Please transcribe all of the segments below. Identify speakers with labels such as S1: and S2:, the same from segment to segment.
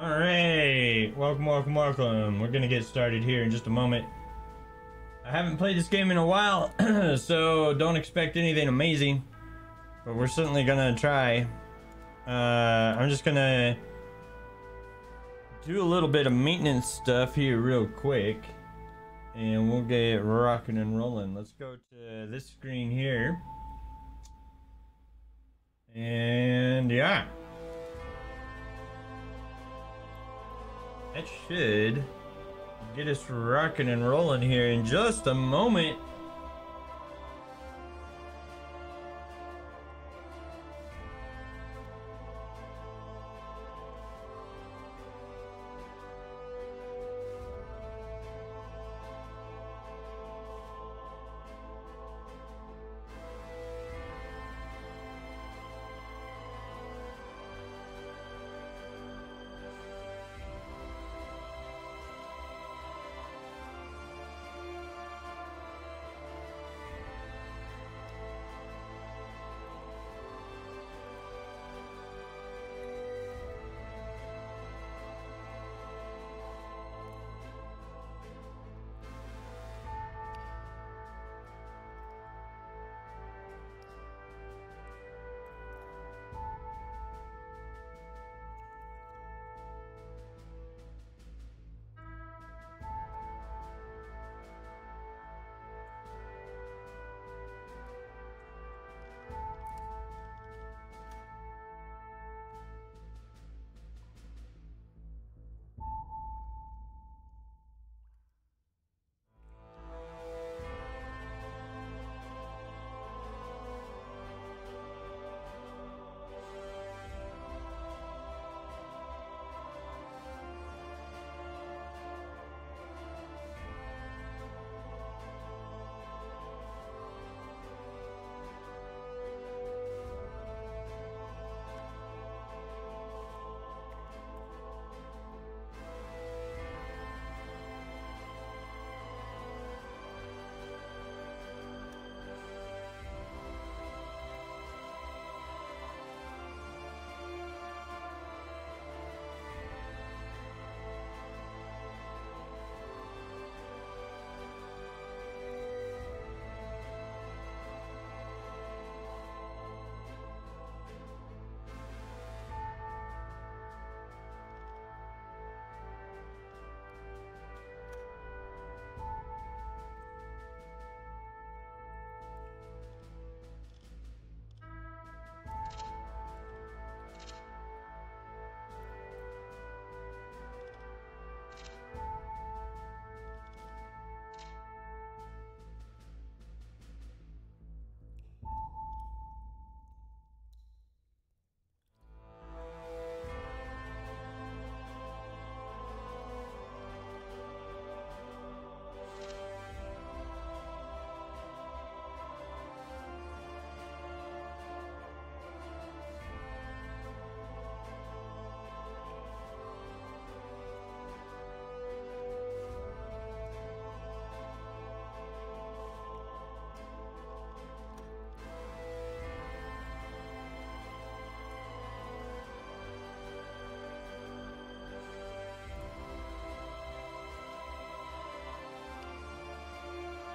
S1: All right, welcome. We're gonna get started here in just a moment. I haven't played this game in a while, so don't expect anything amazing, but we're certainly gonna try. I'm just gonna do a little bit of maintenance stuff here real quick, and we'll get rocking and rolling. Let's go to this screen here, and yeah. That should get us rocking and rolling here in just a moment.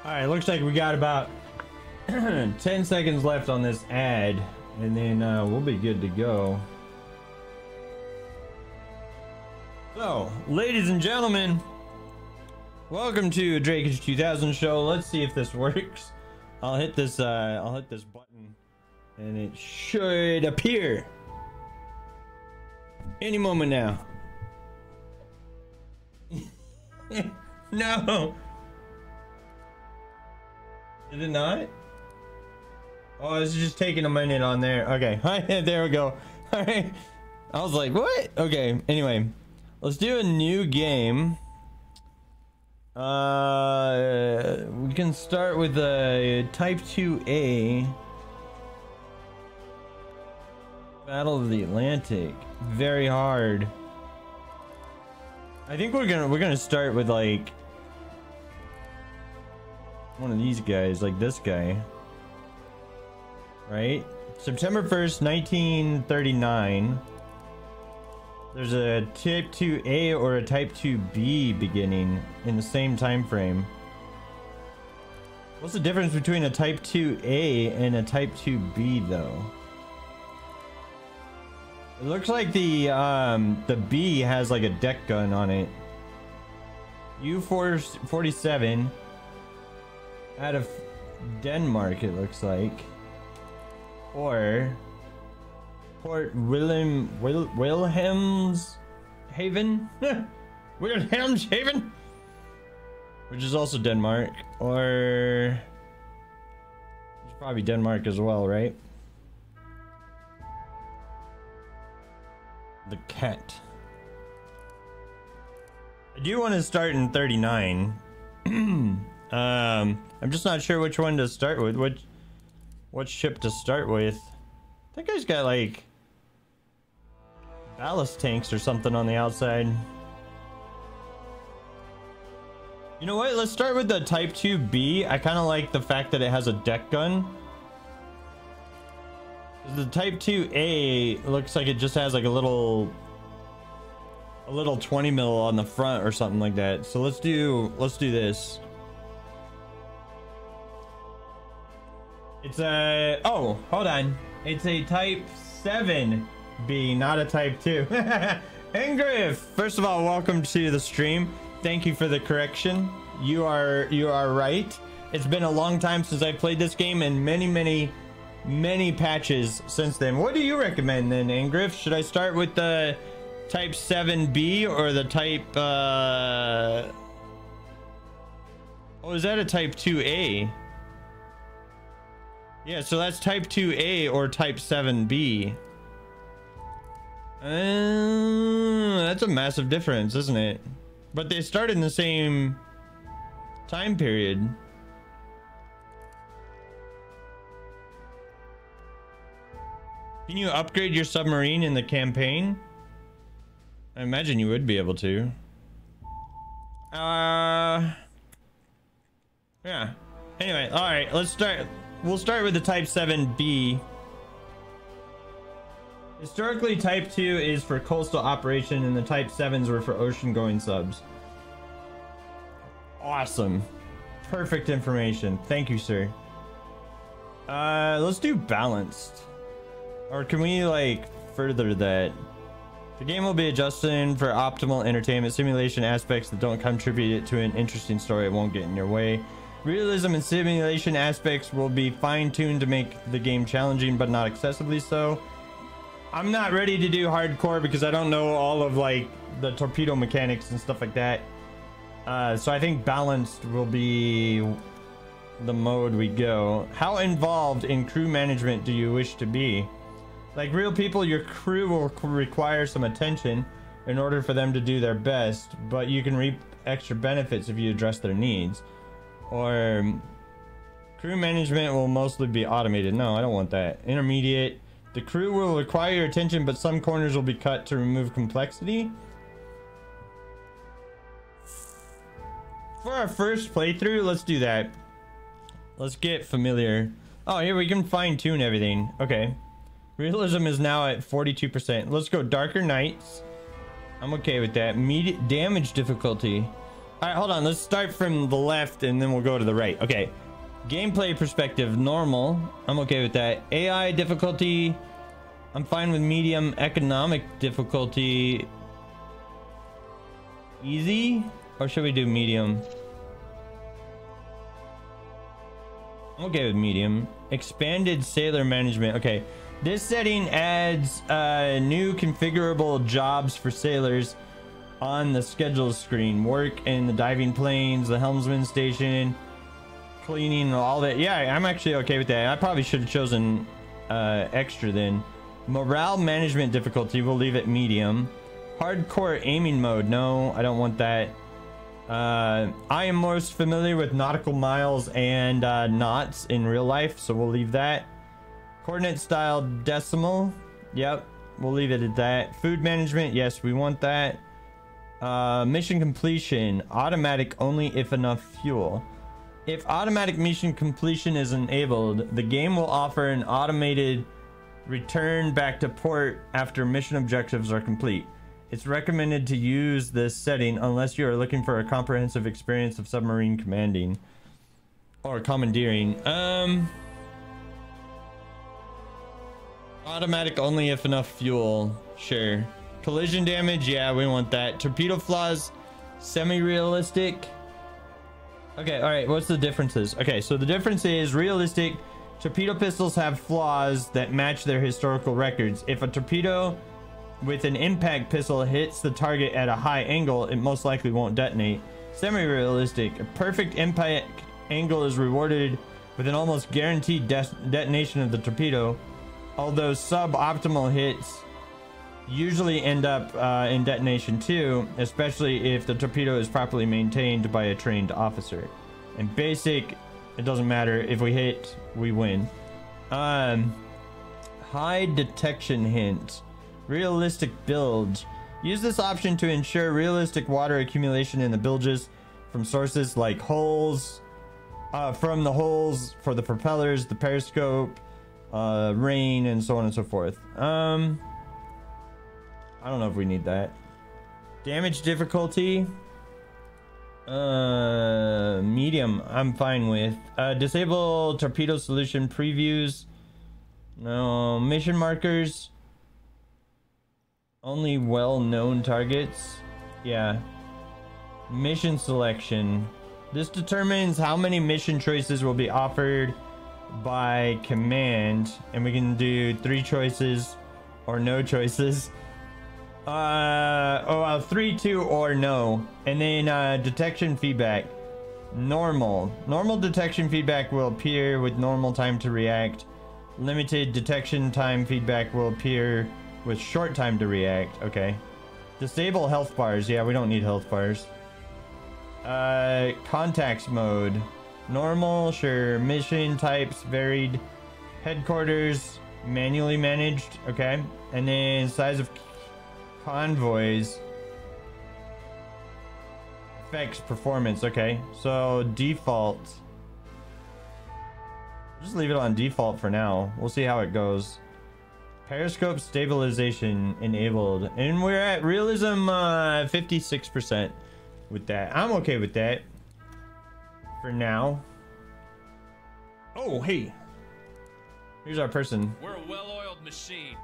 S1: Alright, looks like we got about 10 seconds left on this ad, and then we'll be good to go. So, ladies and gentlemen, welcome to Drake's 2000 show. Let's see if this works. I'll hit this button, and it should appear any moment now. No! Did it not? Oh, it's just taking a minute on there. Okay, there we go. All right. I was like, what? Okay, anyway, let's do a new game. We can start with a Type 2A. Battle of the Atlantic. Very hard. I think we're gonna start with like one of these guys, like this guy, right? September 1st, 1939. There's a Type 2A or a Type 2B beginning in the same time frame. What's the difference between a Type 2A and a Type 2B though? It looks like the B has like a deck gun on it. U-47 out of Denmark, it looks like. Or Port Wilhelmshaven? Wilhelmshaven? Which is also Denmark. Or it's probably Denmark as well, right? The cat. I do want to start in 39. I'm just not sure which one to start with. What ship to start with. I think he's got like ballast tanks or something on the outside. You know what? Let's start with the Type 2B. I kind of like the fact that it has a deck gun. The Type 2A looks like it just has like a little 20 mil on the front or something like that. So let's do this. It's a, oh, hold on. It's a Type 7B, not a Type 2. Ingriff, first of all, welcome to the stream. Thank you for the correction. You are right. It's been a long time since I played this game, and many patches since then. What do you recommend then, Ingriff? Should I start with the Type 7B or the Type oh, is that a Type 2A? Yeah, so that's Type 2A or Type 7B. That's a massive difference, isn't it? But they start in the same time period. Can you upgrade your submarine in the campaign? I imagine you would be able to. Yeah. Anyway, all right, let's start. We'll start with the Type 7B. Historically, Type 2 is for coastal operation, and the Type 7s were for ocean-going subs. Awesome. Perfect information. Thank you, sir. Let's do balanced. Or can we, like, further that? The game will be adjusted for optimal entertainment. Simulation aspects that don't contribute to an interesting story. It won't get in your way. Realism and simulation aspects will be fine-tuned to make the game challenging, but not excessively so. I'm not ready to do hardcore because I don't know all of like the torpedo mechanics and stuff like that. So I think balanced will be the mode we go. How involved in crew management do you wish to be? Like real people, your crew will require some attention in order for them to do their best, but you can reap extra benefits if you address their needs. Or crew management will mostly be automated. No, I don't want that. Intermediate. The crew will require your attention, but some corners will be cut to remove complexity. For our first playthrough, let's do that. Let's get familiar. Oh, here we can fine tune everything. Okay. Realism is now at 42%. Let's go Darker Nights. I'm okay with that. Immediate damage difficulty. All right, hold on. Let's start from the left and then we'll go to the right. Okay. Gameplay perspective, normal. I'm okay with that. AI difficulty, I'm fine with medium. Economic difficulty, easy? Or should we do medium? I'm okay with medium. Expanded sailor management. Okay. This setting adds new configurable jobs for sailors on the schedule screen. Work in the diving planes, the helmsman station, cleaning, all that. Yeah, I'm actually okay with that. I probably should have chosen extra then. Morale management difficulty, we'll leave it medium. Hardcore aiming mode, no, I don't want that. I am most familiar with nautical miles and knots in real life, so we'll leave that. Coordinate style decimal, yep, we'll leave it at that. Food management, yes, we want that. Mission completion, automatic only if enough fuel. If automatic mission completion is enabled, the game will offer an automated return back to port after mission objectives are complete. It's recommended to use this setting unless you are looking for a comprehensive experience of submarine commanding or commandeering. Automatic only if enough fuel. Sure. Collision damage, yeah, we want that. Torpedo flaws, semi-realistic. Okay, all right, what's the differences? Okay, so the difference is realistic. Torpedo pistols have flaws that match their historical records. If a torpedo with an impact pistol hits the target at a high angle, it most likely won't detonate. Semi-realistic. A perfect impact angle is rewarded with an almost guaranteed detonation of the torpedo, although suboptimal hits usually end up in detonation too, especially if the torpedo is properly maintained by a trained officer. And basic, it doesn't matter. If we hit, we win. High detection hint. Realistic bilge. Use this option to ensure realistic water accumulation in the bilges from sources like holes, from the holes for the propellers, the periscope, rain, and so on and so forth. I don't know if we need that. Damage difficulty. Medium, I'm fine with. Disable torpedo solution previews. No. Mission markers. Only well-known targets. Yeah. Mission selection. This determines how many mission choices will be offered by command, and we can do 3 choices or no choices. 3, 2, or no. And then detection feedback. Normal detection feedback will appear with normal time to react. Limited detection time feedback will appear with short time to react. Okay. Disable health bars. Yeah, we don't need health bars. Contacts mode. Normal, sure. Mission types varied. Headquarters, manually managed. Okay. And then size of convoys. Affects performance. Okay. So default. Just leave it on default for now. We'll see how it goes. Periscope stabilization enabled. And we're at realism 56% with that. I'm okay with that for now. Oh, hey. Here's our person.
S2: We're a well-oiled machine.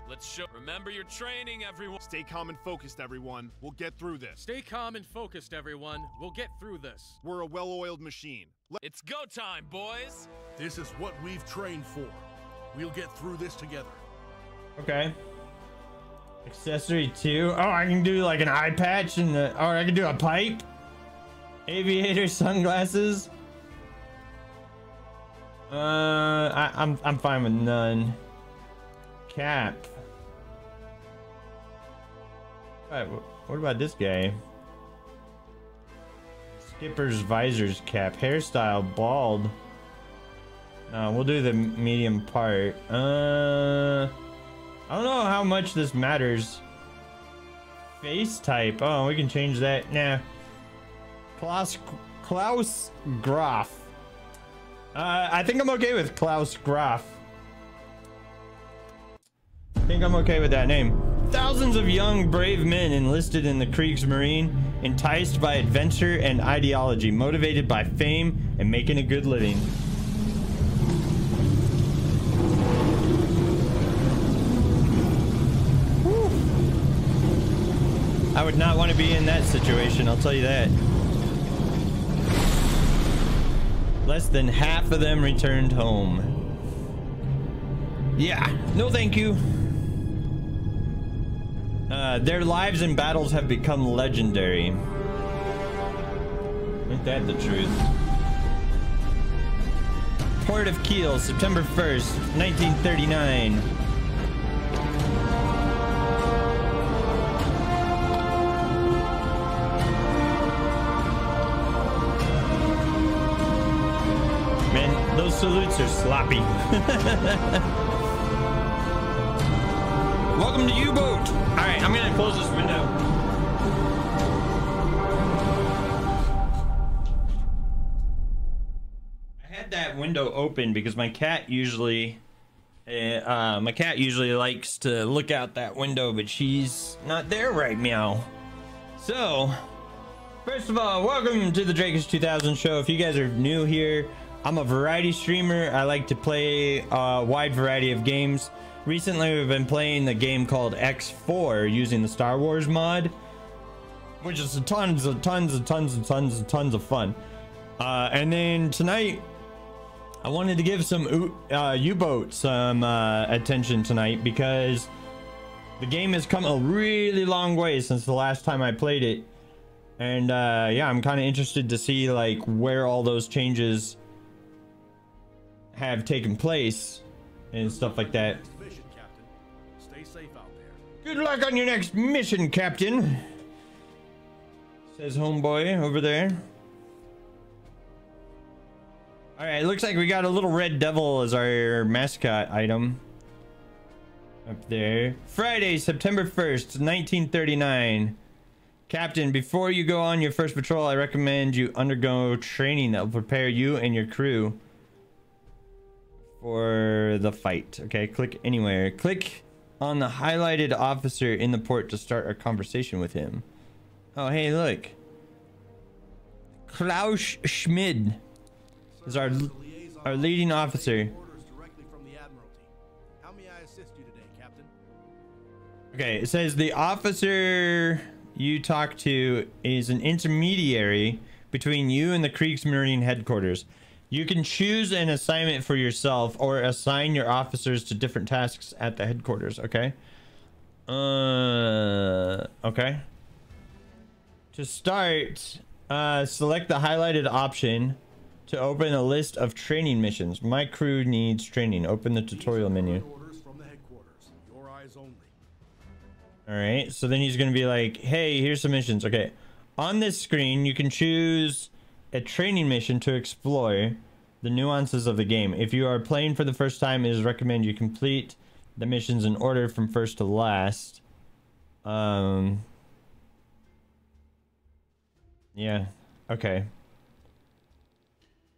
S2: Let's show. Remember your training, everyone.
S3: Stay calm and focused, everyone. We'll get through this.
S4: Stay calm and focused, everyone. We'll get through this.
S3: We're a well-oiled machine.
S2: It's go time, boys.
S5: This is what we've trained for. We'll get through this together.
S1: Okay. Accessory 2. Oh, I can do like an eye patch and or I can do a pipe. Aviator sunglasses. I'm fine with none. Cap. Alright, what about this guy? Skipper's visors cap. Hairstyle bald. We'll do the medium part. I don't know how much this matters. Face type. Oh, we can change that. Nah. Klaus Graf. I think I'm okay with Klaus Graf. I think I'm okay with that name. Thousands of young, brave men enlisted in the Kriegsmarine, enticed by adventure and ideology, motivated by fame and making a good living. I would not want to be in that situation, I'll tell you that. Less than half of them returned home. Yeah, no thank you. Their lives in battles have become legendary. Ain't that the truth? Port of Kiel, September 1st, 1939. Man, those salutes are sloppy. Welcome to U-Boat. All right, I'm gonna close this window. I had that window open because my cat usually My cat usually likes to look out that window, but she's not there right now. So, first of all, welcome to the Drakish 2000 show. If you guys are new here, I'm a variety streamer. I like to play a wide variety of games. Recently, we've been playing the game called X4 using the Star Wars mod, which is tons of fun. And then tonight, I wanted to give some U-boat some attention tonight because the game has come a really long way since the last time I played it. And yeah, I'm kind of interested to see like where all those changes have taken place and stuff like that.
S5: Mission, Captain. Stay safe out there.
S1: Good luck on your next mission, Captain, says homeboy over there. All right, looks like we got a little red devil as our mascot item up there. Friday, September 1st, 1939. Captain, before you go on your first patrol, I recommend you undergo training that will prepare you and your crew for the fight. Okay, click anywhere. Click on the highlighted officer in the port to start a conversation with him. Oh, hey, look. Klaus Schmid is our leading officer.
S5: How may I assist you today, Captain?
S1: Okay, it says the officer you talk to is an intermediary between you and the Kriegsmarine headquarters. You can choose an assignment for yourself or assign your officers to different tasks at the headquarters. Okay. Okay. To start, select the highlighted option to open a list of training missions. My crew needs training. Open the tutorial menu.
S5: Orders from the headquarters. Your eyes only.
S1: All right, so then he's gonna be like, hey, here's some missions. Okay, on this screen you can choose a training mission to explore the nuances of the game. If you are playing for the first time, it is recommended you complete the missions in order from first to last. Yeah, okay.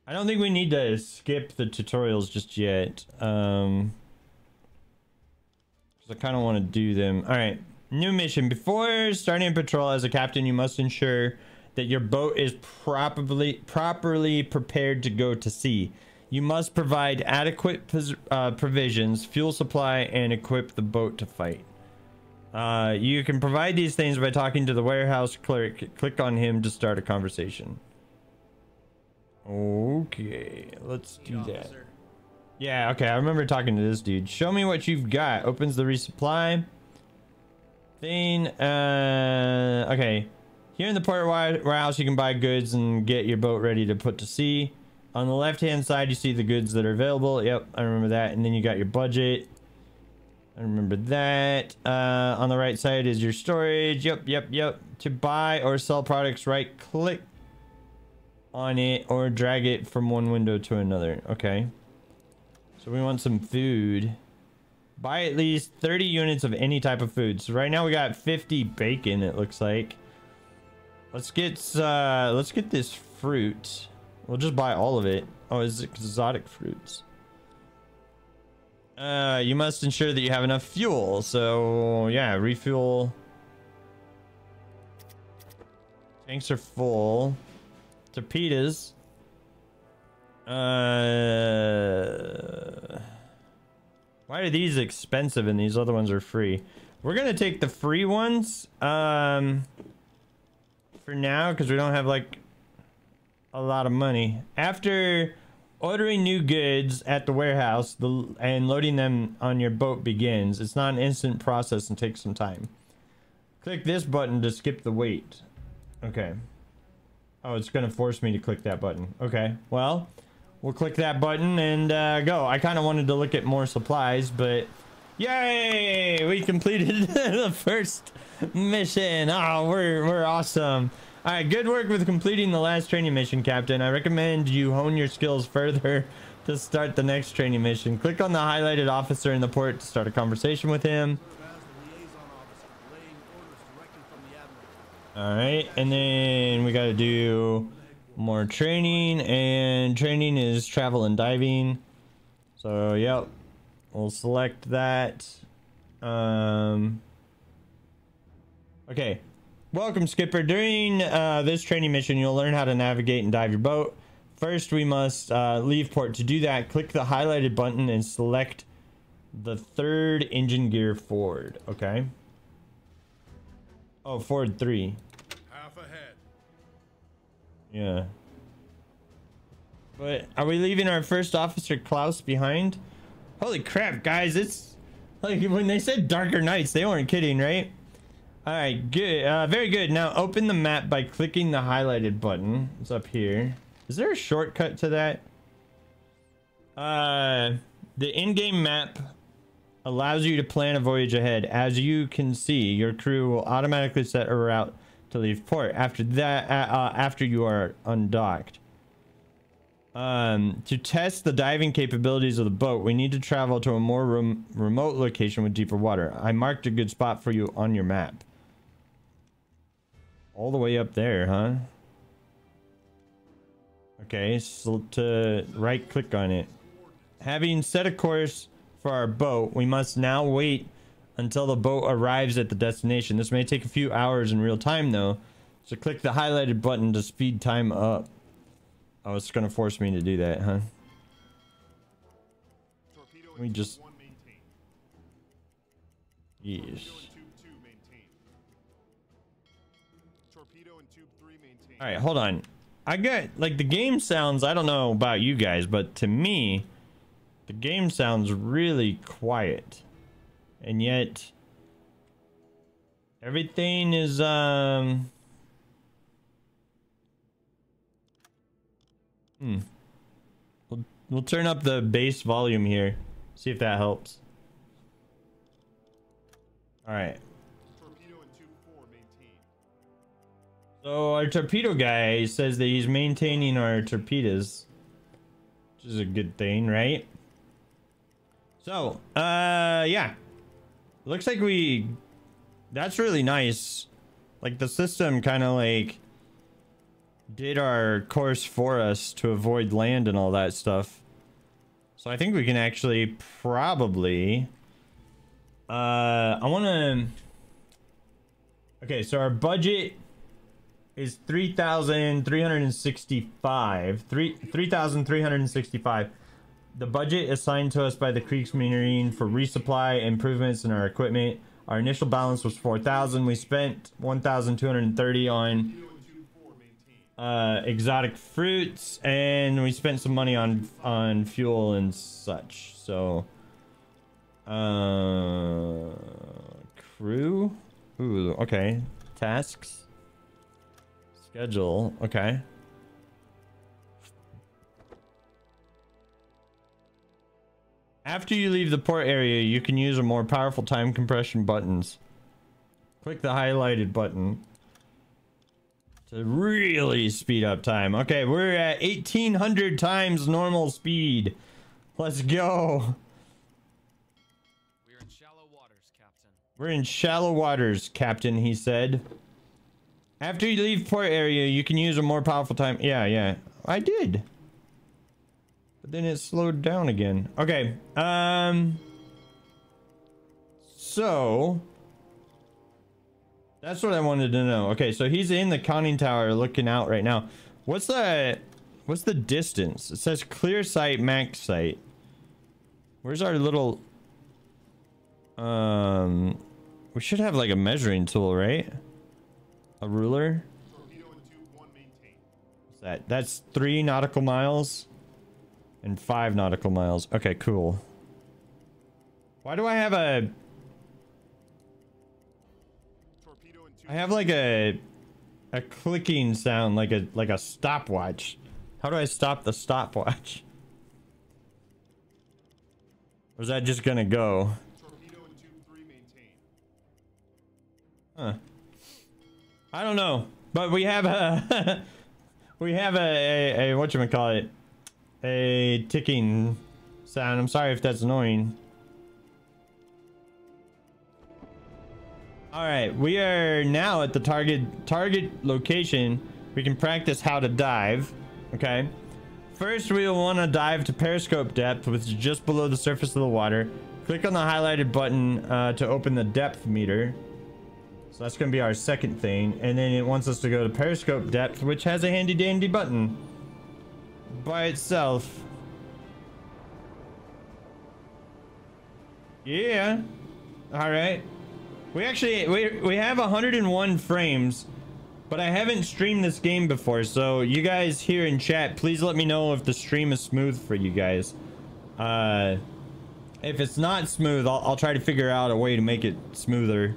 S1: I don't think we need to skip the tutorials just yet. Because I kind of want to do them. All right, new mission. Before starting a patrol as a captain, you must ensure that your boat is properly prepared to go to sea. You must provide adequate provisions, fuel supply, and equip the boat to fight. You can provide these things by talking to the warehouse clerk. Click on him to start a conversation. Okay, let's do that. Yeah, okay, I remember talking to this dude. Show me what you've got. Opens the resupply thing. Okay. Here in the port warehouse, you can buy goods and get your boat ready to put to sea. On the left-hand side, you see the goods that are available. Yep, I remember that. And then you got your budget. I remember that. On the right side is your storage. Yep. To buy or sell products, right-click on it or drag it from one window to another. Okay. So we want some food. Buy at least 30 units of any type of food. So right now we got 50 bacon, it looks like. Let's get this fruit. We'll just buy all of it. Oh, it's exotic fruits. You must ensure that you have enough fuel. So yeah, refuel. Tanks are full. Torpedoes. Why are these expensive and these other ones are free? We're gonna take the free ones for now because we don't have like a lot of money. After ordering new goods at the warehouse and loading them on your boat begins. It's not an instant process and takes some time. Click this button to skip the wait. Okay. Oh, it's gonna force me to click that button. Okay, well, we'll click that button and go. I kind of wanted to look at more supplies, but yay, we completed the first mission. Oh, we're awesome. All right, good work with completing the last training mission, Captain. I recommend you hone your skills further to start the next training mission. Click on the highlighted officer in the port to start a conversation with him. All right, and then we got to do more training, and training is travel and diving. So, yep. we'll select that. Okay. Welcome, Skipper. During this training mission, you'll learn how to navigate and dive your boat. First, we must leave port. To do that, click the highlighted button and select the third engine gear forward. Okay. Oh, forward 3.
S5: Half ahead.
S1: Yeah. But are we leaving our first officer Klaus behind? Holy crap, guys. It's like when they said darker nights, they weren't kidding, right? All right, good. Very good. Now open the map by clicking the highlighted button. It's up here. Is there a shortcut to that? The in-game map allows you to plan a voyage ahead. As you can see, your crew will automatically set a route to leave port. After that, after you are undocked. To test the diving capabilities of the boat, we need to travel to a more remote location with deeper water. I marked a good spot for you on your map. All the way up there, huh? Okay, so to right click on it. Having set a course for our boat, we must now wait until the boat arrives at the destination. This may take a few hours in real time though, so click the highlighted button to speed time up. Oh, it's gonna force me to do that, huh? We just... Yeesh. Alright, hold on. I got, like, the game sounds, I don't know about you guys, but to me, the game sounds really quiet. And yet, everything is, We'll turn up the bass volume here. See if that helps. Alright. So our torpedo guy says that he's maintaining our torpedoes, which is a good thing, right? So, yeah. Looks like that's really nice. Like the system kind of like did our course for us to avoid land and all that stuff. So I think we can actually probably I want to... Okay, so our budget is 3,365. 3,365. The budget assigned to us by the Kriegsmarine for resupply improvements in our equipment. Our initial balance was 4,000. We spent 1,230 on exotic fruits, and we spent some money on fuel and such. So crew, ooh, okay. Tasks, schedule, okay. After you leave the port area, you can use a more powerful time compression buttons. Click the highlighted button to really speed up time. Okay, we're at 1,800 times normal speed. Let's go.
S2: We're in shallow waters, Captain.
S1: We're in shallow waters, Captain, he said. After you leave port area, you can use a more powerful time. Yeah, I did. But then it slowed down again. Okay, so that's what I wanted to know. Okay, so he's in the conning tower looking out right now. What's the distance? It says clear sight, max sight. Where's our little... we should have like a measuring tool, right? A ruler? What's that? That's 3 nautical miles and 5 nautical miles. Okay, cool. Why do I have a... I have like a clicking sound, like a stopwatch. How do I stop the stopwatch? Or is that just gonna go? Huh. I don't know, but we have a we have a whatchamacallit, a ticking sound. I'm sorry if that's annoying. All right, we are now at the target location. We can practice how to dive. Okay, First, we will want to dive to periscope depth, which is just below the surface of the water. Click on the highlighted button to open the depth meter. So that's going to be our second thing. And then it wants us to go to periscope depth, which has a handy dandy button by itself. Yeah. All right. We actually, we have 101 frames, but I haven't streamed this game before. So you guys here in chat, please let me know if the stream is smooth for you guys. If it's not smooth, I'll try to figure out a way to make it smoother.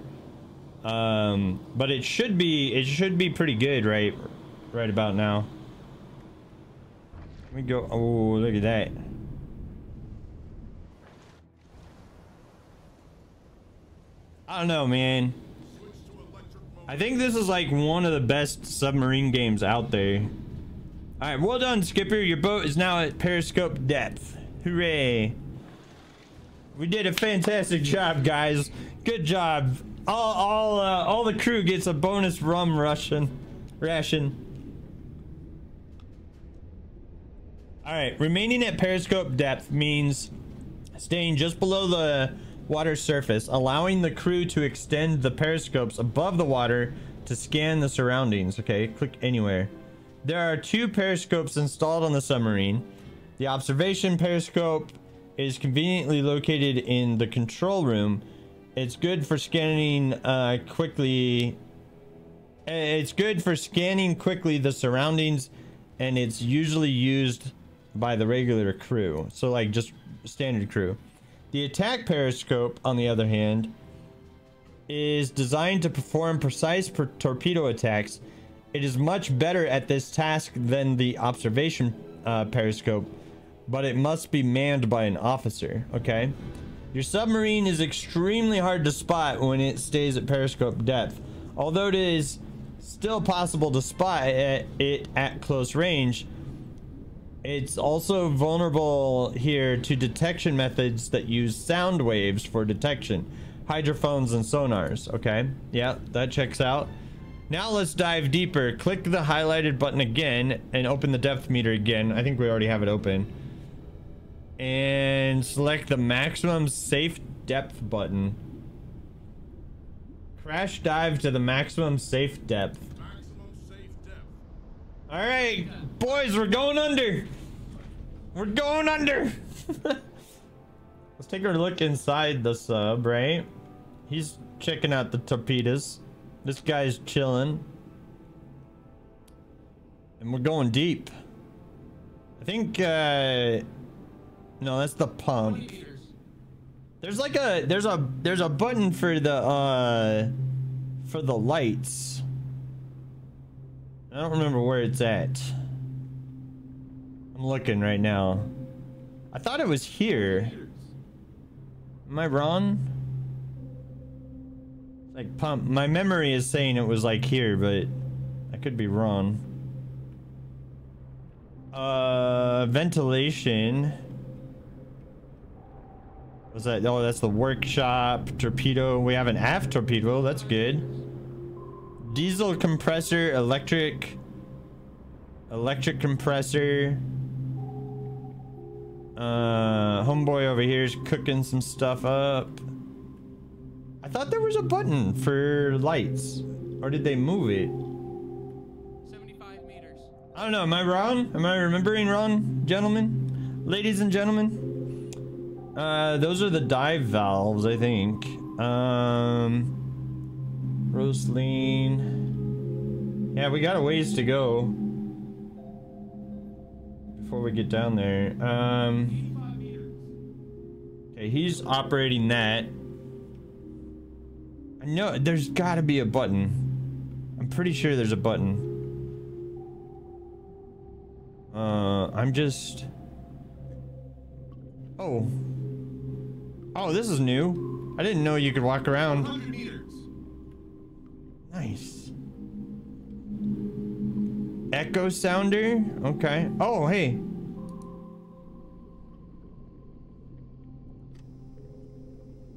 S1: But it should be pretty good right about now. Let me go. Oh, look at that. I don't know, man. I think this is like one of the best submarine games out there. All right, well done, Skipper. Your boat is now at periscope depth. Hooray. We did a fantastic job, guys. Good job. All the crew gets a bonus rum ration. All right, remaining at periscope depth means staying just below the water surface, allowing the crew to extend the periscopes above the water to scan the surroundings. Okay, click anywhere. There are 2 periscopes installed on the submarine. The observation periscope is conveniently located in the control room. It's good for scanning quickly. It's good for scanning quickly the surroundings, and it's usually used by the regular crew. So like just standard crew. The attack periscope, on the other hand, is designed to perform precise torpedo attacks. It is much better at this task than the observation periscope, but it must be manned by an officer. Okay. Your submarine is extremely hard to spot when it stays at periscope depth. Although it is still possible to spot it at close range, it's also vulnerable here to detection methods that use sound waves for detection. Hydrophones and sonars. Okay, yeah, that checks out. Now let's dive deeper. Click the highlighted button again and open the depth meter again. I think we already have it open. And select the maximum safe depth button. Crash dive to the maximum safe depth. All right, boys, we're going under. We're going under. Let's take a look inside the sub, right? He's checking out the torpedoes. This guy's chilling. And we're going deep. I think, no, that's the pump. There's like there's a button for the lights. I don't remember where it's at. I'm looking right now. I thought it was here. Am I wrong? Like pump. My memory is saying it was like here, but I could be wrong. Ventilation. What's that? Oh, that's the workshop. Torpedo. We have an aft torpedo. That's good. Diesel compressor, electric compressor. Homeboy over here is cooking some stuff up. I thought there was a button for lights, or did they move it?
S4: 75 meters.
S1: I don't know. Am I wrong? Am I remembering wrong, gentlemen, ladies and gentlemen? Those are the dive valves, I think. Rosaline. Yeah, we got a ways to go before we get down there. Okay, he's operating that. I know there's got to be a button. I'm pretty sure there's a button. I'm just... Oh, this is new. I didn't know you could walk around. Nice. Echo sounder. Okay. Oh, hey.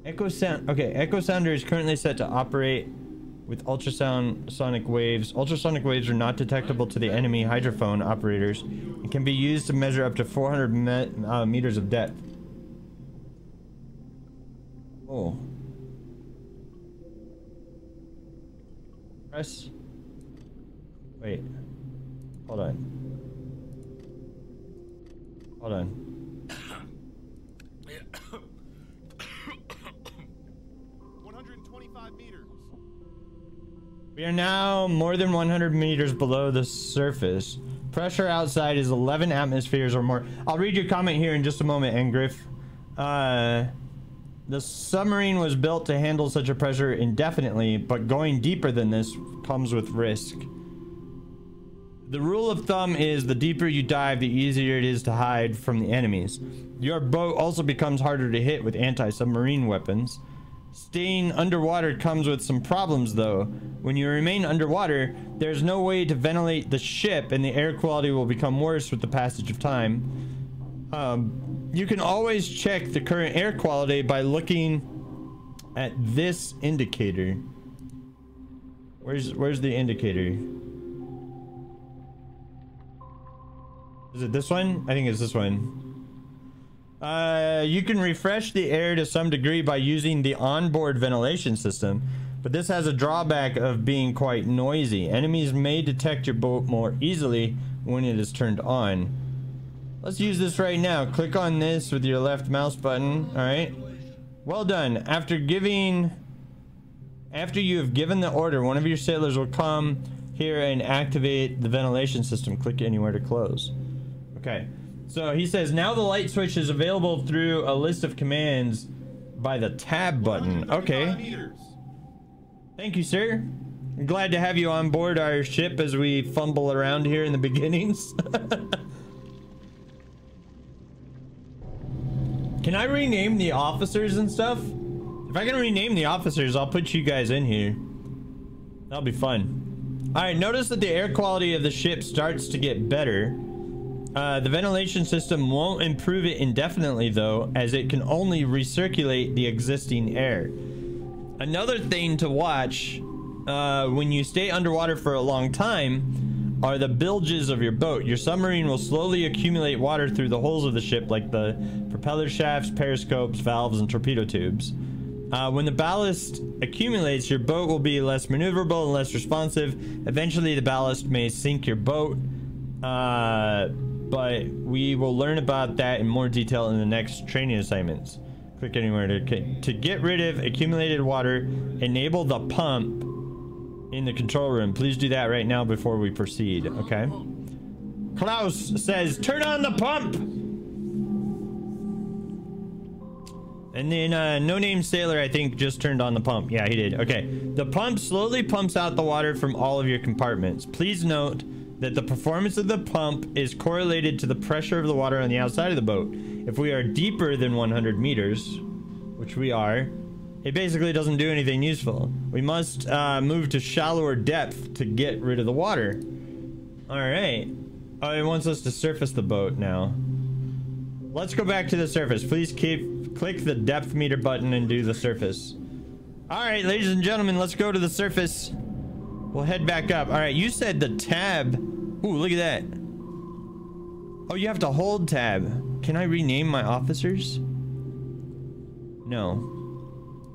S1: Echo sound. Okay, echo sounder is currently set to operate with ultrasonic waves. Ultrasonic waves are not detectable to the enemy hydrophone operators and can be used to measure up to 400 meters of depth. Oh. Press. Wait. Hold on. Hold on.
S3: 125 meters.
S1: We are now more than 100 meters below the surface. Pressure outside is 11 atmospheres or more. I'll read your comment here in just a moment, Engriff. The submarine was built to handle such a pressure indefinitely, but going deeper than this comes with risk. The rule of thumb is the deeper you dive, the easier it is to hide from the enemies. Your boat also becomes harder to hit with anti-submarine weapons. Staying underwater comes with some problems though. When you remain underwater, there's no way to ventilate the ship and the air quality will become worse with the passage of time. You can always check the current air quality by looking at this indicator. Where's the indicator? Is it this one? I think it's this one. You can refresh the air to some degree by using the onboard ventilation system, but this has a drawback of being quite noisy. Enemies may detect your boat more easily when it is turned on. Let's use this right now. Click on this with your left mouse button. All right. Well done. After you have given the order, one of your sailors will come here and activate the ventilation system. Click anywhere to close. Okay. So he says now the light switch is available through a list of commands by the tab button. Okay. Thank you, sir. I'm glad to have you on board our ship as we fumble around here in the beginnings. Can I rename the officers and stuff? If I can rename the officers, I'll put you guys in here. That'll be fun. All right, notice that the air quality of the ship starts to get better. The ventilation system won't improve it indefinitely though, as it can only recirculate the existing air. Another thing to watch when you stay underwater for a long time are the bilges of your boat. Your submarine will slowly accumulate water through the holes of the ship, like the propeller shafts, periscopes, valves, and torpedo tubes. When the ballast accumulates, your boat will be less maneuverable and less responsive. Eventually, the ballast may sink your boat, but we will learn about that in more detail in the next training assignments. Click anywhere to get rid of accumulated water. Enable the pump in the control room. Please do that right now before we proceed. Okay. Klaus says, turn on the pump. And then No Name Sailor, I think, just turned on the pump. Yeah, he did. Okay. The pump slowly pumps out the water from all of your compartments. Please note that the performance of the pump is correlated to the pressure of the water on the outside of the boat. If we are deeper than 100 meters, which we are, it basically doesn't do anything useful. We must move to shallower depth to get rid of the water. All right. Oh, it wants us to surface the boat now. Let's go back to the surface. Please click the depth meter button and do the surface. All right, ladies and gentlemen, let's go to the surface. We'll head back up. All right, you said the tab. Ooh, look at that. Oh, you have to hold tab. Can I rename my officers? No.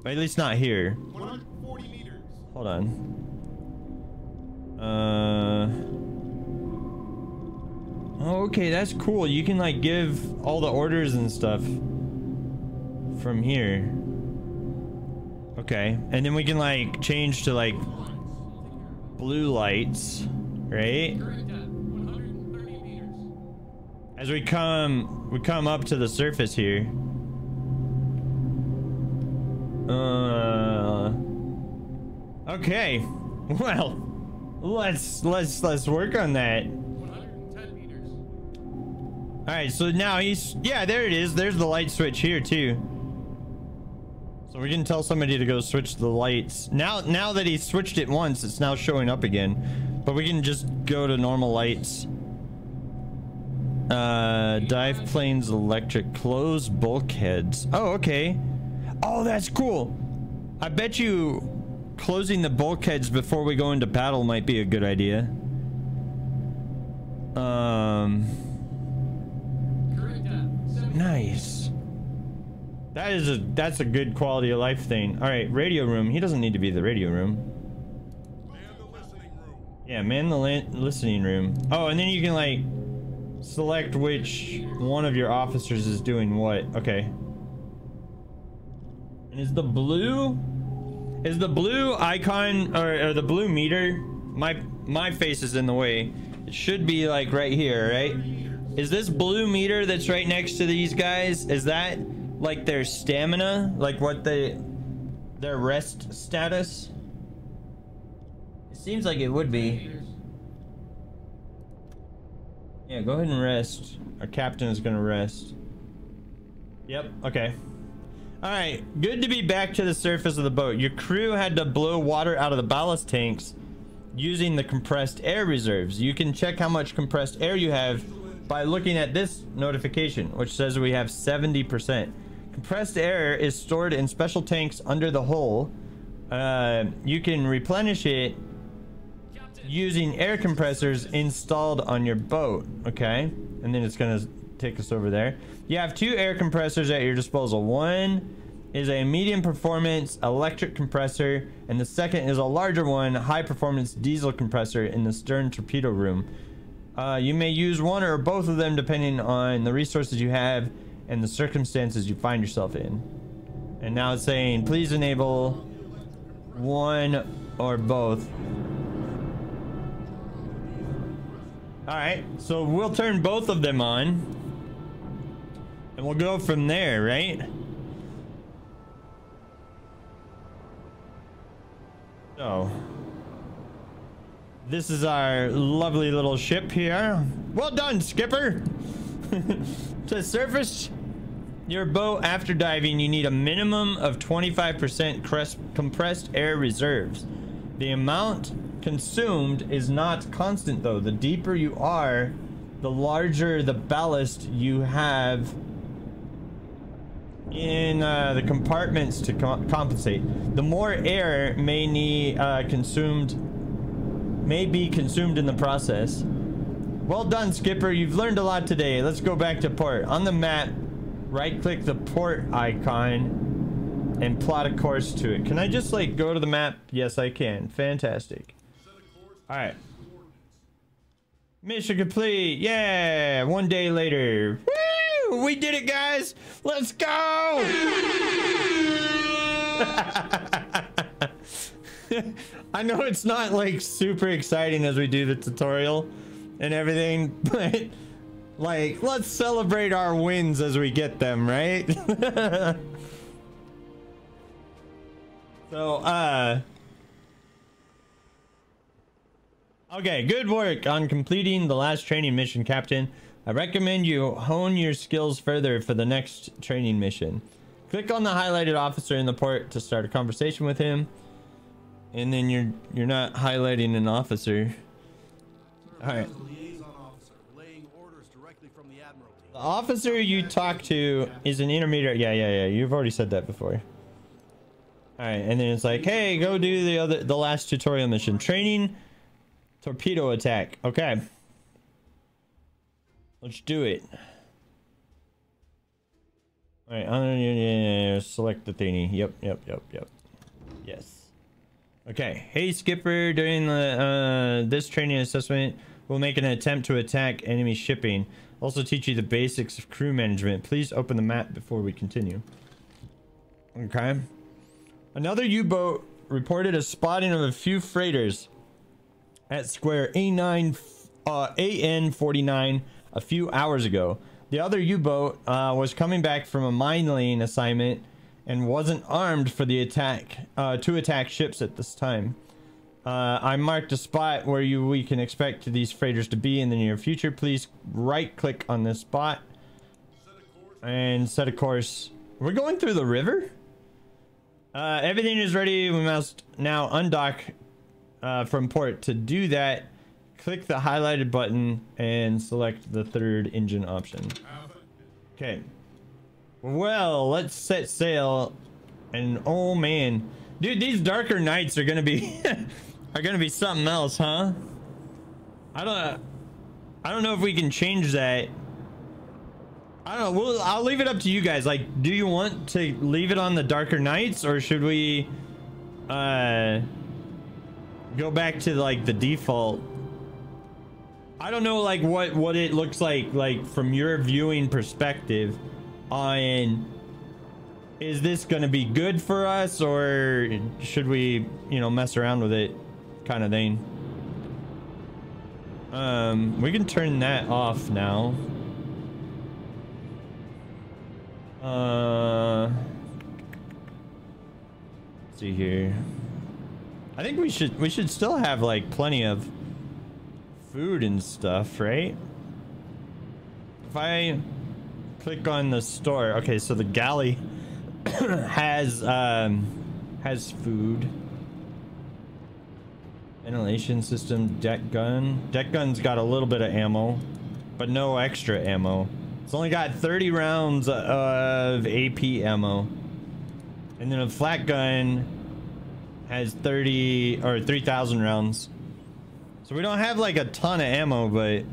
S1: But at least not here.
S3: 140 meters.
S1: Hold on. Oh, okay, that's cool. You can like give all the orders and stuff from here. Okay, and then we can like change to like blue lights, right? As we come up to the surface here. Okay. Well, let's work on that.
S4: 110 meters.
S1: All right, so now yeah, there it is. There's the light switch here too. So we can tell somebody to go switch the lights. Now that he switched it once, it's now showing up again. But we can just go to normal lights. Dive planes electric. Close bulkheads. Oh, okay. Oh, that's cool. I bet you closing the bulkheads before we go into battle might be a good idea. Nice. That's a good quality of life thing. All right, radio room. He doesn't need to be the radio room.
S5: Man the listening room.
S1: Yeah, man the listening room. Oh, and then you can like select which one of your officers is doing what. Okay. And is the blue icon or the blue meter? My face is in the way. It should be like right here, right? Is this blue meter that's right next to these guys? Is that like their stamina? Like what their rest status? It seems like it would be. Yeah, go ahead and rest. Our captain is gonna rest. Yep, okay. Alright, good to be back to the surface of the boat. Your crew had to blow water out of the ballast tanks using the compressed air reserves. You can check how much compressed air you have by looking at this notification, which says we have 70%. Compressed air is stored in special tanks under the hull. You can replenish it using air compressors installed on your boat. Okay, and then it's gonna take us over there. You have 2 air compressors at your disposal. One is a medium performance electric compressor, and the second is a larger one, high performance diesel compressor in the stern torpedo room. You may use one or both of them depending on the resources you have and the circumstances you find yourself in. And now it's saying please enable one or both. Alright, so we'll turn both of them on and we'll go from there, right? So this is our lovely little ship here. Well done, skipper. To surface your boat after diving, you need a minimum of 25% compressed air reserves. The amount consumed is not constant though. The deeper you are, the larger the ballast you have in the compartments to compensate. The more air may be consumed in the process. Well done, skipper. You've learned a lot today. Let's go back to port. On the map, right click the port icon and plot a course to it. Can I just like go to the map? Yes, I can. Fantastic. All right. Mission complete. Yeah. 1 day later. Woo! We did it, guys. Let's go. I know it's not like super exciting as we do the tutorial and everything, but like, let's celebrate our wins as we get them, right? So, okay, good work on completing the last training mission, Captain. I recommend you hone your skills further for the next training mission. Click on the highlighted officer in the port to start a conversation with him. And then you're not highlighting an officer. All right. The officer you talk to is an intermediate. Yeah. You've already said that before. All right, and then it's like, hey, go do the last tutorial mission. Training torpedo attack. Okay. Let's do it. All right, select the thingy. Yep. Yes. Okay. Hey, skipper. During the this training assessment, we'll make an attempt to attack enemy shipping. Also teach you the basics of crew management. Please open the map before we continue. Okay. Another U-boat reported a spotting of a few freighters at square AN49 a few hours ago. The other U-boat was coming back from a mine laying assignment and wasn't armed for the attack to attack ships at this time. I marked a spot where we can expect these freighters to be in the near future. Please right click on this spot and set a course. We're going through the river. Everything is ready. We must now undock from port. To do that, click the highlighted button and select the third engine option. Okay. Well, let's set sail. And oh man, Dude, these darker nights are gonna be are gonna be something else, huh? I don't know if we can change that. I don't know. I'll leave it up to you guys. Like, do you want to leave it on the darker nights, or should we go back to like the default? I don't know, like what it looks like from your viewing perspective on, is this gonna be good for us, or should we, you know, mess around with it kind of thing. We can turn that off now. Let's see here. I think we should still have like plenty of food and stuff, right? If I click on the store, okay, so the galley has food. Ventilation system, deck gun. Deck gun's got a little bit of ammo, but no extra ammo. It's only got 30 rounds of AP ammo. And then a flat gun has 30 or 3,000 rounds. So we don't have like a ton of ammo, but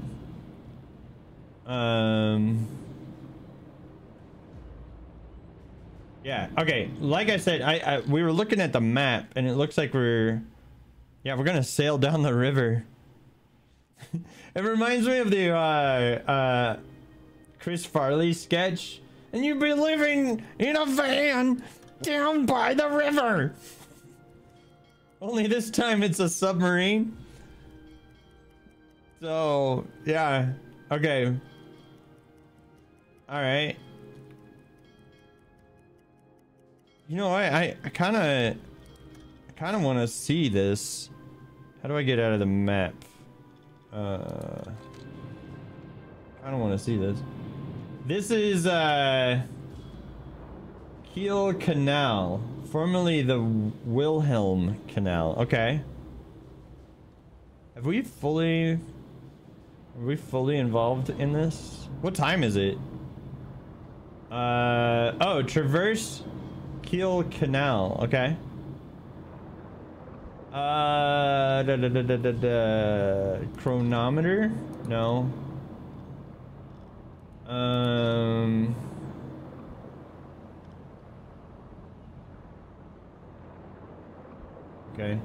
S1: yeah, okay, like I said, we were looking at the map and it looks like we're gonna sail down the river. It reminds me of the Chris Farley sketch. And you'd be living in a van down by the river. Only this time it's a submarine. So yeah, okay, all right. You know, I kind of want to see this. How do I get out of the map? I don't want to see this. This is Kiel Canal, formerly the Wilhelm Canal. Okay. Are we fully involved in this? What time is it? Oh, traverse Kiel Canal. Okay. Chronometer? No. Okay.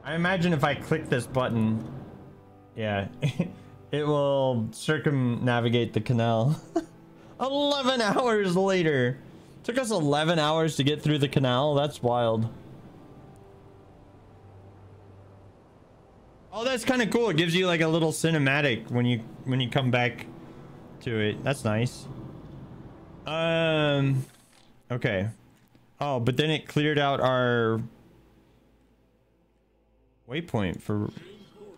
S1: I imagine if I click this button, yeah, it will circumnavigate the canal. 11 hours later. Took us 11 hours to get through the canal. That's wild. Oh, that's kind of cool. It gives you like a little cinematic when you come back to it. That's nice. Okay. Oh, but then it cleared out our waypoint for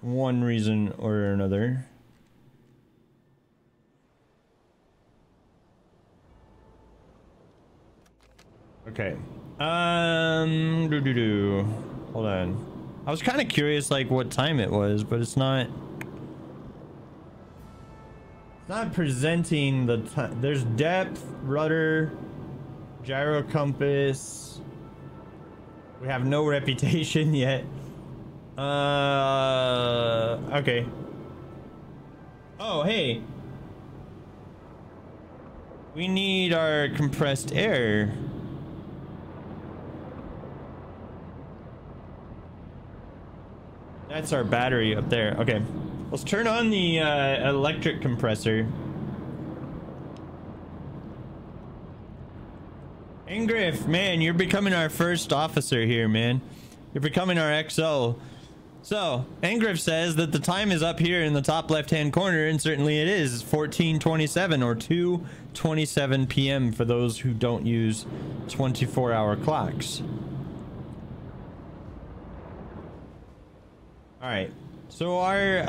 S1: one reason or another. Okay. Hold on. I was kind of curious like what time it was, but it's not presenting the time. There's depth, rudder, gyro compass. We have no reputation yet. Okay. Oh, hey. We need our compressed air. That's our battery up there. Okay. Let's turn on the electric compressor. Ingriff, man, you're becoming our first officer here, man. You're becoming our XO. So, Ingriff says that the time is up here in the top left-hand corner, and certainly it is. It's 14:27 or 2:27 p.m. for those who don't use 24-hour clocks. Alright, so our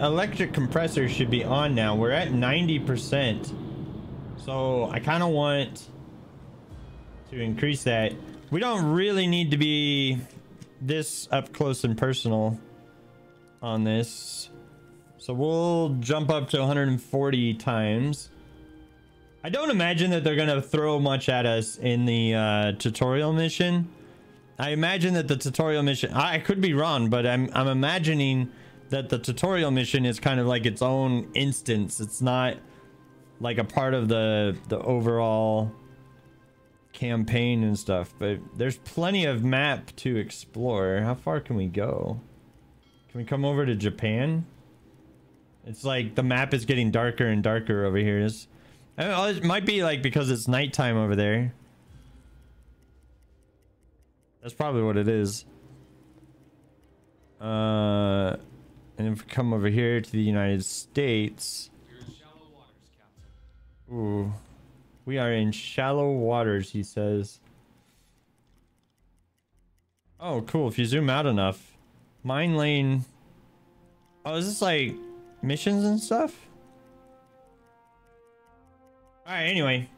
S1: electric compressor should be on now. We're at 90%. So I kind of want to increase that. We don't really need to be this up close and personal on this. So we'll jump up to 140 times. I don't imagine that they're gonna throw much at us in the tutorial mission. I imagine that the tutorial mission, I could be wrong, but I'm imagining that the tutorial mission is kind of like its own instance. It's not like a part of the overall campaign and stuff, but there's plenty of map to explore. How far can we go? Can we come over to Japan? It's like the map is getting darker and darker over here. I don't know, it might be like because it's nighttime over there. That's probably what it is. And if we come over here to the United States.
S2: You're in shallow waters, Captain.
S1: Ooh. We are in shallow waters, he says. Oh, cool. If you zoom out enough. Mine lane. Oh, is this like missions and stuff? Alright, anyway.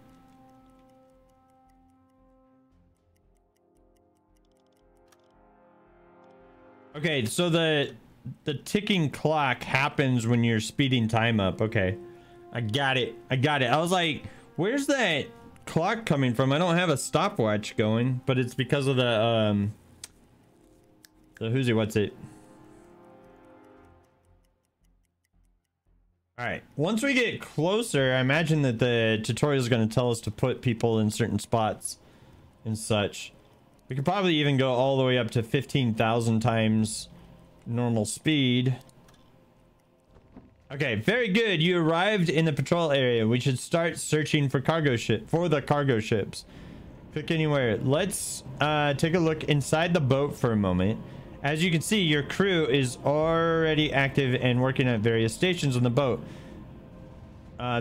S1: Okay, so the ticking clock happens when you're speeding time up. Okay. I got it. I was like, where's that clock coming from? I don't have a stopwatch going, but it's because of the what's it? All right. Once we get closer, I imagine that the tutorial is going to tell us to put people in certain spots and such. We could probably even go all the way up to 15,000 times normal speed. Okay, very good. You arrived in the patrol area. We should start searching for the cargo ships. Click anywhere. Let's take a look inside the boat for a moment. As you can see, your crew is already active and working at various stations on the boat.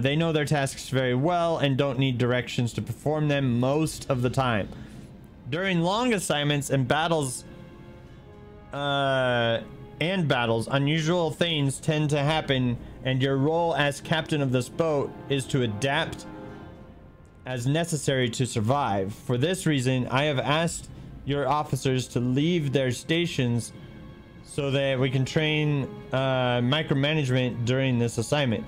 S1: They know their tasks very well and don't need directions to perform them most of the time. During long assignments and battles, unusual things tend to happen, and your role as captain of this boat is to adapt as necessary to survive. For this reason, I have asked your officers to leave their stations so that we can train micromanagement during this assignment.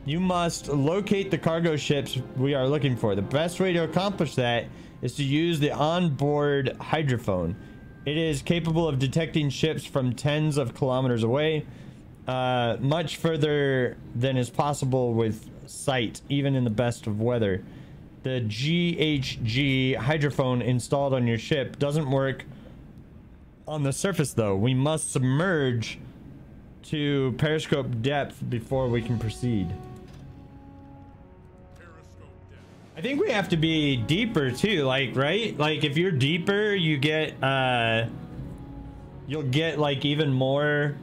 S1: You must locate the cargo ships we are looking for. The best way to accomplish that is to use the onboard hydrophone. It is capable of detecting ships from tens of kilometers away, much further than is possible with sight, even in the best of weather. The GHG hydrophone installed on your ship doesn't work on the surface, though. We must submerge to periscope depth before we can proceed. I think we have to be deeper too, like, right? Like if you're deeper, you get you'll get like even more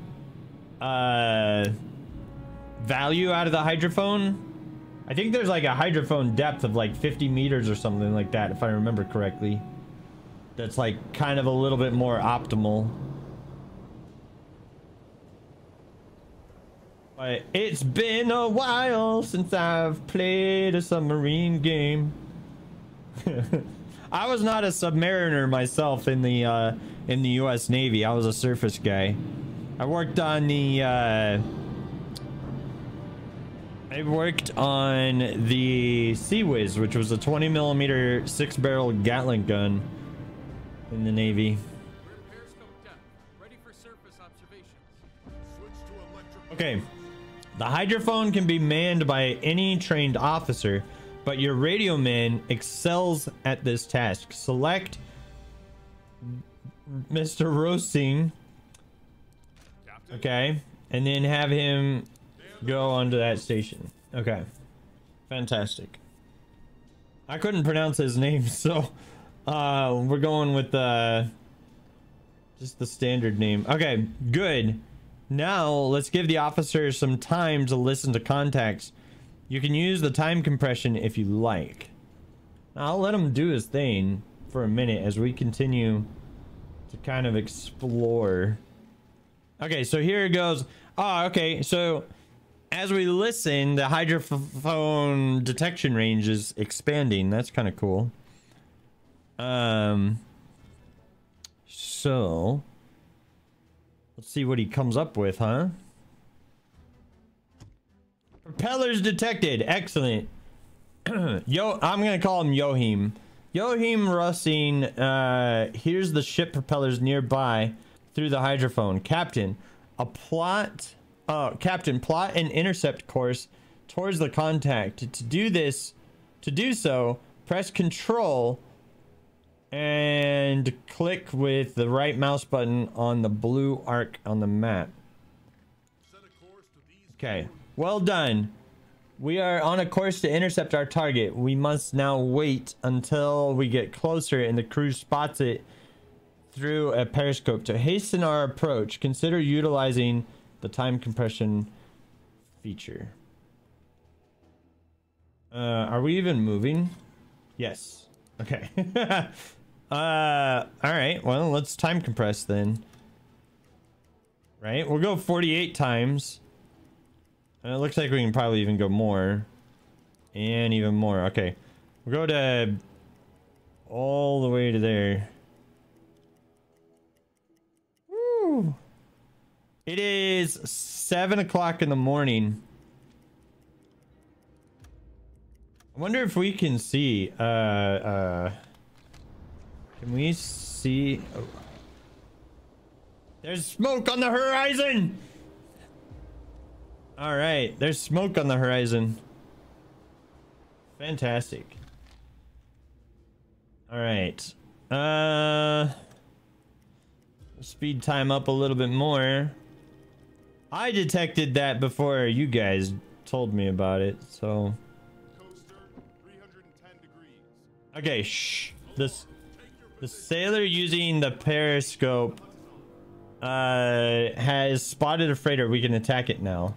S1: value out of the hydrophone. I think there's like a hydrophone depth of like 50 meters or something like that, if I remember correctly. That's like kind of a little bit more optimal. But it's been a while since I've played a submarine game. I was not a submariner myself in the U.S. Navy. I was a surface guy. I worked on the Sea Whiz, which was a 20mm 6-barrel Gatling gun in the Navy.
S4: We're periscope depth. Ready for surface observations.
S3: Switch to electric.
S1: Okay. The hydrophone can be manned by any trained officer, but your radio man excels at this task. Select Mr. Rosing.
S3: Captain.
S1: Okay. And then have him go onto that station. Okay. Fantastic. I couldn't pronounce his name, so we're going with just the standard name. Okay, good. Now let's give the officer some time to listen to contacts. You can use the time compression if you like. I'll let him do his thing for a minute as we continue to kind of explore. Okay, so here it goes. Oh, okay, so as we listen, the hydrophone detection range is expanding. That's kind of cool. So let's see what he comes up with, huh? Propellers detected. Excellent. Yo, I'm gonna call him Yohim. Yohim Russing hears the ship propellers nearby through the hydrophone. Captain, Captain, plot an intercept course towards the contact. To do so, press Control and click with the right mouse button on the blue arc on the map. Okay, well done. We are on a course to intercept our target. We must now wait until we get closer and the crew spots it through a periscope. To hasten our approach, consider utilizing the time compression feature. Are we even moving? Yes. Okay. All right. Well, let's time compress then. Right? We'll go 48 times. And it looks like we can probably even go more. And even more. Okay. We'll go to all the way to there. Woo! It is 7 o'clock in the morning. I wonder if we can see, can we see? Oh. There's smoke on the horizon. All right, there's smoke on the horizon. Fantastic. All right. Speed time up a little bit more. I detected that before you guys told me about it, so.
S3: Coaster, 310 degrees.
S1: Okay, shh. The sailor using the periscope has spotted a freighter. We can attack it now.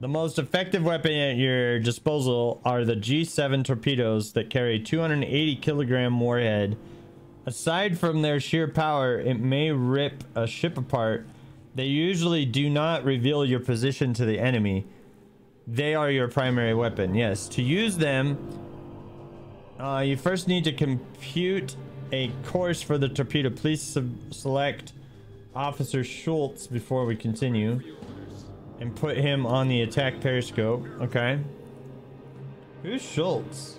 S1: The most effective weapon at your disposal are the G7 torpedoes that carry 280 kilogram warhead. Aside from their sheer power, it may rip a ship apart. They usually do not reveal your position to the enemy. They are your primary weapon. Yes, to use them, you first need to compute a course for the torpedo. Please select Officer Schultz before we continue. And put him on the attack periscope. Okay. Who's Schultz?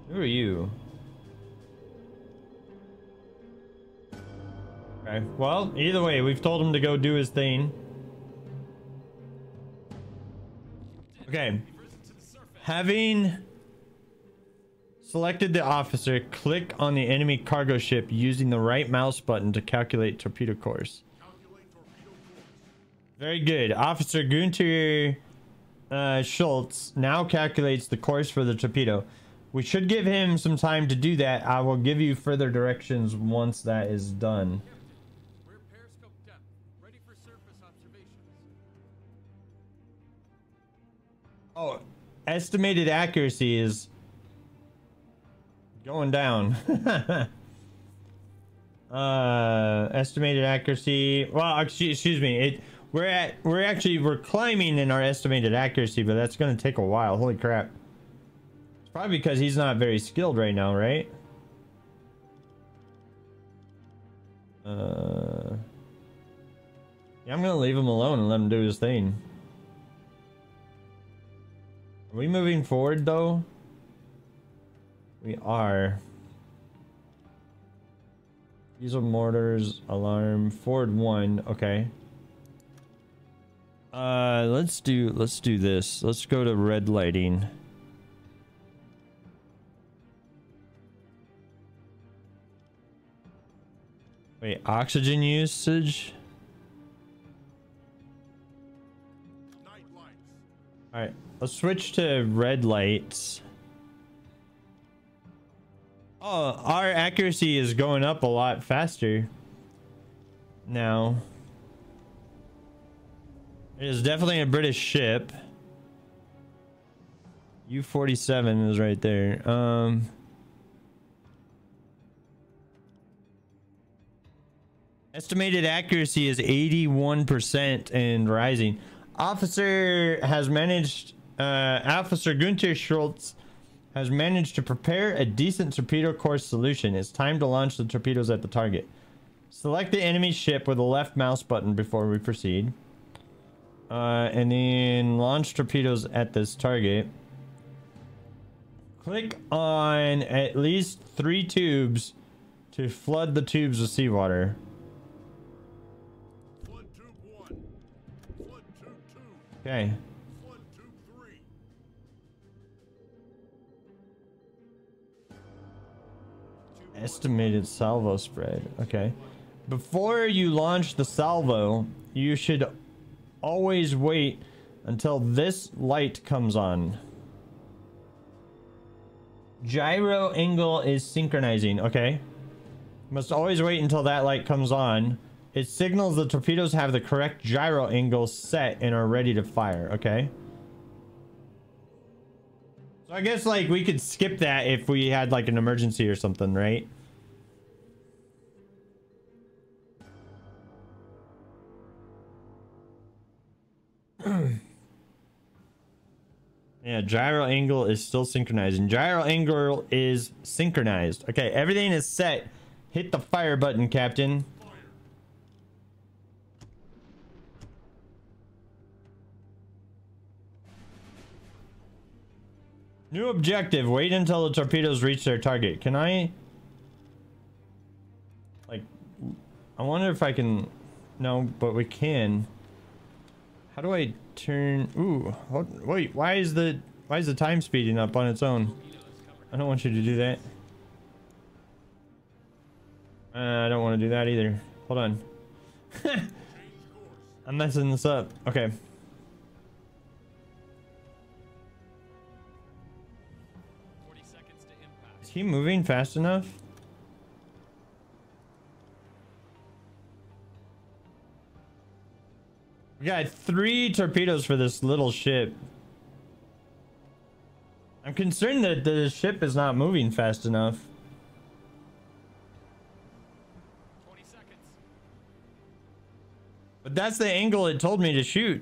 S1: Who are you? Okay. Well, either way, we've told him to go do his thing. Okay. Having selected the officer, click on the enemy cargo ship using the right mouse button to calculate torpedo course. Very good. Officer Gunter Schultz now calculates the course for the torpedo. We should give him some time to do that. I will give you further directions once that is done.
S4: We're periscope depth, ready for surface observations.
S1: Oh, estimated accuracy is going down. Estimated accuracy. Well, excuse me. We're climbing in our estimated accuracy, but that's gonna take a while. Holy crap. It's probably because he's not very skilled right now, right? Yeah, I'm gonna leave him alone and let him do his thing. Are we moving forward though? We are. Diesel mortars, alarm, forward 1, okay. Let's do this. Let's go to red lighting. Wait, oxygen usage?
S3: Night lights.
S1: Alright, let's switch to red lights. Oh, our accuracy is going up a lot faster now. It is definitely a British ship. U-47 is right there. Estimated accuracy is 81% and rising. Officer Gunter Schultz has managed to prepare a decent torpedo course solution. It's time to launch the torpedoes at the target. Select the enemy ship with the left mouse button before we proceed. And then launch torpedoes at this target. Click on at least 3 tubes to flood the tubes with seawater.
S3: Flood tube 1. Flood tube 2.
S1: Okay.
S3: Flood tube 3.
S1: Estimated salvo spread. Okay. Before you launch the salvo, you should always wait until this light comes on. Gyro angle is synchronizing. Okay. Must always wait until that light comes on. It signals the torpedoes have the correct gyro angle set and are ready to fire. Okay. So I guess like we could skip that if we had like an emergency or something, right? Yeah, gyro angle is still synchronizing. Gyro angle is synchronized. Okay, everything is set. Hit the fire button, Captain. New objective. Wait until the torpedoes reach their target. Can I... like... I wonder if I can... No, but we can. How do I turn... Ooh. Wait, why is the time speeding up on its own? I don't want you to do that. I don't want to do that either. Hold on. I'm messing this up. Okay. Is he moving fast enough? We got 3 torpedoes for this little ship. I'm concerned that the ship is not moving fast enough.
S2: 20 seconds.
S1: But that's the angle it told me to shoot.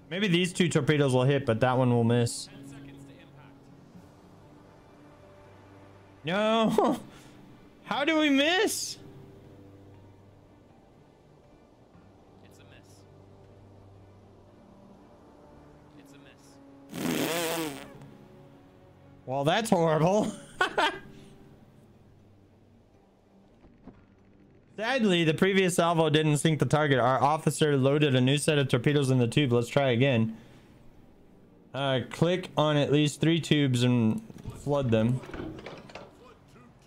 S1: Maybe these 2 torpedoes will hit, but that one will miss.
S2: 10 seconds to impact.
S1: No. How do we miss?
S2: It's a miss. It's a miss.
S1: Well, that's horrible. Sadly, the previous salvo didn't sink the target. Our officer loaded a new set of torpedoes in the tube. Let's try again. Click on at least 3 tubes and flood them.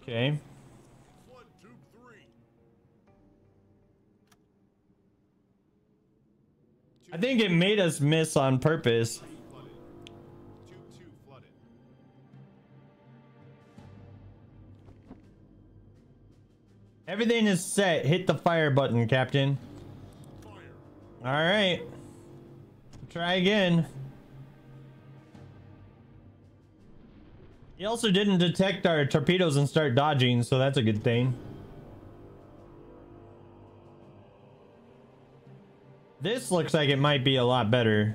S1: Okay.
S3: Flood tube 3.
S1: I think it made us miss on purpose.
S3: Flooded. Tube 2 flooded.
S1: Everything is set. Hit the fire button, Captain.
S3: Fire.
S1: All right. Try again. He also didn't detect our torpedoes and start dodging, so that's a good thing. This looks like it might be a lot better.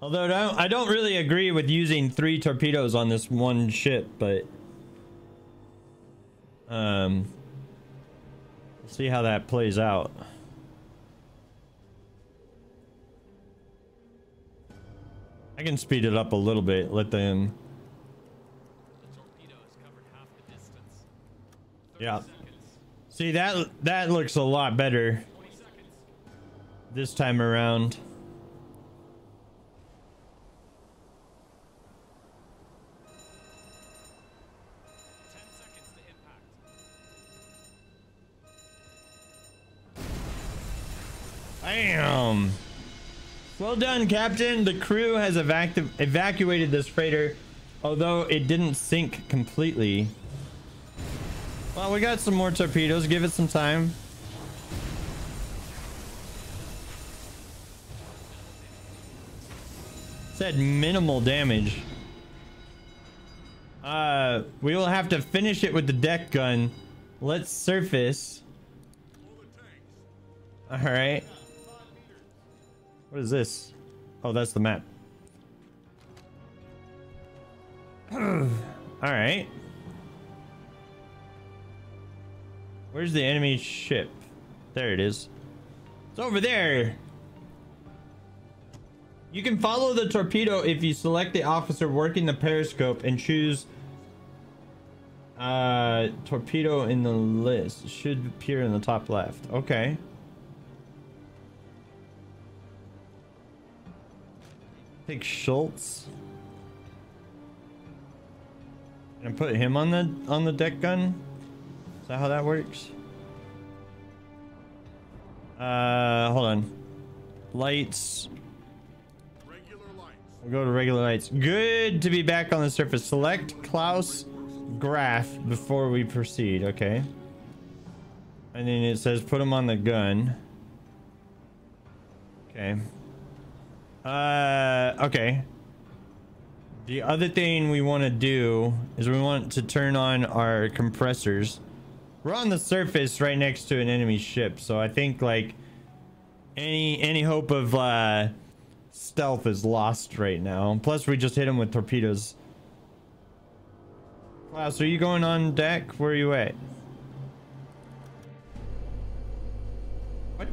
S1: Although I don't really agree with using 3 torpedoes on this one ship, but we'll see how that plays out. I can speed it up a little bit, let them...
S2: The torpedo has covered half the distance. 30
S1: Yeah.
S2: seconds.
S1: See, that looks a lot better
S2: 20 seconds.
S1: this time around.
S2: 10 seconds to impact.
S1: Bam! Well done, Captain. The crew has evacuated this freighter, although it didn't sink completely. Well, we got some more torpedoes. Give it some time. Said minimal damage. We will have to finish it with the deck gun. Let's surface. All right. What is this? Oh, that's the map. All right. Where's the enemy ship? There it is. It's over there. You can follow the torpedo if you select the officer working the periscope and choose torpedo in the list. It should appear in the top left. Okay. Pick Schultz. And put him on the deck gun. Is that how that works? Hold on. Lights.
S3: Regular lights.
S1: We'll go to regular lights. Good to be back on the surface. Select Klaus Graf before we proceed. Okay. And then it says put him on the gun. Okay. Okay. The other thing we want to do is we want to turn on our compressors. We're on the surface right next to an enemy ship, so I think like any hope of stealth is lost right now. Plus we just hit him with torpedoes. Klaus, are you going on deck? Where are you at? What?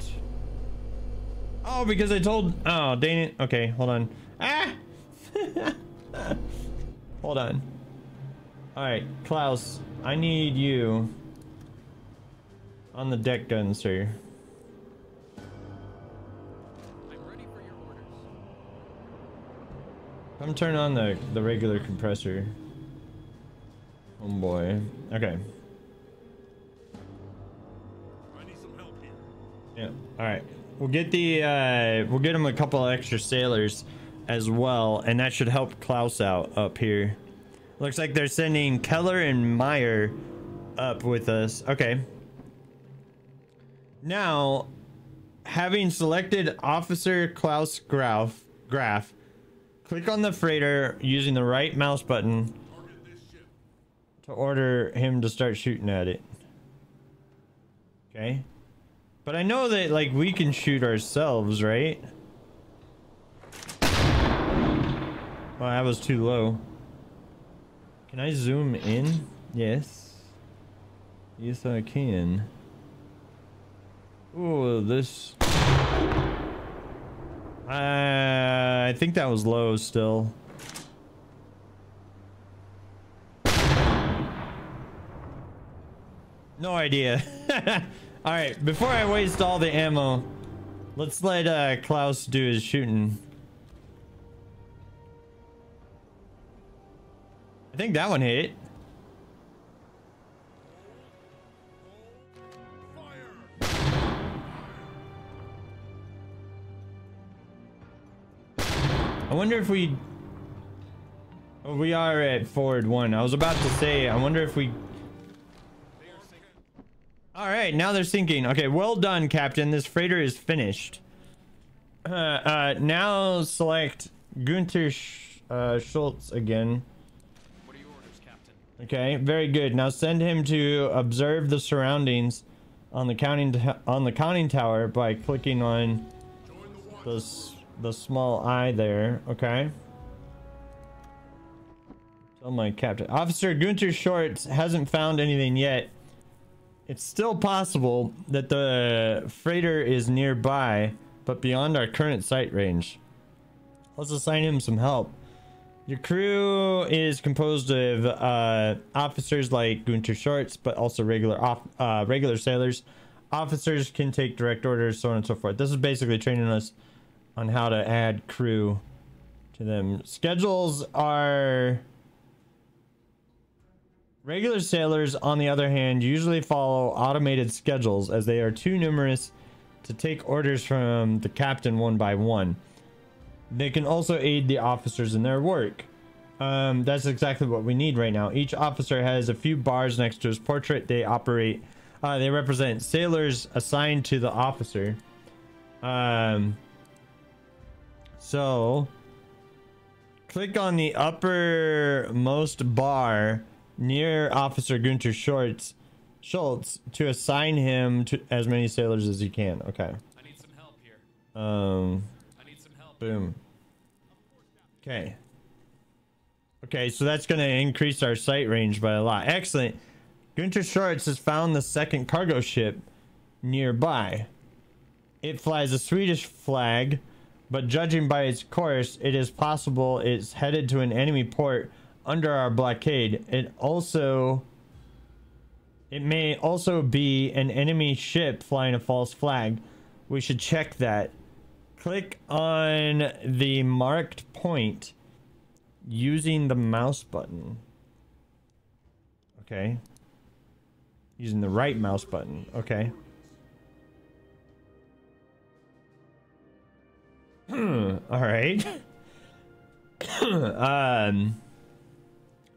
S1: Oh, because I told... Oh, dang it. Okay, hold on. Ah! Hold on. Alright, Klaus, I need you on the deck gun, sir.
S4: I'm ready for your orders.
S1: Come turn on the regular compressor. Oh boy. Okay.
S3: I need some help here.
S1: Yeah. Alright. We'll get him a couple of extra sailors as well, and that should help Klaus out up here. Looks like they're sending Keller and Meyer up with us. Okay. Now, having selected Officer Klaus Graf, click on the freighter using the right mouse button
S3: Target this ship.
S1: to order him to start shooting at it. Okay. But I know that, like, we can shoot ourselves, right? Well, that was too low. Can I zoom in? Yes. Yes, I can. Oh, this... I think that was low still. No idea. All right, before I waste all the ammo, let's let Klaus do his shooting. I think that one hit. I wonder if we... Oh, we are at forward 1. I was about to say, I wonder if we... All right, now they're sinking. Okay, well done, Captain. This freighter is finished. Now select Gunther Schultz again.
S2: What are your orders, Captain?
S1: Okay, very good. Now send him to observe the surroundings on the conning tower by clicking on the small eye there. Okay. Tell my captain. Officer Gunther Schultz hasn't found anything yet. It's still possible that the freighter is nearby, but beyond our current sight range. Let's assign him some help. Your crew is composed of officers like Gunther Schultz, but also regular sailors. Officers can take direct orders, so on and so forth. This is basically training us on how to add crew to them. Schedules are... Regular sailors, on the other hand, usually follow automated schedules as they are too numerous to take orders from the captain one by one. They can also aid the officers in their work. That's exactly what we need right now. Each officer has a few bars next to his portrait. They represent sailors assigned to the officer. So click on the uppermost bar near Officer Gunther Schultz to assign him to as many sailors as you can. Okay.
S2: I need some help here.
S1: I
S2: need some help.
S1: Boom. Okay. Okay, so that's going to increase our sight range by a lot. Excellent. Gunther Schultz has found the second cargo ship nearby. It flies a Swedish flag but judging by its course, it is possible it's headed to an enemy port under our blockade. It may also be an enemy ship flying a false flag. We should check that. Click on the marked point using the mouse button. Okay. Using the right mouse button. Okay. All right.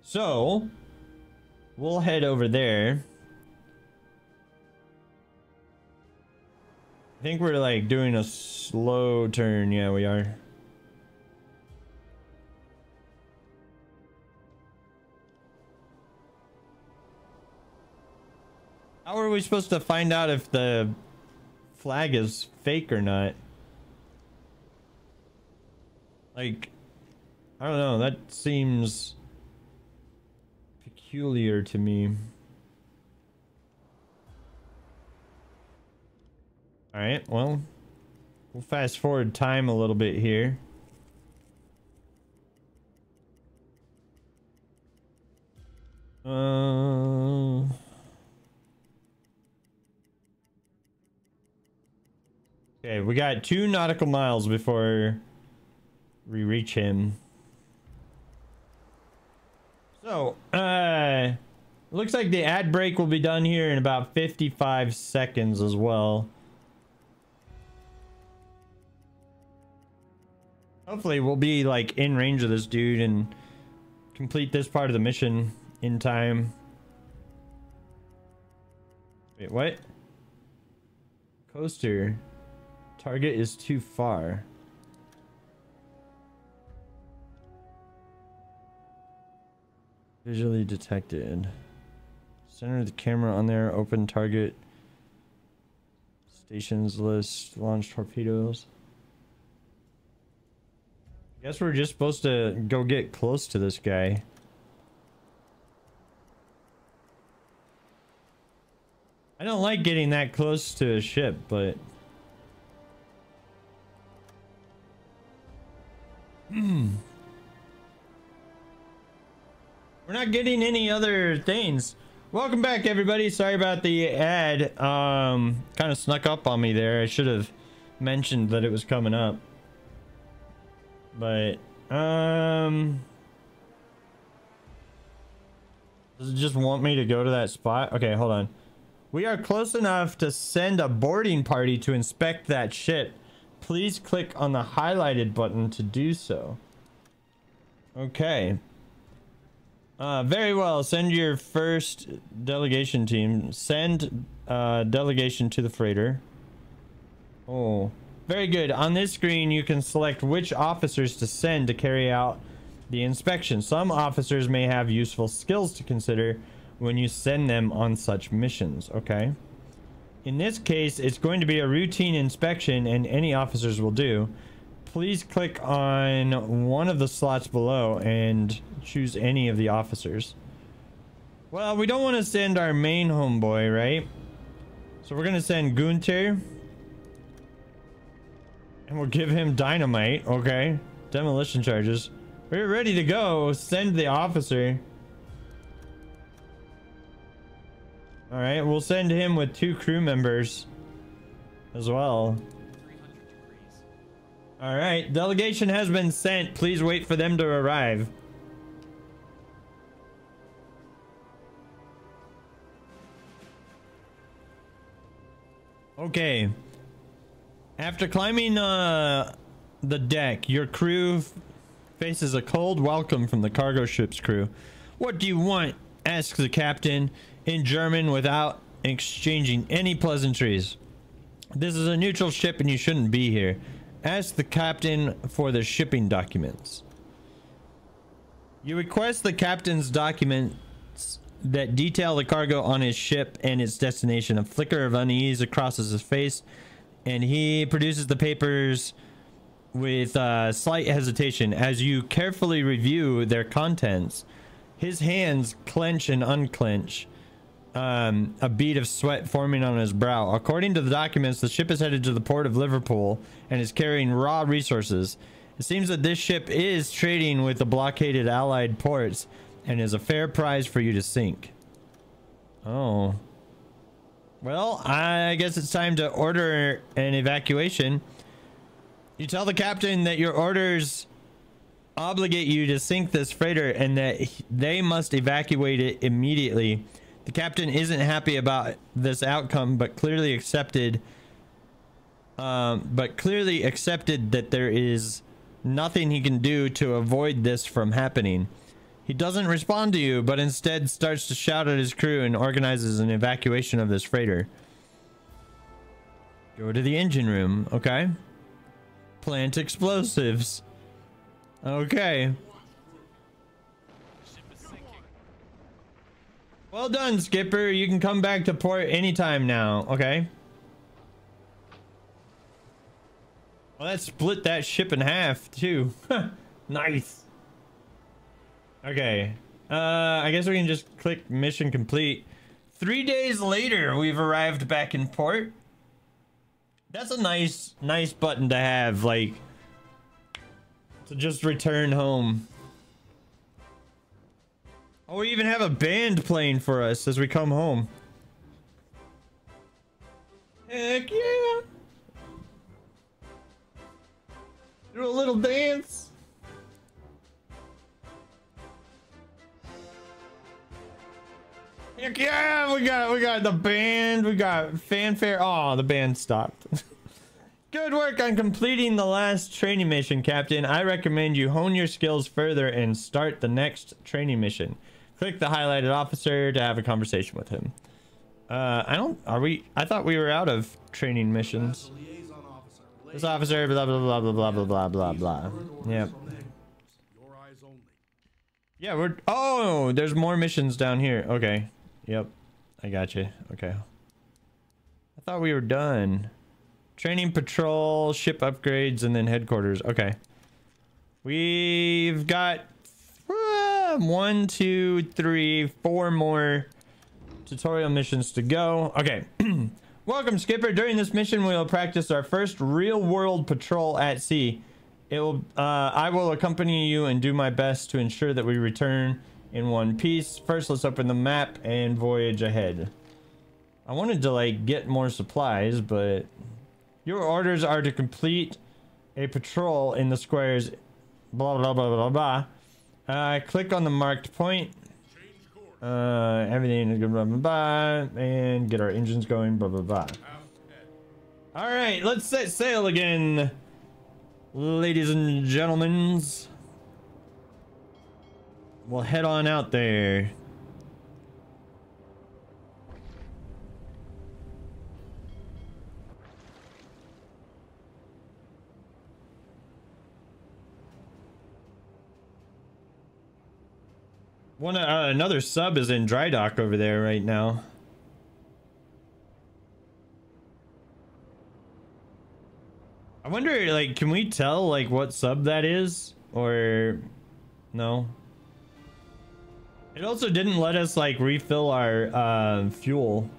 S1: So we'll head over there. I think we're like doing a slow turn. Yeah, we are. How are we supposed to find out if the flag is fake or not? Like, I don't know, that seems peculiar to me. Alright, well, we'll fast forward time a little bit here. Okay, we got 2 nautical miles before we reach him. So, looks like the ad break will be done here in about 55 seconds as well. Hopefully we'll be like in range of this dude and complete this part of the mission in time. Wait, what? Coaster. Target is too far. Visually detected. Center the camera on there. Open target. Stations list. Launch torpedoes. I guess we're just supposed to go get close to this guy. I don't like getting that close to a ship, but... We're not getting any other things. Welcome back, everybody. Sorry about the ad. Kind of snuck up on me there. I should have mentioned that it was coming up. But, does it just want me to go to that spot? Okay, hold on. We are close enough to send a boarding party to inspect that ship. Please click on the highlighted button to do so. Okay. Very well. Send your first delegation team. Send delegation to the freighter. Oh, very good. On this screen, you can select which officers to send to carry out the inspection. Some officers may have useful skills to consider when you send them on such missions. Okay. In this case, it's going to be a routine inspection and any officers will do. Please click on one of the slots below and choose any of the officers. Well, we don't want to send our main homeboy, right? So we're going to send Gunther. And we'll give him dynamite. Okay. Demolition charges. We're ready to go. Send the officer. All right, we'll send him with 2 crew members as well.
S2: 300 degrees.
S1: All right, delegation has been sent. Please wait for them to arrive. Okay. After climbing the deck, your crew faces a cold welcome from the cargo ship's crew. What do you want? Asks the captain in German without exchanging any pleasantries. This is a neutral ship and you shouldn't be here. Ask the captain for the shipping documents. You request the captain's documents that detail the cargo on his ship and its destination. A flicker of unease crosses his face and he produces the papers with slight hesitation. As you carefully review their contents, his hands clench and unclench. a bead of sweat forming on his brow. According to the documents, the ship is headed to the port of Liverpool and is carrying raw resources. It seems that this ship is trading with the blockaded Allied ports and is a fair prize for you to sink. Oh. Well, I guess it's time to order an evacuation. You tell the captain that your orders obligate you to sink this freighter and that they must evacuate it immediately. The captain isn't happy about this outcome, but clearly accepted that there is nothing he can do to avoid this from happening. He doesn't respond to you, but instead starts to shout at his crew and organizes an evacuation of this freighter. Go to the engine room. Okay. Plant explosives. Okay.
S2: Ship is sinking.
S1: Well done, Skipper. You can come back to port anytime now. Okay. Well, that split that ship in half, too. Nice. Okay. I guess we can just click mission complete. 3 days later, we've arrived back in port. That's a nice button to have, like, to just return home. Oh, we even have a band playing for us as we come home. Heck yeah! Do a little dance. Heck yeah! We got the band. We got fanfare. Oh, the band stopped. Good work on completing the last training mission, Captain. I recommend you hone your skills further and start the next training mission. Click the highlighted officer to have a conversation with him. I thought we were out of training missions. This officer, blah, blah, blah, blah, blah, blah, blah, blah, blah. Yep. Yeah, oh, there's more missions down here. Okay. Yep. I got you. Okay. I thought we were done. Training, patrol, ship upgrades, and then headquarters. Okay. We've got 1, 2, 3, 4 more tutorial missions to go. Okay. Welcome, Skipper. During this mission, we'll practice our first real-world patrol at sea. I will accompany you and do my best to ensure that we return in one piece. First, let's open the map and voyage ahead. I wanted to, like, get more supplies, but your orders are to complete a patrol in the squares, blah, blah, blah, blah, blah. Click on the marked point. Everything is good, blah, blah, blah, and get our engines going, blah, blah, blah. All right, let's set sail again, ladies and gentlemen. We'll head on out there. Another sub is in dry dock over there right now. I wonder, like, can we tell, like, what sub that is? Or no? It also didn't let us, like, refill our fuel.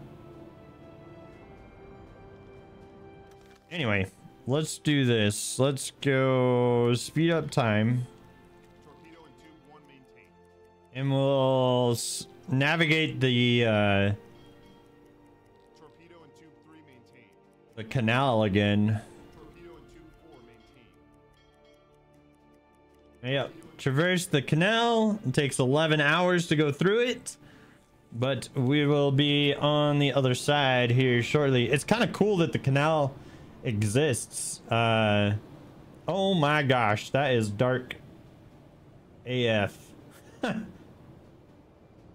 S1: Anyway, let's do this. Let's go speed up time. And we'll navigate the canal again. Yep, traverse the canal. It takes 11 hours to go through it, but we will be on the other side here shortly. It's kind of cool that the canal exists. Oh my gosh, that is dark AF.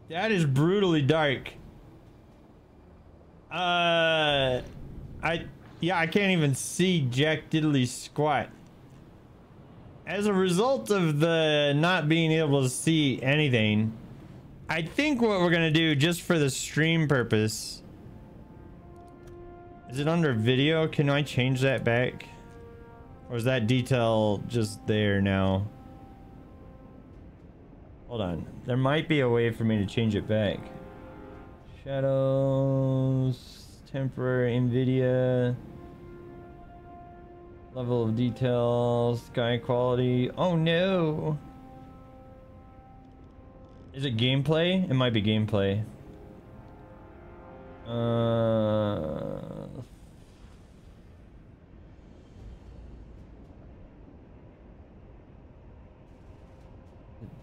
S1: That is brutally dark. I can't even see jack diddly squat. As a result of the not being able to see anything, I think what we're gonna do, just for the stream purpose, is it under video? Can I change that back? Or is that detail just there now? Hold on. There might be a way for me to change it back. Shadows, temporary NVIDIA, level of detail, sky quality. Oh no! Is it gameplay? It might be gameplay.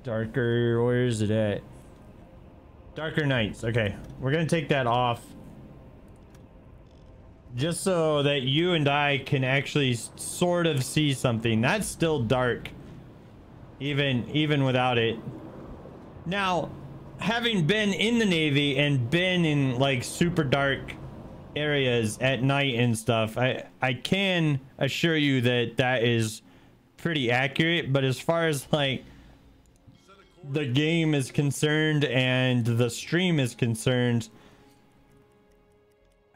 S1: Darker, where is it at? Darker nights. Okay, we're gonna take that off just so that you and I can actually sort of see something. That's still dark, even without it. Now, having been in the Navy and been in like super dark areas at night and stuff, I can assure you that that is pretty accurate. But as far as like the game is concerned and the stream is concerned,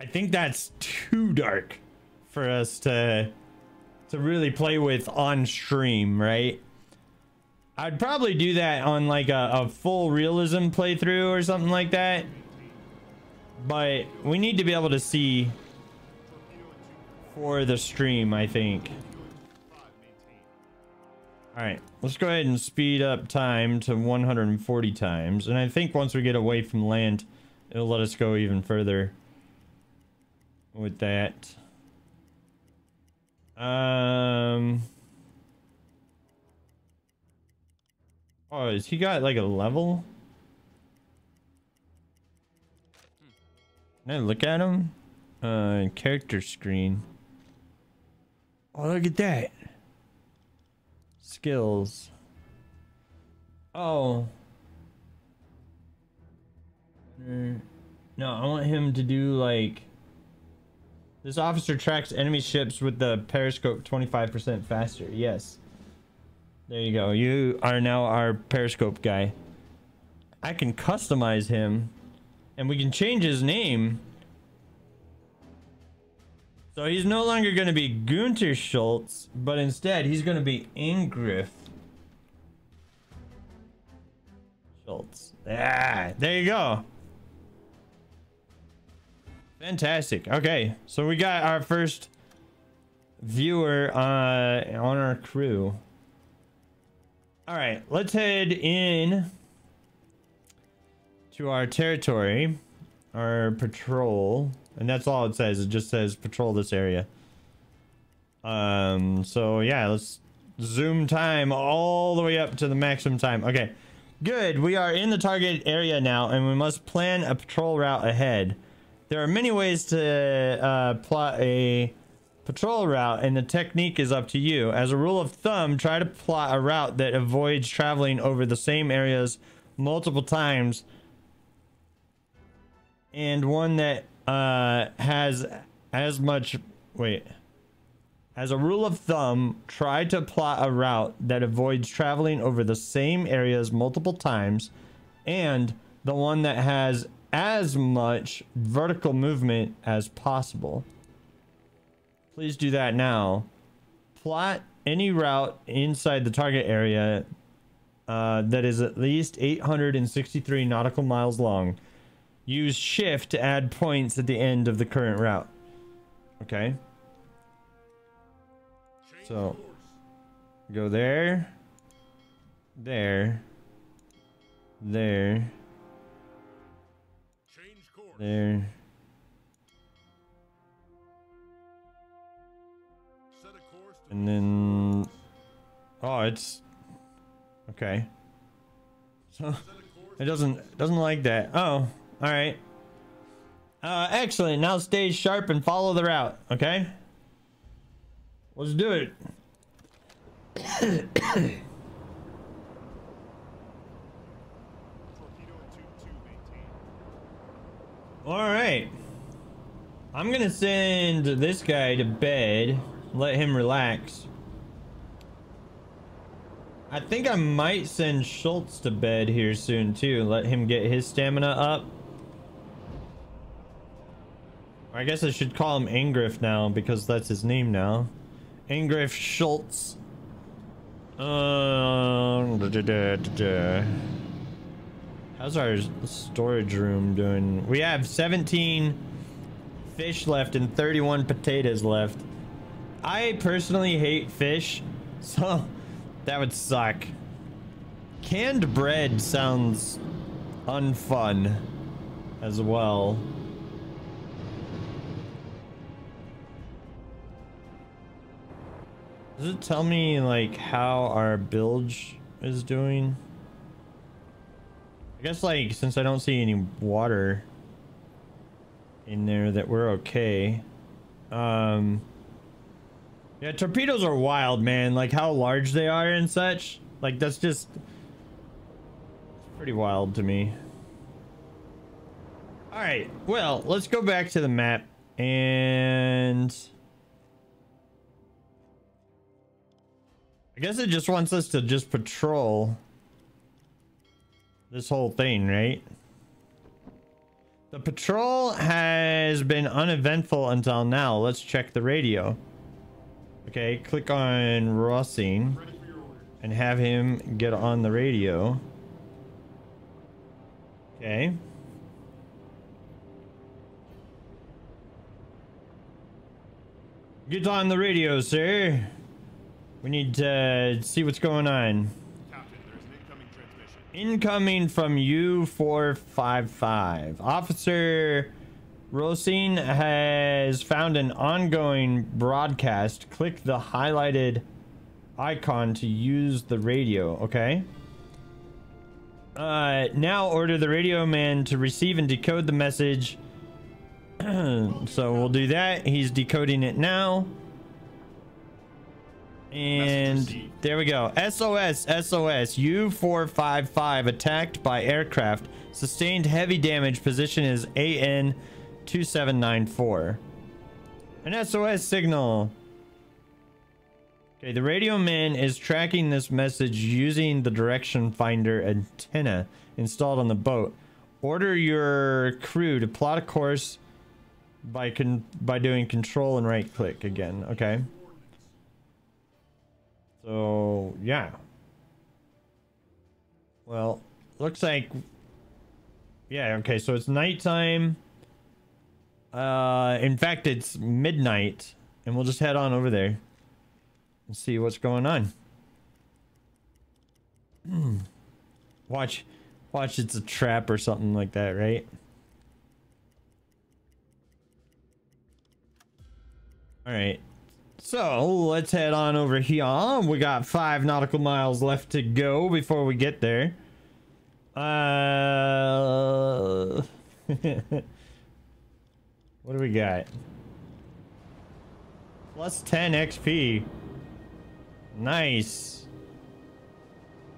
S1: I think that's too dark for us to really play with on stream, right? I'd probably do that on like a full realism playthrough or something like that, but we need to be able to see for the stream, I think. All right, let's go ahead and speed up time to 140 times. And I think once we get away from land, it'll let us go even further with that. Oh, has he got like a level? Can I look at him? Character screen. Oh, look at that. Skills. Oh. No, I want him to do like... This officer tracks enemy ships with the periscope 25% faster. Yes. There you go. You are now our periscope guy. I can customize him. And we can change his name. So he's no longer going to be Gunter Schultz, but instead he's going to be Ingriff Schultz. Ah, there you go. Fantastic. Okay, so we got our first viewer on our crew. All right, let's head in to our territory, our patrol. And that's all it says. It just says patrol this area. So yeah, let's zoom time all the way up to the maximum time. Okay, good. We are in the target area now, and we must plan a patrol route ahead. There are many ways to plot a patrol route, and the technique is up to you. As a rule of thumb, try to plot a route that avoids traveling over the same areas multiple times, and one that has as much... Wait. As a rule of thumb, try to plot a route that avoids traveling over the same areas multiple times, and the one that has as much vertical movement as possible. Please do that now. Plot any route inside the target area that is at least 863 nautical miles long. Use shift to add points at the end of the current route. Okay. So go there, there, there, there, and then oh, it's okay. So it doesn't like that. Oh. All right. Excellent. Now stay sharp and follow the route. Okay. Let's do it. All right. I'm gonna send this guy to bed. Let him relax. I think I might send Schultz to bed here soon too. Let him get his stamina up. I guess I should call him Ingriff now because that's his name now. Ingriff Schultz. How How's our storage room doing? We have 17 fish left and 31 potatoes left. I personally hate fish, so that would suck. Canned bread sounds unfun as well. Does it tell me like how our bilge is doing? I guess like since I don't see any water in there that we're okay. Yeah, torpedoes are wild, man. Like how large they are and such. Like that's just pretty wild to me. All right, well, let's go back to the map and I guess it just wants us to just patrol this whole thing, right? The patrol has been uneventful until now. Let's check the radio. Okay, click on Rossing and have him get on the radio. Okay. Get on the radio, sir. We need to see what's going on.
S3: Captain, there's an incoming transmission.
S1: Incoming from U455. Officer Rosin has found an ongoing broadcast. Click the highlighted icon to use the radio. Okay. Now order the radio man to receive and decode the message. So we'll do that. He's decoding it now. And there we go. SOS, SOS. U455 attacked by aircraft. Sustained heavy damage. Position is AN 2794. An SOS signal. Okay, the radio man is tracking this message using the direction finder antenna installed on the boat. Order your crew to plot a course by doing control and right click again. Okay. So, yeah. Well, looks like... Yeah, okay, so it's nighttime. In fact, it's midnight. And we'll just head on over there and see what's going on. Watch, it's a trap or something like that, right? Alright. So, let's head on over here. We got 5 nautical miles left to go before we get there. What do we got? Plus 10 XP. Nice.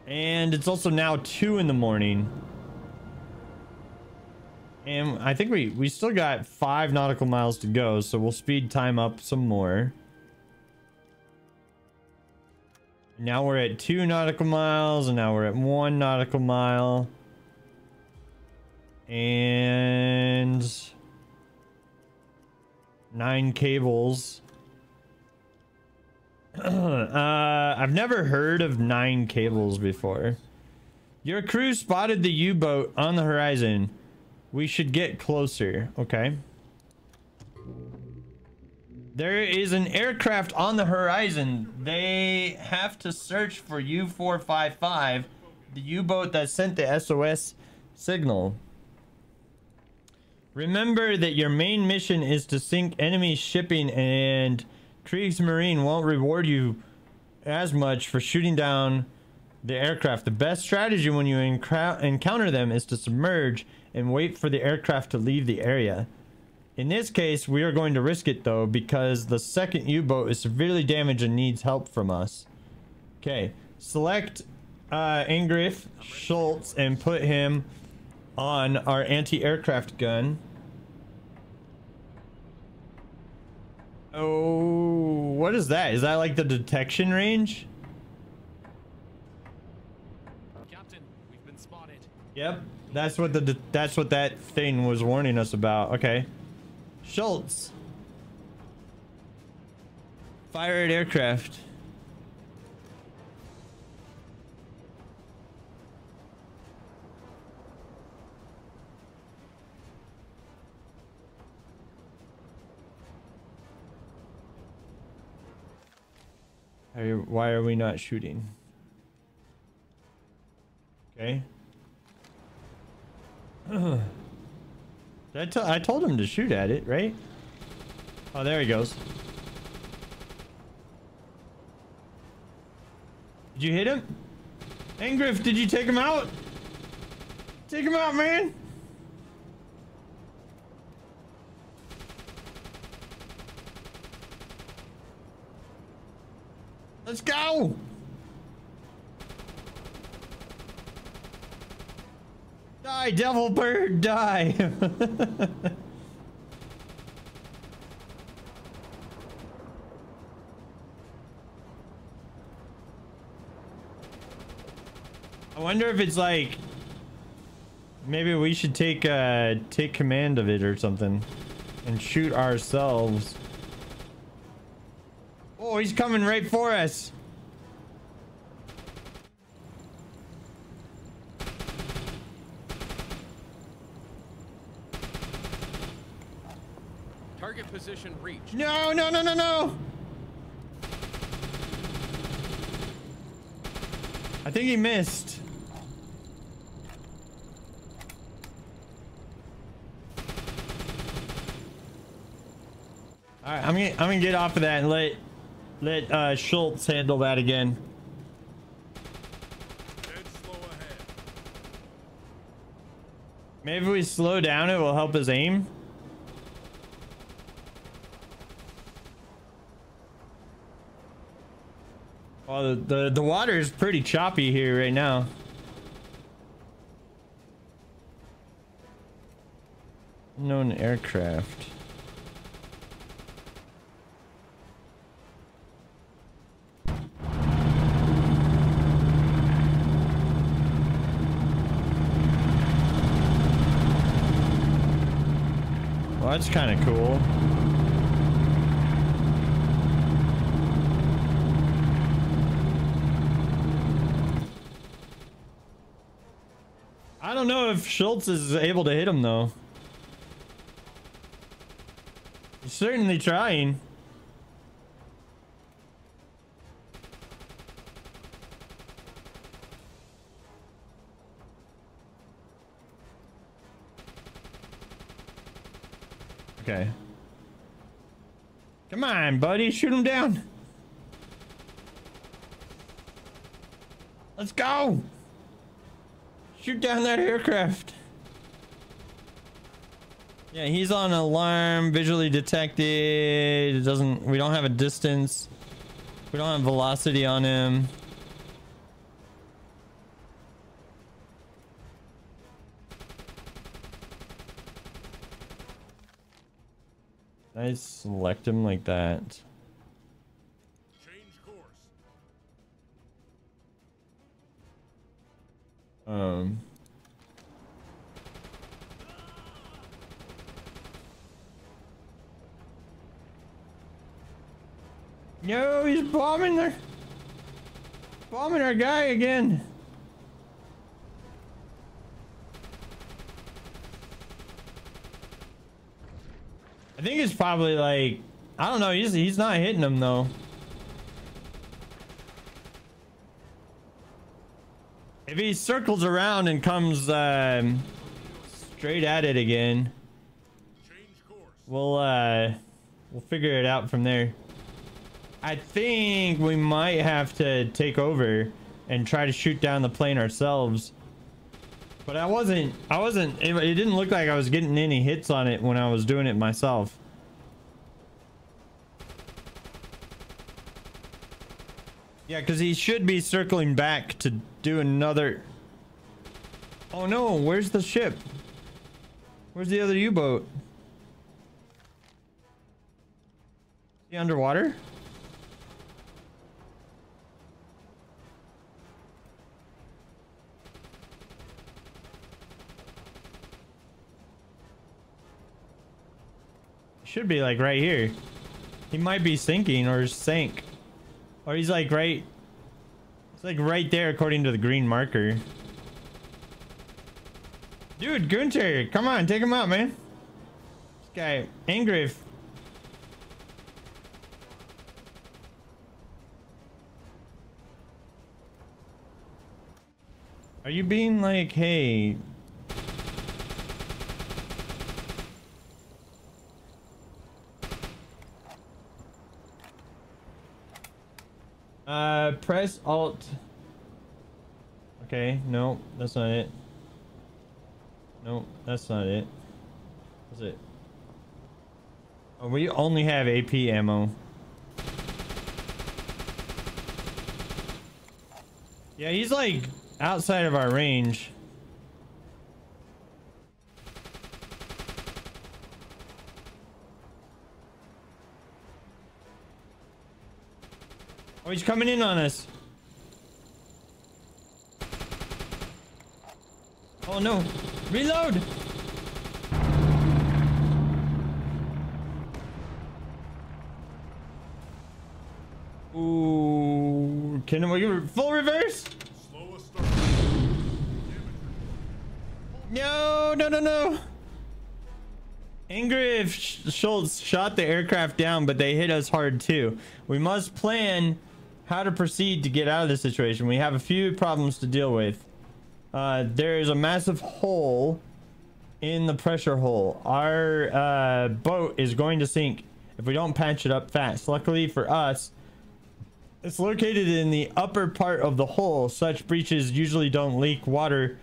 S1: And it's also now 2 in the morning. And I think we still got 5 nautical miles to go, so we'll speed time up some more. Now we're at 2 nautical miles, and now we're at 1 nautical mile. And 9 cables. I've never heard of 9 cables before. Your crew spotted the U-boat on the horizon. We should get closer. Okay. There is an aircraft on the horizon. They have to search for U455, the U-boat that sent the SOS signal. Remember that your main mission is to sink enemy shipping, and Kriegsmarine won't reward you as much for shooting down the aircraft. The best strategy when you encounter them is to submerge and wait for the aircraft to leave the area. In this case, we are going to risk it though, because the second U-boat is severely damaged and needs help from us. Okay, select Ingriff Schultz and put him on our anti-aircraft gun. Oh, what is that? Is that like the detection range?
S2: Captain, we've been spotted.
S1: Yep, that's what that thing was warning us about. Okay, Schultz, fire at aircraft. Why are we not shooting? Okay. I told him to shoot at it, right? Oh, there he goes. Did you hit him? Angriff, did you take him out? Take him out, man. Let's go. Die, devil bird, die. I wonder if it's like maybe we should take command of it or something and shoot ourselves. Oh, he's coming right for us.
S4: Target position reached.
S1: No, no, no, no, no. I think he missed. All right, I'm gonna get off of that and let Schultz handle that again.
S3: Dead slow ahead.
S1: Maybe if we slow down, it will help his aim. Oh, the water is pretty choppy here right now. Unknown aircraft. Well, that's kind of cool. I don't know if Schultz is able to hit him though. He's certainly trying. Okay. Come on, buddy. Shoot him down. Let's go. Shoot down that aircraft. Yeah, he's on alarm, visually detected. It doesn't, we don't have a distance. We don't have velocity on him. I select him like that.
S3: Change course.
S1: No, he's bombing our guy again. I think it's probably like, I don't know, he's not hitting him though. If he circles around and comes straight at it again,
S3: Change course.
S1: we'll figure it out from there. I think we might have to take over and try to shoot down the plane ourselves. But it didn't look like I was getting any hits on it when I was doing it myself. Yeah, because he should be circling back to do another. Oh no, where's the ship? Where's the other U-boat? Is he underwater? Should be like right here. He might be sinking or sank. Or he's like right. It's like right there according to the green marker. Dude, Gunter, come on, take him out, man. This guy, Angriff. Are you being like, hey? Press Alt. Okay, no, that's not it. No, that's not it. What's it? Oh, we only have AP ammo. Yeah, he's like outside of our range. Oh, he's coming in on us. Oh no. Reload. Ooh, can we give full reverse?
S3: Slow us start.
S1: No, no, no, no. Ingrid Schultz shot the aircraft down, but they hit us hard too. We must plan how to proceed to get out of this situation. We have a few problems to deal with. There is a massive hole in the pressure hole. Our boat is going to sink if we don't patch it up fast. Luckily for us, it's located in the upper part of the hole. Such breaches usually don't leak water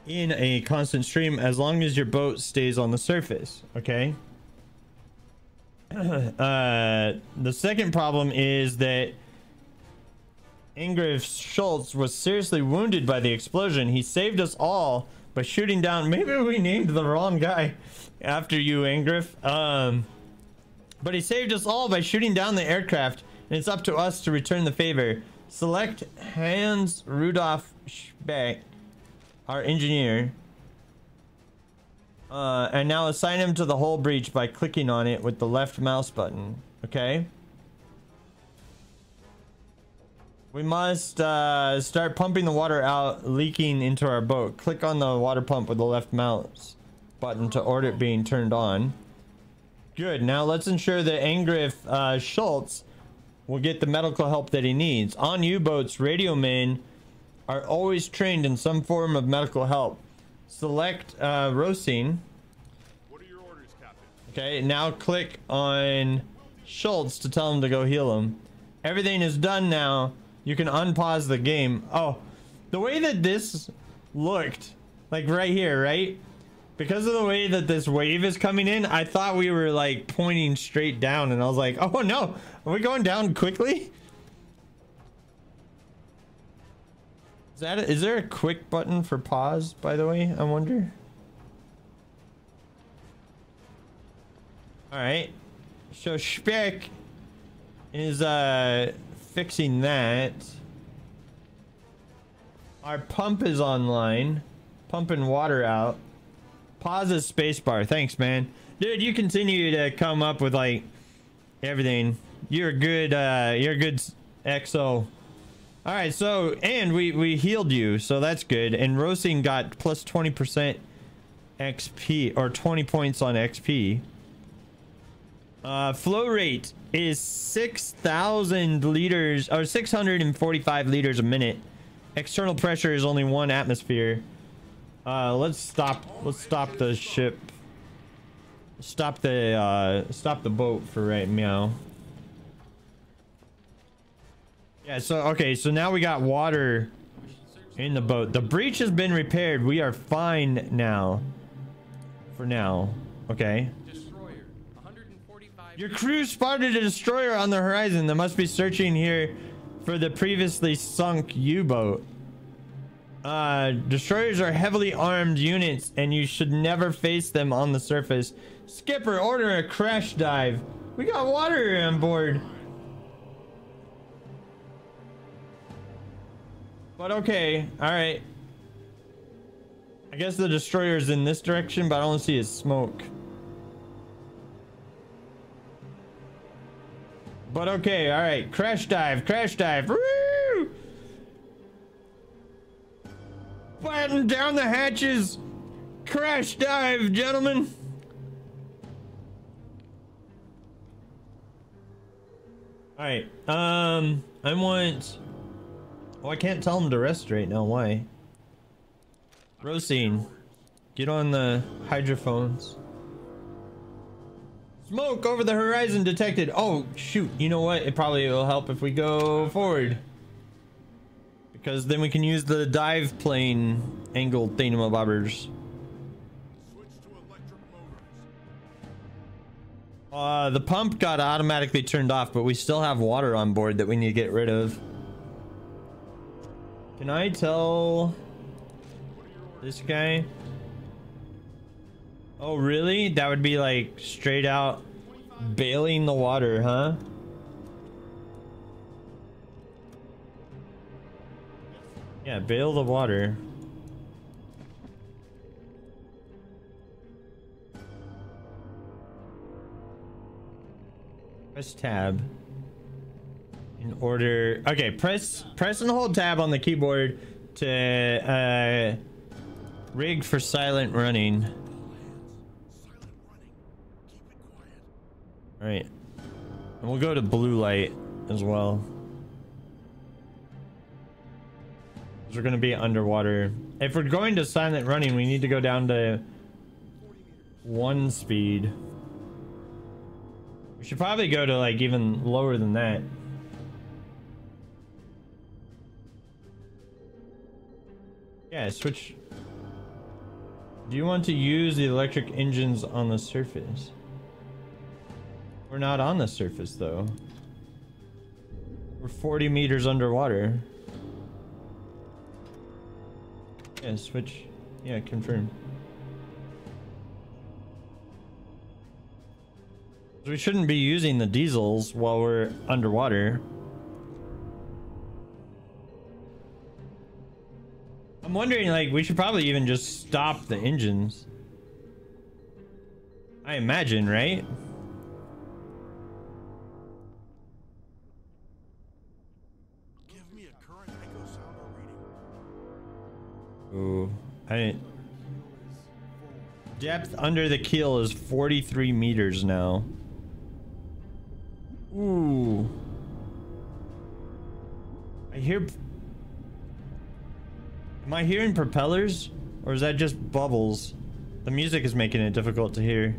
S1: in a constant stream as long as your boat stays on the surface. Okay. The second problem is that Ingrid Schultz was seriously wounded by the explosion. He saved us all by shooting down. Maybe we named the wrong guy after you, Ingrid. But he saved us all by shooting down the aircraft, and it's up to us to return the favor. Select Hans Rudolf Speck, our engineer, and now assign him to the hull breach by clicking on it with the left mouse button. Okay. We must start pumping the water out, leaking into our boat. Click on the water pump with the left mouse button to order it being turned on. Good. Now let's ensure that Ingrid Schultz will get the medical help that he needs. On U-boats, radio men are always trained in some form of medical help. Select Rosine.
S3: What are your orders, Captain?
S1: Okay, now click on Schultz to tell him to go heal him. Everything is done now. You can unpause the game. Oh, the way that this looked, like right here, right? Because of the way that this wave is coming in, I thought we were like pointing straight down, and I was like, oh no, are we going down quickly? Is there a quick button for pause, by the way? I wonder. All right, so Speck is fixing that. Our pump is online, pumping water out. Pause is spacebar. Thanks, man. Dude, you continue to come up with like everything. You're good. You're a good XO. All right, so and we healed you, so that's good. And Rosine got plus 20% XP, or 20 points on XP. Flow rate is 6,000 liters, or 645 liters a minute. External pressure is only 1 atmosphere. Let's stop the ship. Stop the boat for right now. Yeah, so okay, so now we got water in the boat. The breach has been repaired. We are fine now. For now. Okay.
S4: Destroyer, 145.
S1: Your crew spotted a destroyer on the horizon. They must be searching here for the previously sunk U-boat. Destroyers are heavily armed units, and you should never face them on the surface. Skipper, order a crash dive. We got water on board. But okay, all right. I guess the destroyer's in this direction, but I don't see his smoke. But okay, all right. Crash dive, crash dive. Woo! Batten down the hatches. Crash dive, gentlemen. All right. I want Oh, I can't tell him to rest right now. Why? Rosine, get on the hydrophones. Smoke over the horizon detected. Oh, shoot. You know what? It probably will help if we go forward. Because then we can use the dive plane angled thingamabobbers.
S3: Switch to electric motors.
S1: The pump got automatically turned off, but we still have water on board that we need to get rid of. Can I tell this guy? Oh, really? That would be like straight out bailing the water, huh? Yeah, bail the water. Press tab in order. Okay, press and hold tab on the keyboard to rig for silent running. All right, and we'll go to blue light as well. We're gonna be underwater. If we're going to silent running, we need to go down to 1 speed. We should probably go to like even lower than that. Yeah, switch. Do you want to use the electric engines on the surface? We're not on the surface though. We're 40 meters underwater. Yeah, switch. Yeah, confirm. We shouldn't be using the diesels while we're underwater. I'm wondering, like, we should probably even just stop the engines. I imagine, right?
S5: Give me a current echo sounder reading.
S1: Ooh, I didn't. Depth under the keel is 43 meters now. Ooh. I hear... Am I hearing propellers? Or is that just bubbles? The music is making it difficult to hear.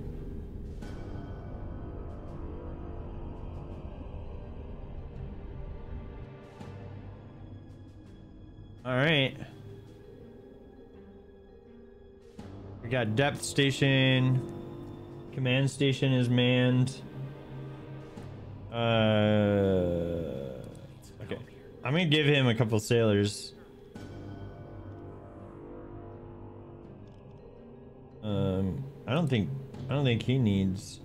S1: Alright. We got depth station. Command station is manned. Okay. I'm gonna give him a couple sailors. I don't think he needs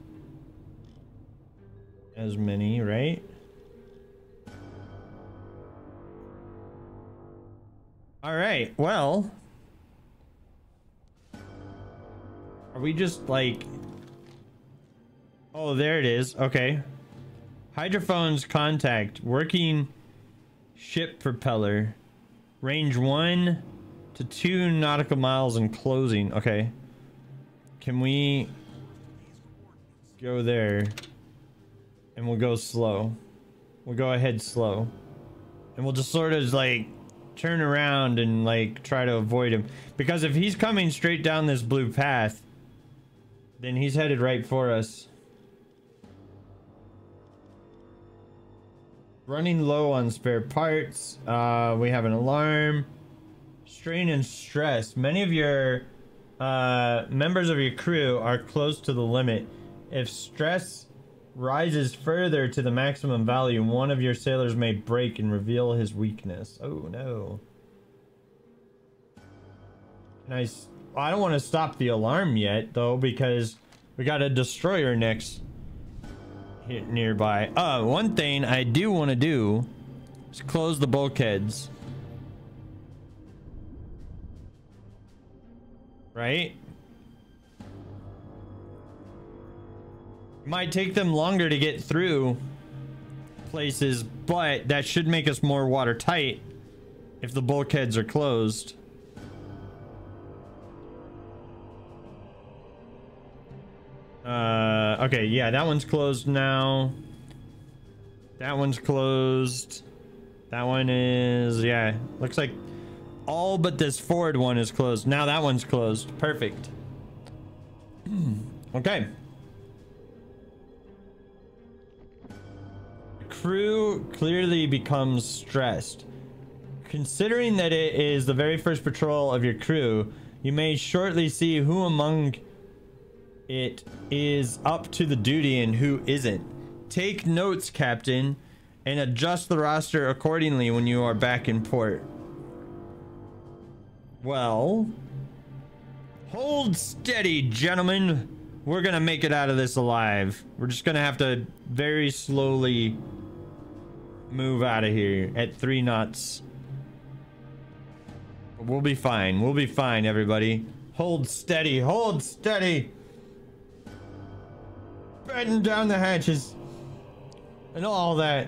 S1: as many, right? All right. Well, are we just like... Oh, there it is. Okay. Hydrophones contact. Working ship propeller. Range 1 to 2 nautical miles and closing. Okay. Can we go there? And we'll go slow. We'll go ahead slow. And we'll just sort of like turn around and like try to avoid him. Because if he's coming straight down this blue path, then he's headed right for us. Running low on spare parts. We have an alarm. Strain and stress. Many of your members of your crew are close to the limit. If stress rises further to the maximum value, one of your sailors may break and reveal his weakness. Oh no. Nice. Well, I don't want to stop the alarm yet though, because we got a destroyer next nearby. One thing I do want to do is close the bulkheads. Right? It might take them longer to get through places, but that should make us more watertight if the bulkheads are closed. Okay, yeah, that one's closed now. That one's closed. That one is, yeah, looks like all but this forward one is closed. Now that one's closed. Perfect. Okay. The crew clearly becomes stressed. Considering that it is the very first patrol of your crew, you may shortly see who among it is up to the duty and who isn't. Take notes, Captain, and adjust the roster accordingly when you are back in port. Well, hold steady, gentlemen. We're gonna make it out of this alive. We're just gonna have to very slowly move out of here at 3 knots. We'll be fine. We'll be fine, everybody. Hold steady. Hold steady. Batten down the hatches. And all that.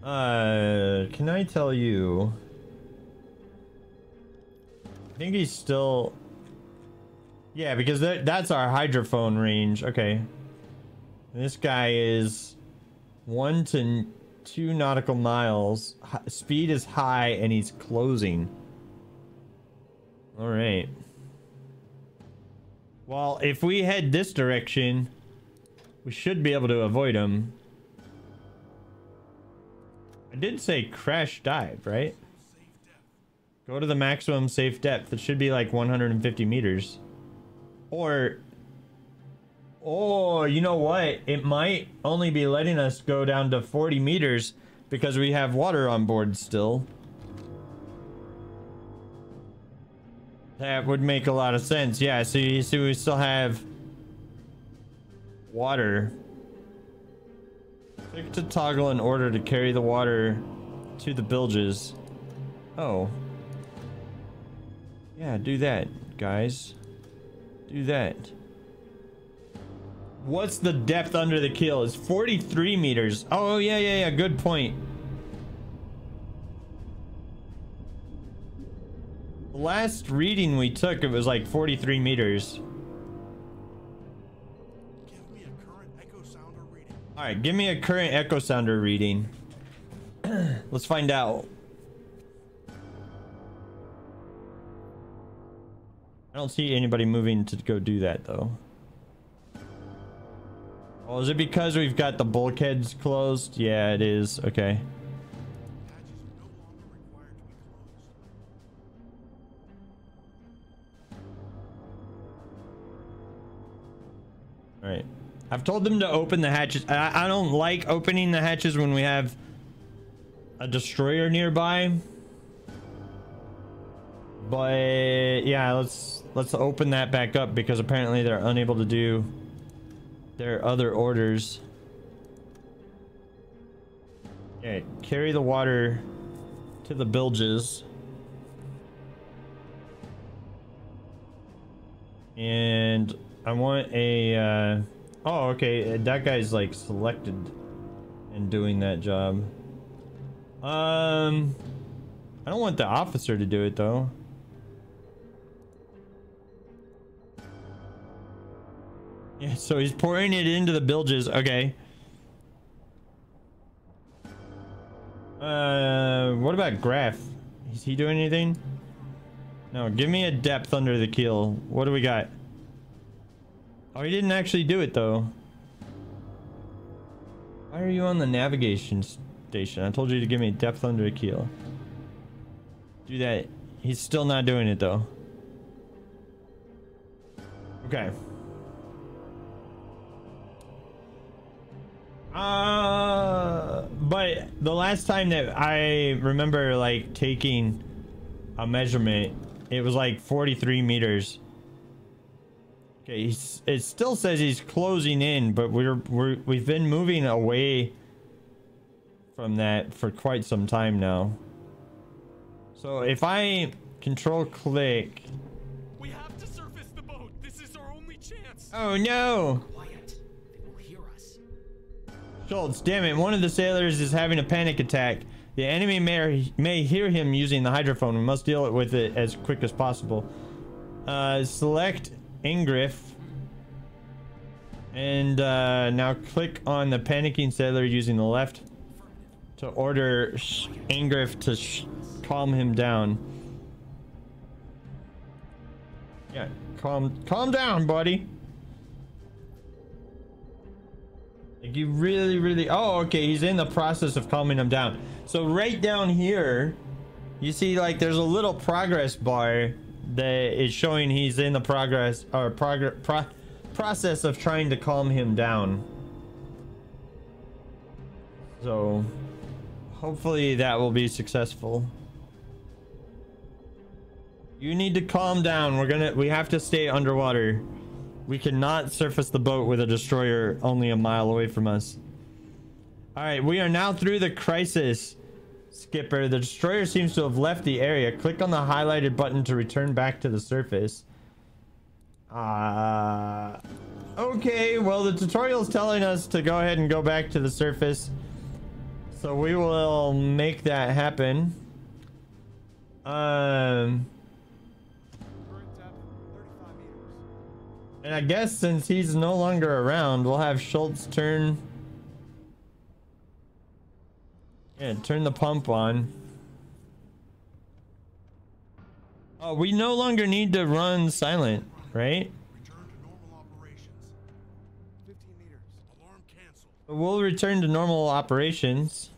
S1: Can I tell you? I think he's still... Yeah, because that's our hydrophone range. Okay. This guy is 1 to 2 nautical miles. Speed is high and he's closing. All right. Well, if we head this direction, we should be able to avoid him. I did say crash dive, right? Go to the maximum safe depth. It should be like 150 meters. Or you know what? It might only be letting us go down to 40 meters because we have water on board still. That would make a lot of sense. Yeah, so you see we still have water. Click to toggle in order to carry the water to the bilges. Oh. Yeah, do that, guys. Do that. What's the depth under the keel? It's 43 meters. Oh, yeah. Good point. The last reading we took, it was like 43 meters.
S5: Give me a current echo sounder reading.
S1: All right, give me a current echo sounder reading. Let's find out. I don't see anybody moving to go do that though. Oh, is it because we've got the bulkheads closed? Yeah, it is. Okay.
S5: Hatches are no longer required to be closed.
S1: All right. I've told them to open the hatches. I don't like opening the hatches when we have a destroyer nearby. But yeah, let's open that back up because apparently they're unable to do their other orders. Okay, carry the water to the bilges. And I want a oh, okay, that guy's like selected and doing that job. I don't want the officer to do it though. Yeah, so he's pouring it into the bilges. Okay. What about Graph? Is he doing anything? No, give me a depth under the keel. What do we got? Oh, he didn't actually do it though. Why are you on the navigation station? I told you to give me depth under the keel. Do that. He's still not doing it though. Okay. But the last time that I remember like taking a measurement, it was like 43 meters. Okay, it still says he's closing in, but we've been moving away from that for quite some time now. So if I control click,
S2: We have to surface the boat. This is our only chance.
S1: oh no!
S6: Quiet. They will hear us.
S1: Schultz, damn it, one of the sailors is having a panic attack. The enemy may hear him using the hydrophone. We must deal with it as quick as possible. Select Ingriff. And now click on the panicking sailor using the left to order Angriff to calm him down. Yeah, calm down, buddy. Like you really. Oh, okay. He's in the process of calming him down. So right down here, you see like there's a little progress bar that is showing he's in the process of trying to calm him down. So hopefully that will be successful. You need to calm down. We have to stay underwater. We cannot surface the boat with a destroyer only a mile away from us. All right, we are now through the crisis, Skipper. The destroyer seems to have left the area. Click on the highlighted button to return back to the surface. Okay, well, the tutorial is telling us to go ahead and go back to the surface. So we will make that happen. And I guess since he's no longer around, we'll have Schultz turn the pump on. Oh, we no longer need to run silent, right?
S5: Return to normal operations. 15 meters. Alarm canceled.
S1: We'll return to normal operations.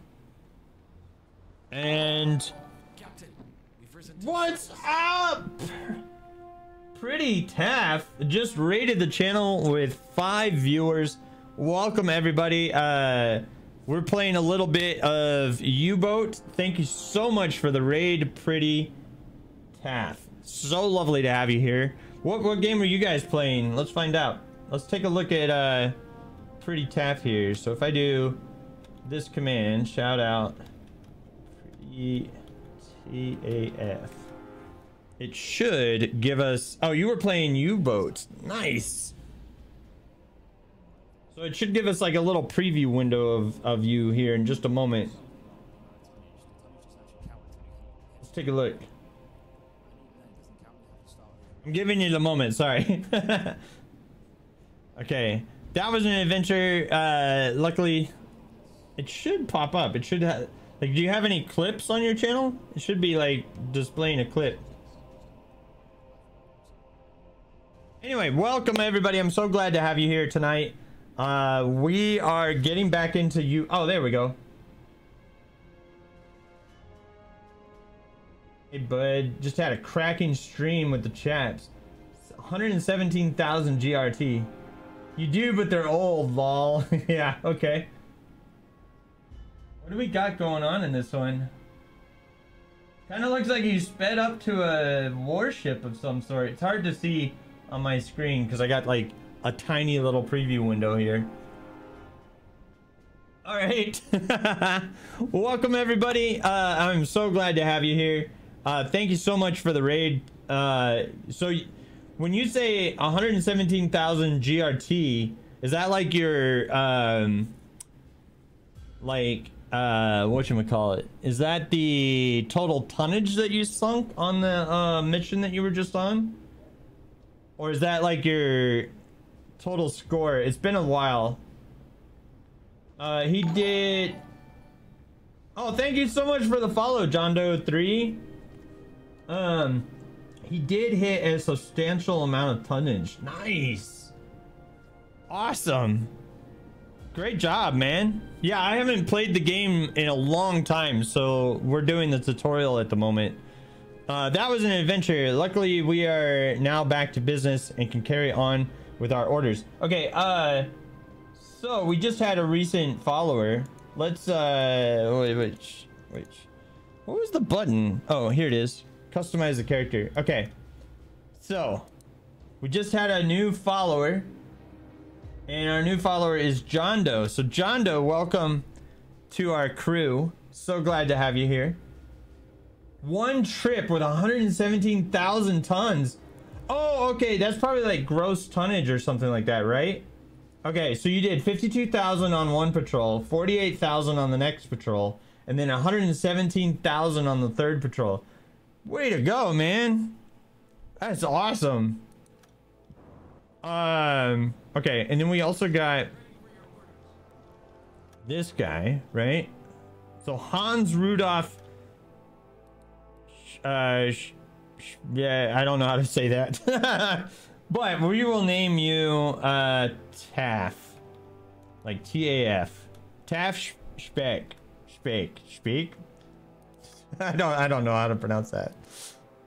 S1: And
S6: Captain, we've risen to
S1: what's up? Pretty Taff just rated the channel with 5 viewers. Welcome everybody. We're playing a little bit of U-Boat. Thank you so much for the raid, Pretty Taff. So lovely to have you here. What game are you guys playing? Let's find out. Let's take a look at Pretty Taff here. So if I do this command, shout out Pretty TAF. It should give us... Oh, you were playing U-Boats. Nice. So it should give us like a little preview window of you here in just a moment. Let's take a look. I'm giving you the moment. Sorry. Okay. That was an adventure. Luckily, it should pop up. It should have... Like, do you have any clips on your channel? It should be like displaying a clip. Anyway, welcome everybody. I'm so glad to have you here tonight. We are getting back into you. Oh, there we go. Hey, bud. Just had a cracking stream with the chaps. 117,000 GRT. You do, but they're old, lol. Yeah, okay. What do we got going on in this one? Kind of looks like you sped up to a warship of some sort. It's hard to see on my screen because I got like a tiny little preview window here. All right. Welcome everybody. I'm so glad to have you here. Thank you so much for the raid. So when you say 117,000 GRT, is that like your whatchamacallit? Is that the total tonnage that you sunk on the mission that you were just on? Or is that like your total score? It's been a while. He did... Oh, thank you so much for the follow, John Doe 3. He did hit a substantial amount of tonnage. Nice. Awesome. Great job, man. Yeah, I haven't played the game in a long time, so we're doing the tutorial at the moment. That was an adventure. Luckily, we are now back to business and can carry on with our orders. Okay, so we just had a recent follower. Let's, wait. What was the button? Oh, here it is. Customize the character. Okay. So, we just had a new follower. And our new follower is John Doe. So, John Doe, welcome to our crew. So glad to have you here. One trip with 117,000 tons. Oh, okay. That's probably like gross tonnage or something like that, right? Okay, so you did 52,000 on one patrol, 48,000 on the next patrol, and then 117,000 on the third patrol. Way to go, man. That's awesome. Okay, and then we also got this guy, right? So Hans Rudolph. Yeah, I don't know how to say that. But we will name you Taff. Like T-A-F. Taff Speck. Speak. I don't know how to pronounce that.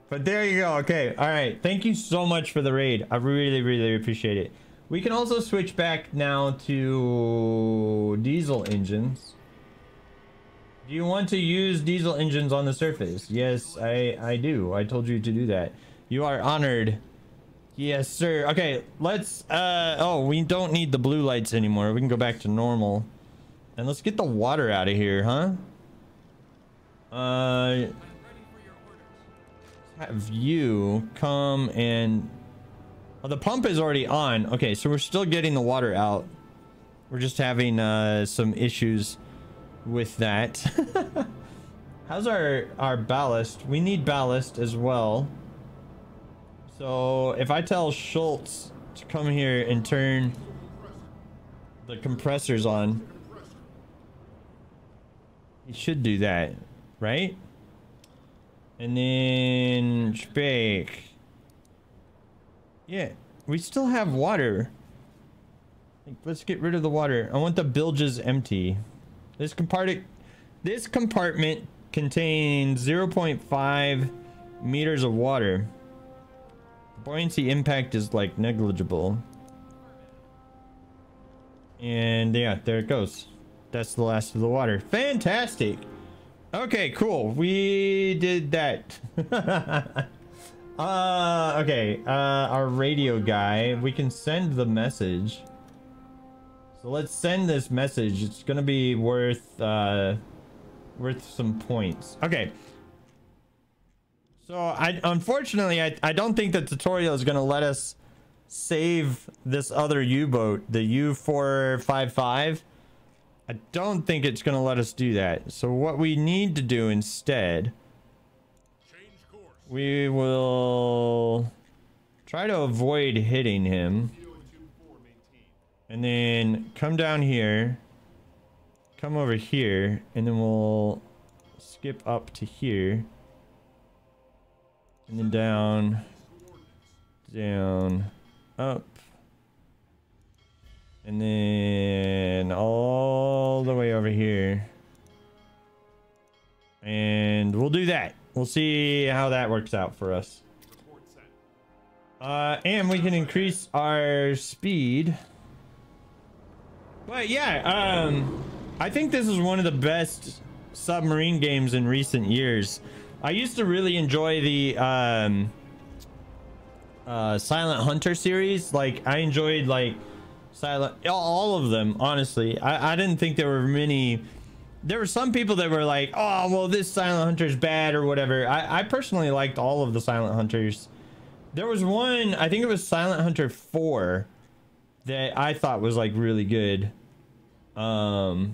S1: But there you go. Okay. All right. Thank you so much for the raid. I really appreciate it. We can also switch back now to diesel engines. Do you want to use diesel engines on the surface? Yes, I do. I told you to do that. You are honored. Yes, sir. Okay, let's oh, we don't need the blue lights anymore. We can go back to normal. And let's get the water out of here, huh? Have you come and... Oh, the pump is already on. Okay, so we're still getting the water out. We're just having some issues with that. How's our ballast? We need ballast as well. So if I tell Schultz to come here and turn the compressors on, he should do that, right? And then Speck. Yeah, we still have water. Let's get rid of the water. I want the bilges empty. This compartment contains 0.5 meters of water. Buoyancy impact is like negligible. And yeah, there it goes. That's the last of the water. Fantastic. Okay, cool. We did that. Okay. Our radio guy, we can send the message. So let's send this message. It's gonna be worth some points. Okay. So unfortunately I don't think the tutorial is gonna let us save this other U-boat, the U455. I don't think it's gonna let us do that. So what we need to do instead, we will try to avoid hitting him. And then come down here, come over here, and then we'll skip up to here. And then down, down, up. And then all the way over here. And we'll do that. We'll see how that works out for us. And we can increase our speed. But yeah, I think this is one of the best submarine games in recent years. I used to really enjoy the Silent Hunter series. Like, I enjoyed like all of them, honestly. I didn't think there were many. There were some people that were like, oh well, this Silent Hunter's bad or whatever. I personally liked all of the Silent Hunters. There was one, I think it was Silent Hunter 4, that I thought was like really good. But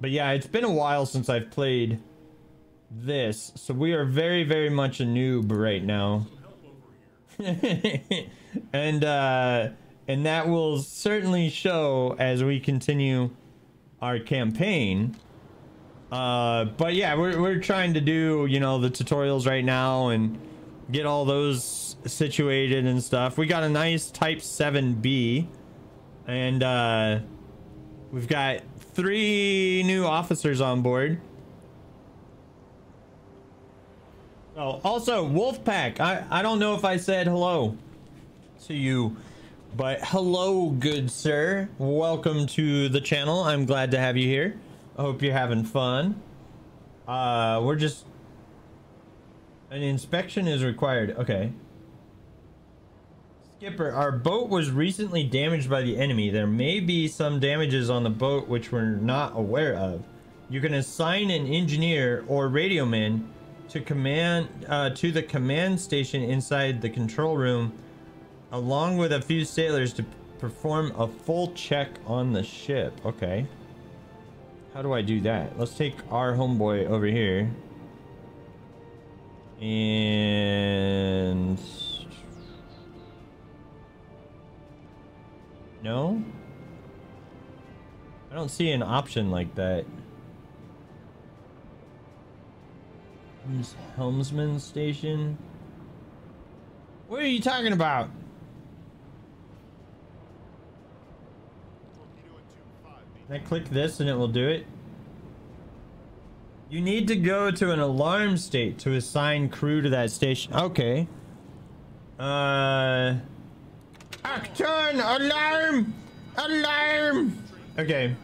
S1: yeah, it's been a while since I've played this, so we are very much a noob right now. And that will certainly show as we continue our campaign. But yeah, we're trying to do, you know, the tutorials right now and get all those situated and stuff. We got a nice Type 7B, and we've got 3 new officers on board. Oh, also Wolfpack, I don't know if I said hello to you, but hello, good sir. Welcome to the channel. I'm glad to have you here. I hope you're having fun. We're just... An inspection is required. Okay. Skipper, our boat was recently damaged by the enemy. There may be some damages on the boat which we're not aware of. You can assign an engineer or radioman to the command station inside the control room, along with a few sailors to perform a full check on the ship. Okay. How do I do that? Let's take our homeboy over here. And... No? I don't see an option like that. Helmsman Station. What are you talking about? Can I click this and it will do it? You need to go to an alarm state to assign crew to that station. Okay. Acton, alarm! Alarm! Okay.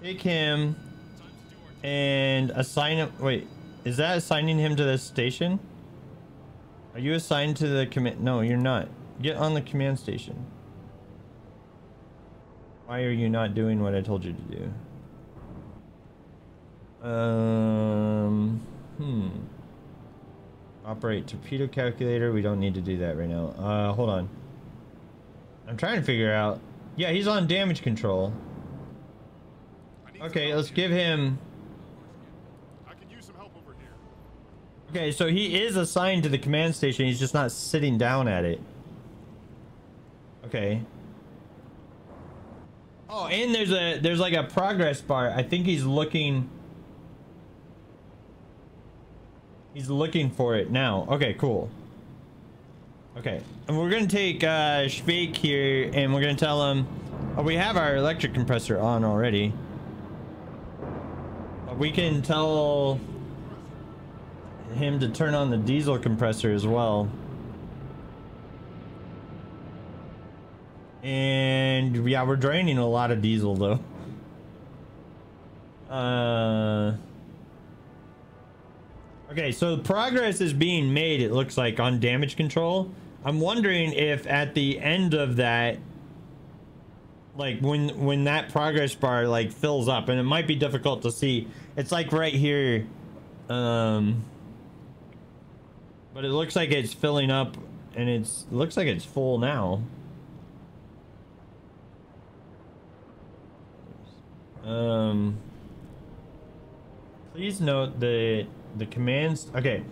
S1: Take him and assign him. Wait, is that assigning him to this station? Are you assigned to the command? No, you're not. Get on the command station. Why are you not doing what I told you to do? Operate torpedo calculator. We don't need to do that right now. Hold on. I'm trying to figure out. Yeah, he's on damage control. Okay, let's give him.
S3: I could use some help over here.
S1: Okay, so he is assigned to the command station. He's just not sitting down at it. Okay. Oh, and there's like a progress bar. I think he's looking for it now. Okay, cool. Okay, and we're gonna take Schweik here, and we're gonna tell him, oh, we have our electric compressor on already. We can tell him to turn on the diesel compressor as well. And yeah, we're draining a lot of diesel though. Okay, so progress is being made, it looks like, on damage control. I'm wondering if at the end of that, like when that progress bar like fills up, and it might be difficult to see. It's like right here, but it looks like it's filling up, and it looks like it's full now. Please note the commands. Okay,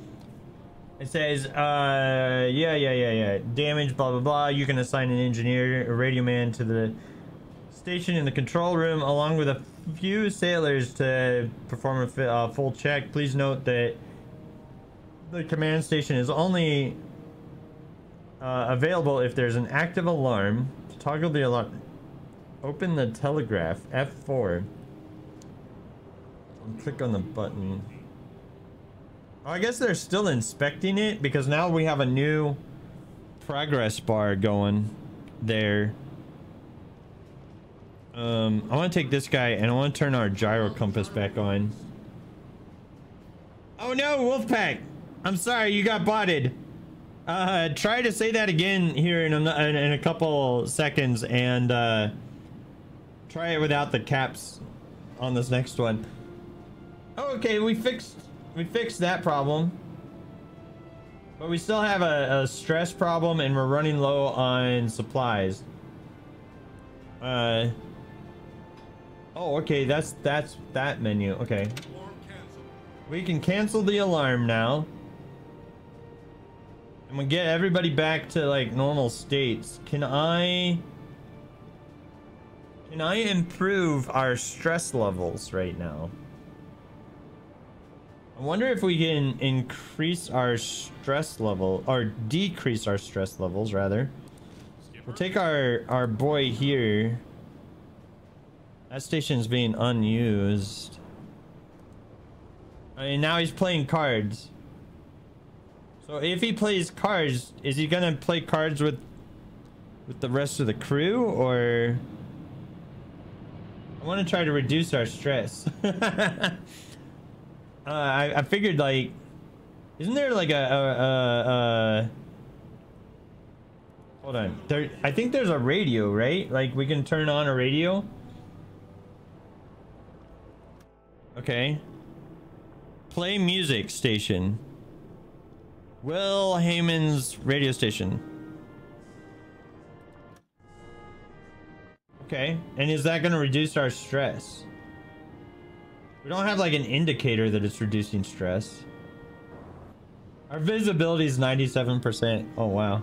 S1: it says yeah, damage, blah blah blah. You can assign an engineer, a radio man, to the station in the control room along with a few sailors to perform a full check. Please note that the command station is only available if there's an active alarm. To toggle the alarm, open the telegraph, F4, and click on the button. Oh, I guess they're still inspecting it because now we have a new progress bar going there. I want to take this guy and I want to turn our gyro compass back on. Oh no, Wolfpack! I'm sorry, you got botted. Try to say that again here in a couple seconds, and try it without the caps on this next one. Okay, we fixed that problem, but we still have a stress problem, and we're running low on supplies. Oh, okay, that's that menu. Okay, we can cancel the alarm now, and we get everybody back to like normal states. Can I improve our stress levels right now? I wonder if we can increase our stress level, or decrease our stress levels rather. We'll take our boy here. That station's being unused. I mean, now he's playing cards. So if he plays cards, is he gonna play cards with the rest of the crew, or? I want to try to reduce our stress. I figured, like, isn't there like hold on, I think there's a radio, right? Like we can turn on a radio. Okay, play music station, Will Heyman's radio station. Okay, and is that going to reduce our stress? We don't have like an indicator that it's reducing stress. Our visibility is 97%. Oh wow.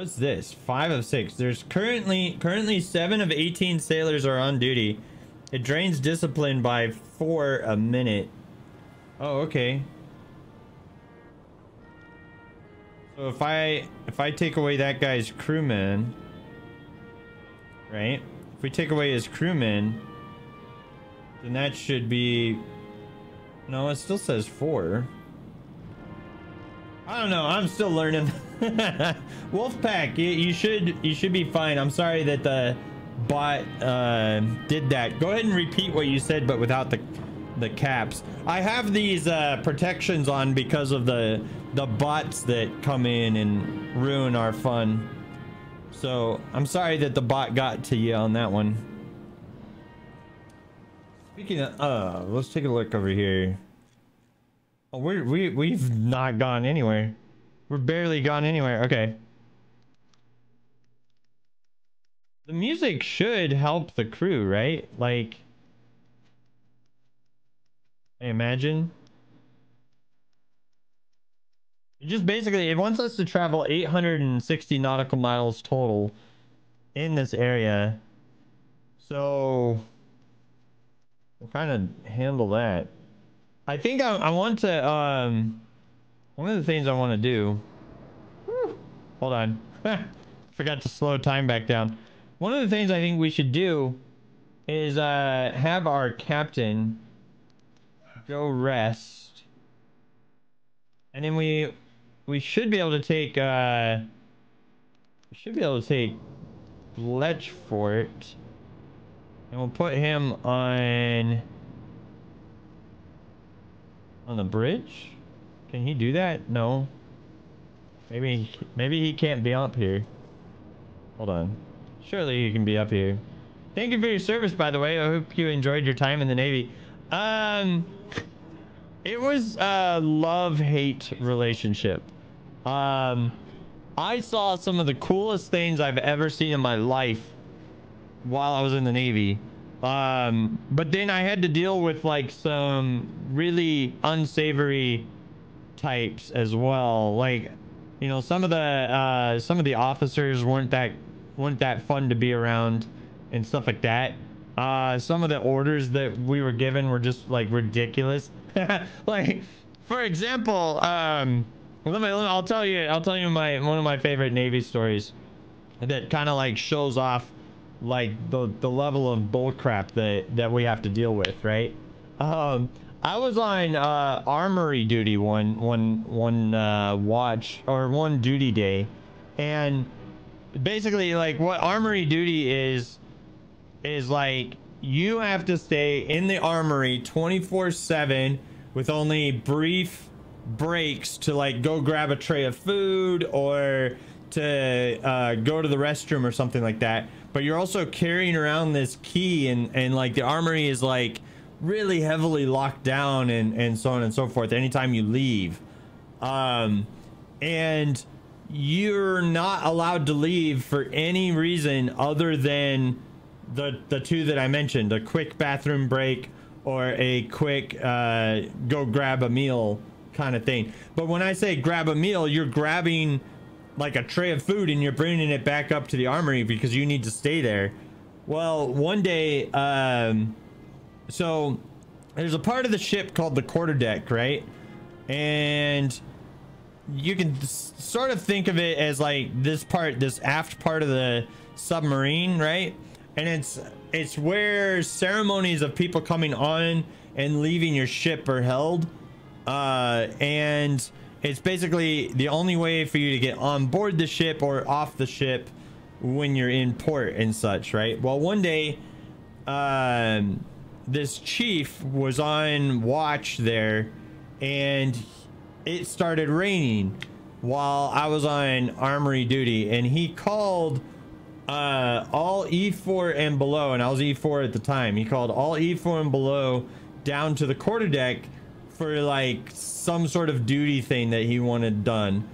S1: What's this? 5 of 6. There's currently 7 of 18 sailors are on duty. It drains discipline by 4 a minute. Oh, okay. So if I take away that guy's crewman, right? If we take away his crewman, then that should be... No, it still says 4. I don't know. I'm still learning. Wolfpack, you should be fine. I'm sorry that the bot did that. Go ahead and repeat what you said, but without the caps. I have these protections on because of the bots that come in and ruin our fun. So I'm sorry that the bot got to you on that one. Speaking of, let's take a look over here. Oh, we've not gone anywhere. We're barely gone anywhere. Okay. The music should help the crew, right? Like, I imagine. It just basically, it wants us to travel 860 nautical miles total in this area. So we'll kind of handle that. I think I want to, one of the things I want to do, hold on, forgot to slow time back down. One of the things I think we should do is have our captain go rest, and then we should be able to take Letchfort, and we'll put him on the bridge. Can he do that? No. Maybe he can't be up here. Hold on. Surely he can be up here. Thank you for your service, by the way. I hope you enjoyed your time in the Navy. It was a love-hate relationship. I saw some of the coolest things I've ever seen in my life while I was in the Navy. But then I had to deal with like some really unsavory types as well. Like, you know, some of the officers weren't that fun to be around and stuff like that. Some of the orders that we were given were just like ridiculous. Like, for example, I'll tell you one of my favorite Navy stories that kind of like shows off like the level of bullcrap that we have to deal with, right? I was on armory duty one watch or one duty day, and basically like what armory duty is like you have to stay in the armory 24/7 with only brief breaks to like go grab a tray of food or to go to the restroom or something like that. But you're also carrying around this key, and like the armory is like really heavily locked down and so on and so forth anytime you leave. And you're not allowed to leave for any reason other than the two that I mentioned, a quick bathroom break or a quick go grab a meal kind of thing. But when I say grab a meal, you're grabbing like a tray of food and you're bringing it back up to the armory because you need to stay there. Well, one day, so there's a part of the ship called the quarterdeck, right? And you can sort of think of it as like this aft part of the submarine, right? And it's where ceremonies of people coming on and leaving your ship are held. And it's basically the only way for you to get on board the ship or off the ship when you're in port and such, right? Well, one day, this chief was on watch there, and it started raining while I was on armory duty, and he called all E4 and below, and I was E4 at the time. He called all E4 and below down to the quarterdeck for like some sort of duty thing that he wanted done,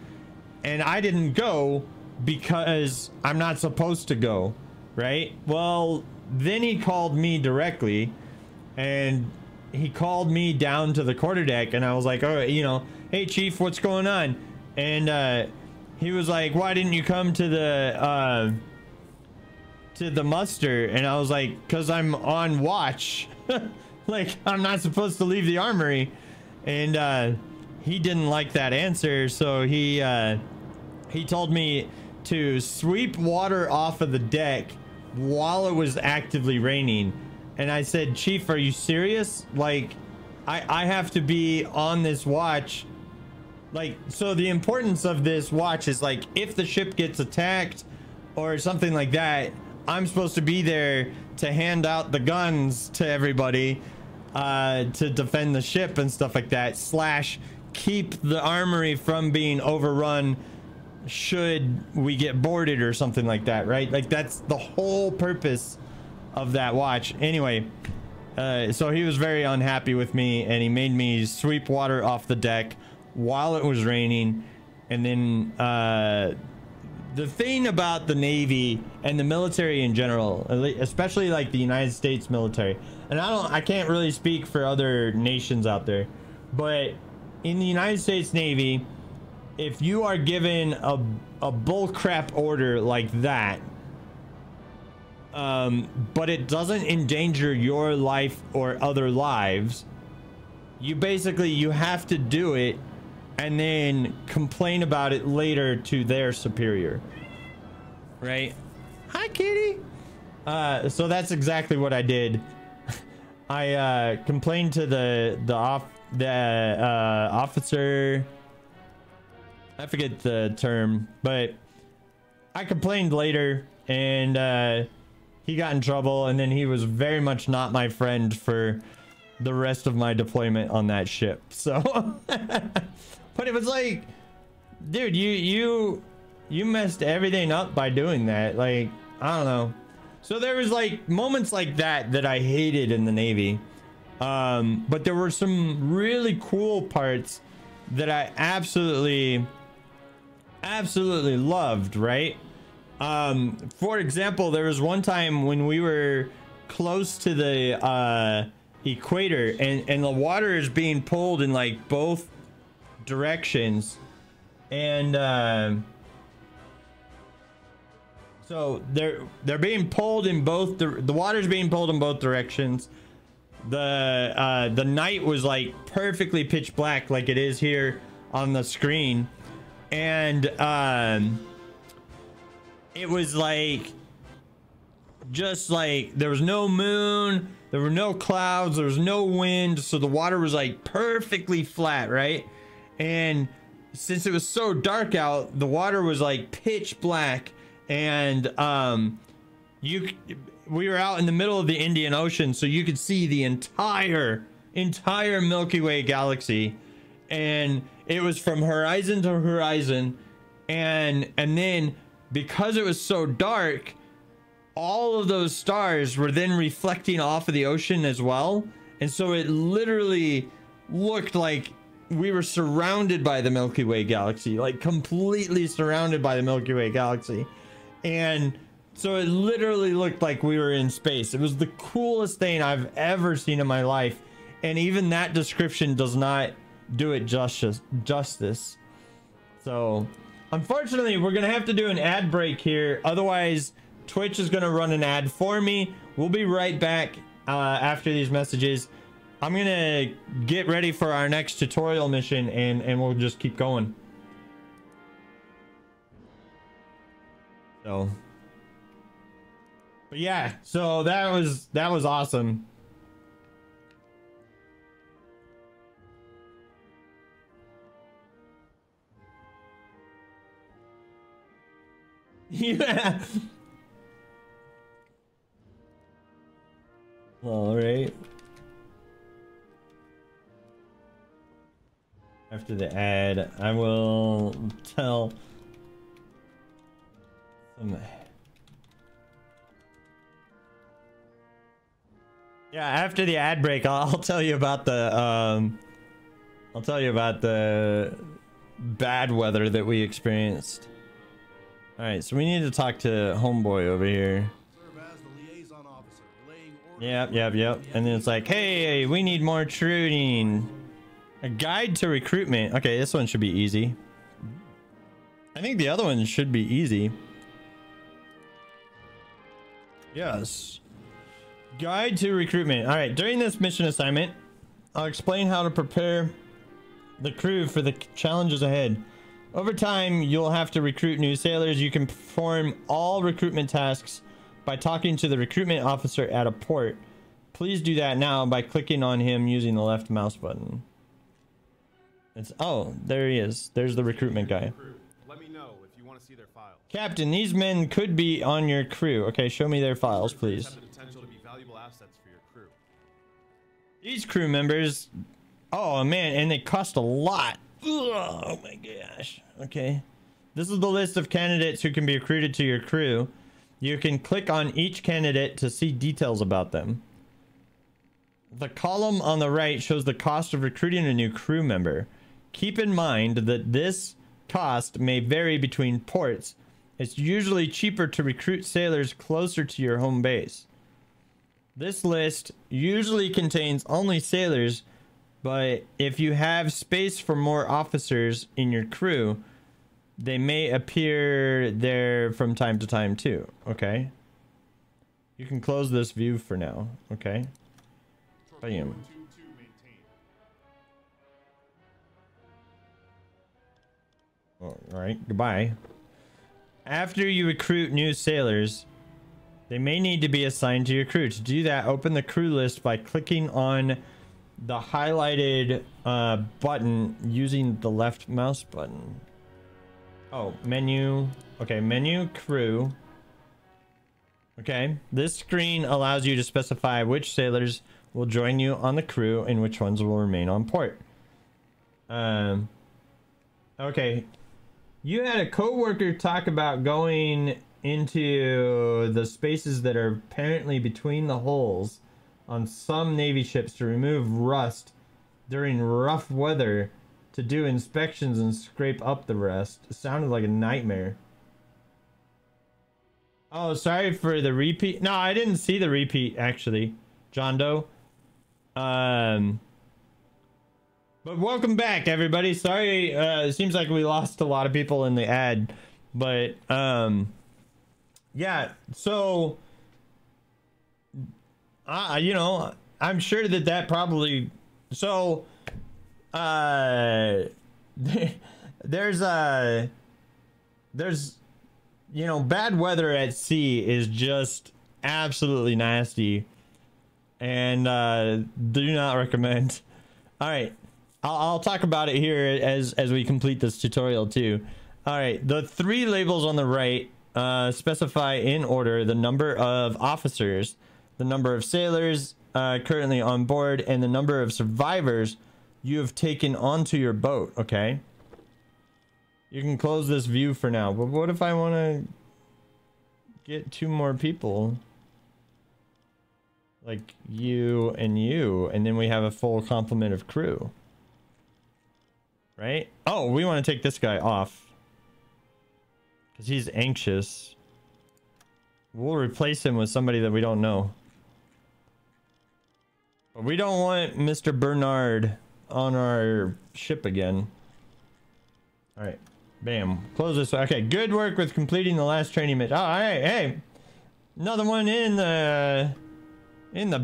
S1: and I didn't go because I'm not supposed to go, right? Well, then he called me directly, and he called me down to the quarterdeck, and I was like, all right, you know, hey chief, what's going on? And he was like, why didn't you come to the muster? And I was like, because I'm on watch. Like, I'm not supposed to leave the armory. And he didn't like that answer, so he told me to sweep water off of the deck while it was actively raining. And I said, Chief, are you serious? Like, I have to be on this watch. Like, so the importance of this watch is, like, if the ship gets attacked or something like that, I'm supposed to be there to hand out the guns to everybody to defend the ship and stuff like that, slash keep the armory from being overrun should we get boarded or something like that, right? Like, that's the whole purpose of that watch. Anyway, so he was very unhappy with me, and he made me sweep water off the deck while it was raining. And then the thing about the Navy and the military in general, especially like the United States military, and I can't really speak for other nations out there, but in the United States Navy, if you are given a bullcrap order like that, but it doesn't endanger your life or other lives, you have to do it and then complain about it later to their superior, right? Hi, kitty. So that's exactly what I did. I complained to the officer. I forget the term, but I complained later, and he got in trouble, and then he was very much not my friend for the rest of my deployment on that ship. So, but it was like, dude, you messed everything up by doing that. Like, I don't know. So there was like moments like that I hated in the Navy. But there were some really cool parts that I absolutely loved, right? For example, there was one time when we were close to the equator, and the water is being pulled in like both directions, and so they're being pulled in both, the water's being pulled in both directions. The night was like perfectly pitch black, like it is here on the screen, and it was like, just like, there was no moon, there were no clouds, there was no wind, so the water was like perfectly flat, right? And since it was so dark out, the water was like pitch black, and we were out in the middle of the Indian Ocean, so you could see the entire Milky Way galaxy, and it was from horizon to horizon, and then because it was so dark, all of those stars were then reflecting off of the ocean as well, and so it literally looked like we were surrounded by the Milky Way galaxy, like completely surrounded by the Milky Way galaxy. And so it literally looked like we were in space. It was the coolest thing I've ever seen in my life, and even that description does not do it justice. So unfortunately, we're gonna have to do an ad break here, otherwise Twitch is gonna run an ad for me. We'll be right back after these messages. I'm gonna get ready for our next tutorial mission, and we'll just keep going. So, but yeah, so that was awesome. Yeah. All right. After the ad, I will tell some. Yeah, after the ad break, I'll tell you about the bad weather that we experienced. All right, so we need to talk to homeboy over here. Yep. And then it's like, hey, we need more training. A guide to recruitment. Okay, this one should be easy. I think the other one should be easy. Yes. Guide to recruitment. All right, during this mission assignment, I'll explain how to prepare the crew for the challenges ahead. Over time, you'll have to recruit new sailors. You can perform all recruitment tasks by talking to the recruitment officer at a port. Please do that now by clicking on him using the left mouse button. Oh, there he is. There's the recruitment guy.
S3: Let me know if you want to see their files.
S1: Captain, these men could be on your crew. Okay, show me their files, please.
S3: Have the potential to be valuable assets for your crew.
S1: These crew members... Oh, man, and they cost a lot. Ugh, oh, my gosh. Okay. This is the list of candidates who can be recruited to your crew. You can click on each candidate to see details about them. The column on the right shows the cost of recruiting a new crew member. Keep in mind that this cost may vary between ports. It's usually cheaper to recruit sailors closer to your home base. This list usually contains only sailors, but if you have space for more officers in your crew, they may appear there from time to time too. Okay. You can close this view for now. Okay. Bam. All right. Goodbye. After you recruit new sailors, they may need to be assigned to your crew. To do that, open the crew list by clicking on the highlighted button using the left mouse button. Oh, menu. Okay, menu, crew. Okay, this screen allows you to specify which sailors will join you on the crew and which ones will remain on port. Okay. You had a co-worker talk about going into the spaces that are apparently between the holes on some Navy ships to remove rust during rough weather, to do inspections and scrape up the rust. It sounded like a nightmare. Oh, sorry for the repeat. No, I didn't see the repeat, actually, John Doe. But welcome back, everybody. Sorry, it seems like we lost a lot of people in the ad. But, yeah, so... you know, I'm sure that probably... So, there's you know, bad weather at sea is just absolutely nasty, and do not recommend. All right, I'll talk about it here as we complete this tutorial too. All right, the three labels on the right specify in order the number of officers, the number of sailors currently on board, and the number of survivors you have taken onto your boat. Okay, you can close this view for now, but what if I want to get two more people, like you, and then we have a full complement of crew, right? Oh, we want to take this guy off because he's anxious. We'll replace him with somebody that we don't know. But we don't want Mr. Bernard on our ship again. All right. Bam. Close this. Okay. Good work with completing the last training mission. Oh, hey, hey. Another one in the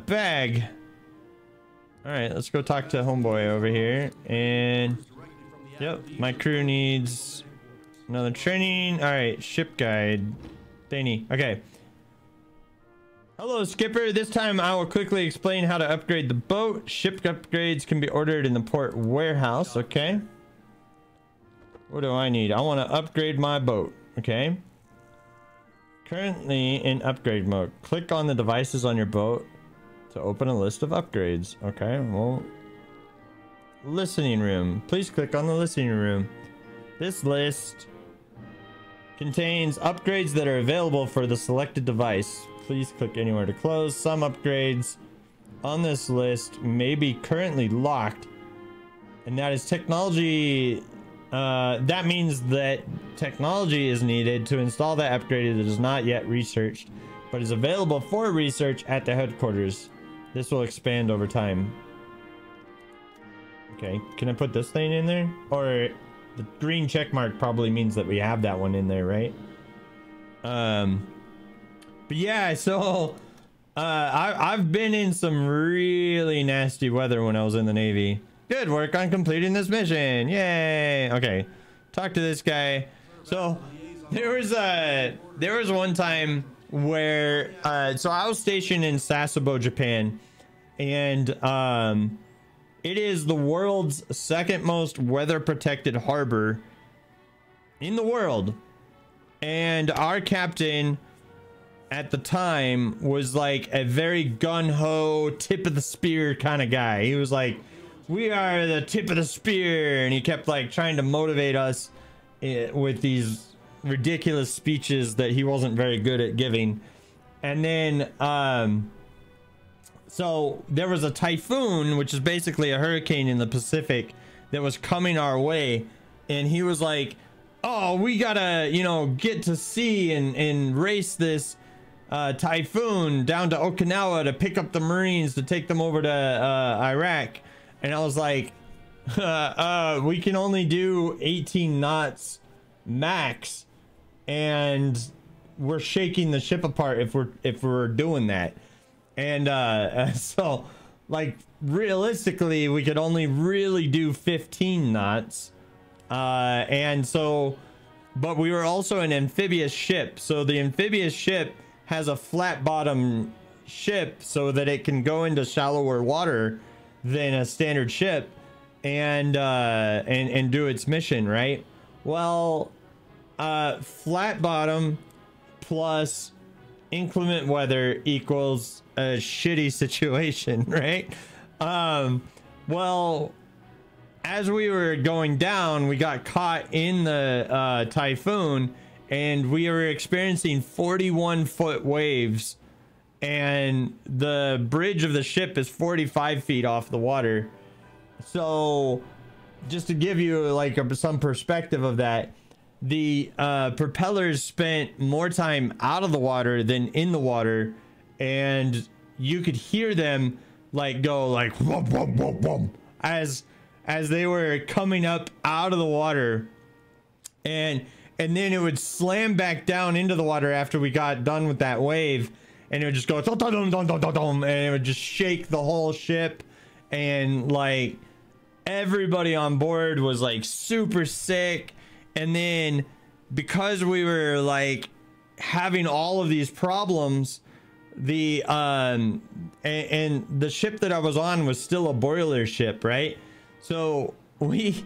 S1: bag. All right. Let's go talk to homeboy over here. And yep, my crew needs another training. All right. Ship guide. Thingy. Okay. Hello, Skipper. This time I will quickly explain how to upgrade the boat. Ship upgrades can be ordered in the port warehouse. Okay. What do I need? I want to upgrade my boat. Okay. Currently in upgrade mode. Click on the devices on your boat to open a list of upgrades. Okay. Well, listening room. Please click on the listening room. This list contains upgrades that are available for the selected device. Please click anywhere to close. Some upgrades on this list may be currently locked, and that is technology. That means that technology is needed to install that upgrade that is not yet researched, but is available for research at the headquarters. This will expand over time. Okay, can I put this thing in there? Or The green check mark probably means that we have that one in there, right? But yeah, so I've been in some really nasty weather when I was in the Navy. Good work on completing this mission. Yay. Okay. Talk to this guy. So there was one time where so I was stationed in Sasebo, Japan, and it is the world's second most weather protected harbor in the world. And our captain at the time was like a very gun-ho, tip of the spear kind of guy. He was like, we are the tip of the spear, and he kept like trying to motivate us with these ridiculous speeches that he wasn't very good at giving. And then so there was a typhoon, which is basically a hurricane in the Pacific, that was coming our way, and he was like, oh, we gotta, you know, get to sea and race this typhoon down to Okinawa to pick up the Marines to take them over to Iraq. And I was like, we can only do 18 knots max, and we're shaking the ship apart if we're doing that. And so like realistically we could only really do 15 knots, and so, but we were also an amphibious ship, so the amphibious ship has a flat bottom ship so that it can go into shallower water than a standard ship and do its mission, right? Well, flat bottom plus inclement weather equals a shitty situation, right? Well, as we were going down, we got caught in the typhoon, and we were experiencing 41-foot waves, and the bridge of the ship is 45 feet off the water. So just to give you like some perspective of that, the propellers spent more time out of the water than in the water, and you could hear them like go like whoom, whoom, whoom, whoom, as they were coming up out of the water, and then it would slam back down into the water after we got done with that wave, and it would just go dum, dum, dum, dum, dum, dum, and it would just shake the whole ship, and like everybody on board was like super sick. And then because we were like having all of these problems, the and the ship that I was on was still a boiler ship, right? So we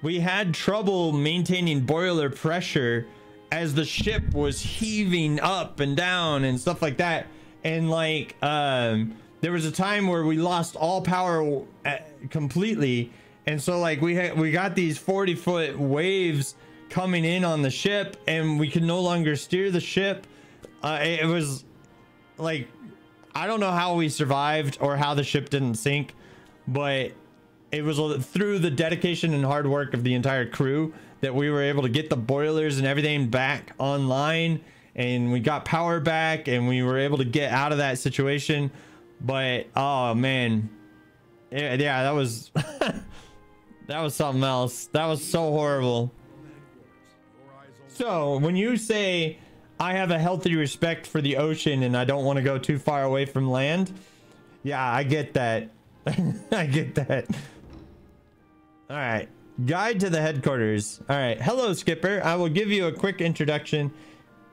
S1: had trouble maintaining boiler pressure as the ship was heaving up and down and stuff like that. And like there was a time where we lost all power completely, and so like we got these 40-foot waves coming in on the ship, and we could no longer steer the ship. It was like, I don't know how we survived or how the ship didn't sink, but it was through the dedication and hard work of the entire crew that we were able to get the boilers and everything back online, and we got power back, and we were able to get out of that situation. But oh man, yeah, that was that was something else. That was so horrible. So when you say I have a healthy respect for the ocean and I don't want to go too far away from land, yeah, I get that. I get that. All right, guide to the headquarters. All right, hello skipper, I will give you a quick introduction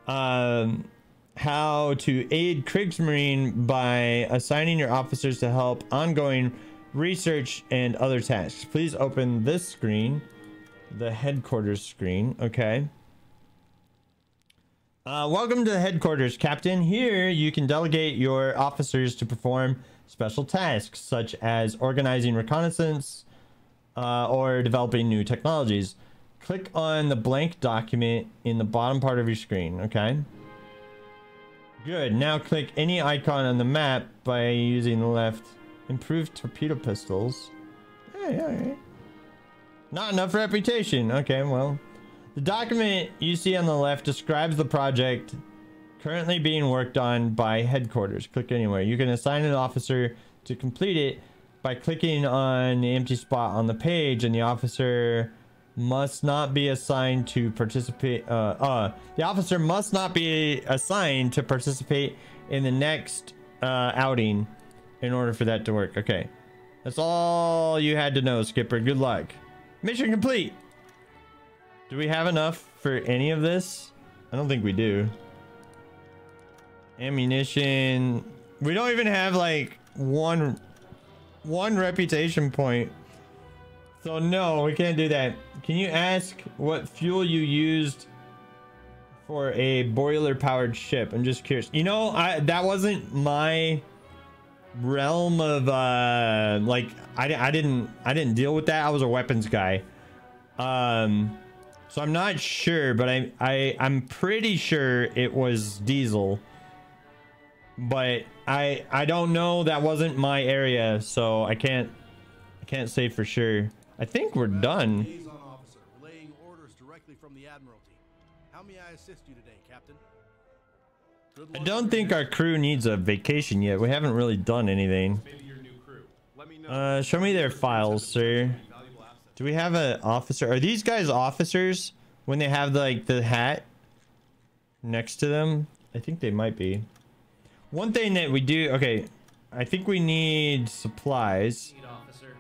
S1: how to aid Kriegsmarine by assigning your officers to help ongoing research and other tasks. Please open this screen, the headquarters screen. Okay. Welcome to the headquarters, Captain. Here you can delegate your officers to perform special tasks such as organizing reconnaissance or developing new technologies. Click on the blank document in the bottom part of your screen. Okay. Good. Now click any icon on the map by using the left. Improved torpedo pistols. Hey, all right. Not enough reputation. Okay, well. The document you see on the left describes the project currently being worked on by headquarters. Click anywhere. You can assign an officer to complete it by clicking on the empty spot on the page, and the officer must not be assigned to participate. The officer must not be assigned to participate in the next outing in order for that to work. Okay, that's all you had to know, Skipper. Good luck. Mission complete. Do we have enough for any of this? I don't think we do. Ammunition. We don't even have like one reputation point. So no, we can't do that. Can you ask what fuel you used for a boiler powered ship? I'm just curious. You know, that wasn't my realm of like I didn't deal with that. I was a weapons guy. So I'm not sure, but I'm pretty sure it was diesel. But I don't know. That wasn't my area, so I can't say for sure. I think we're done.
S5: Liaison officer, relaying orders directly from the Admiralty. How may I assist you today, Captain? Good
S1: I
S5: luck
S1: don't
S5: on
S1: think
S5: your
S1: our crew needs a vacation yet. We haven't really done anything.
S3: Maybe your new crew. Let me know.
S1: Show me their files, sir.
S3: Valuable assets.
S1: Do we have an officer? Are these guys officers when they have like the hat next to them? I think they might be. One thing that we do, okay, I think we need supplies,
S6: Lead officer.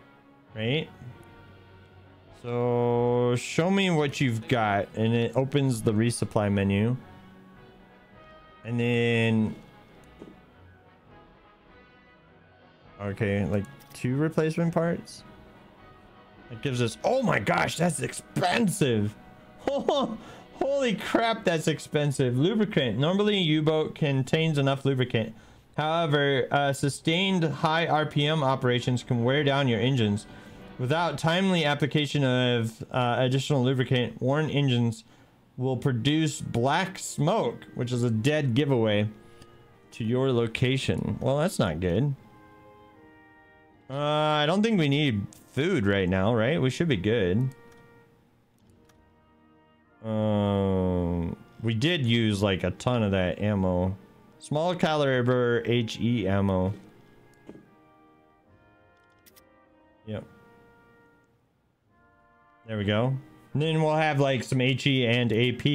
S1: right? So show me what you've got, and it opens the resupply menu. And then, okay, like 2 replacement parts. That gives us, oh my gosh, that's expensive. Holy crap, that's expensive. Lubricant. Normally, a U-boat contains enough lubricant. However, sustained high RPM operations can wear down your engines. Without timely application of additional lubricant, worn engines will produce black smoke, which is a dead giveaway to your location. Well, that's not good. I don't think we need food right now, right? We should be good. We did use like a ton of that ammo. Small caliber HE ammo. Yep. There we go. And then we'll have like some HE and AP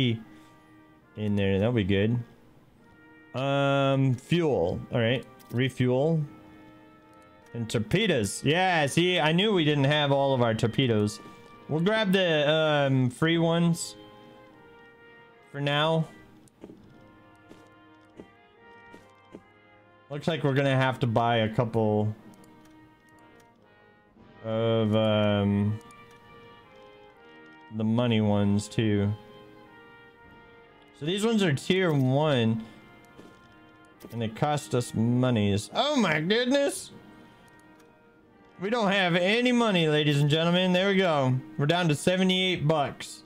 S1: in there. That'll be good. Fuel. All right. Refuel. And torpedoes. Yeah, see, I knew we didn't have all of our torpedoes. We'll grab the free ones for now. Looks like we're gonna have to buy a couple of the money ones too. So these ones are tier 1 and they cost us monies. Oh my goodness, we don't have any money, ladies and gentlemen. There we go. We're down to 78 bucks.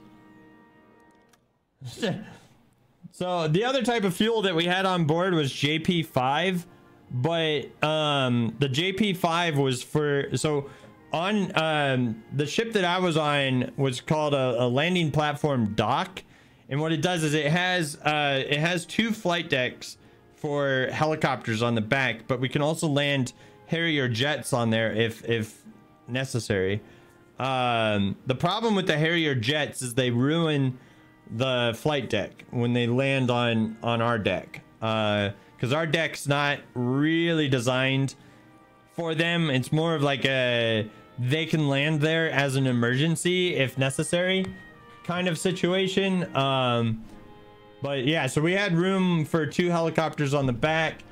S1: So the other type of fuel that we had on board was JP5, but the JP5 was for, so on the ship that I was on was called a landing platform dock, and what it does is it has 2 flight decks for helicopters on the back, but we can also land Harrier jets on there if necessary. The problem with the Harrier jets is they ruin the flight deck when they land on our deck, because our deck's not really designed for them. It's more of like a they can land there as an emergency if necessary kind of situation. But yeah, so we had room for 2 helicopters on the back,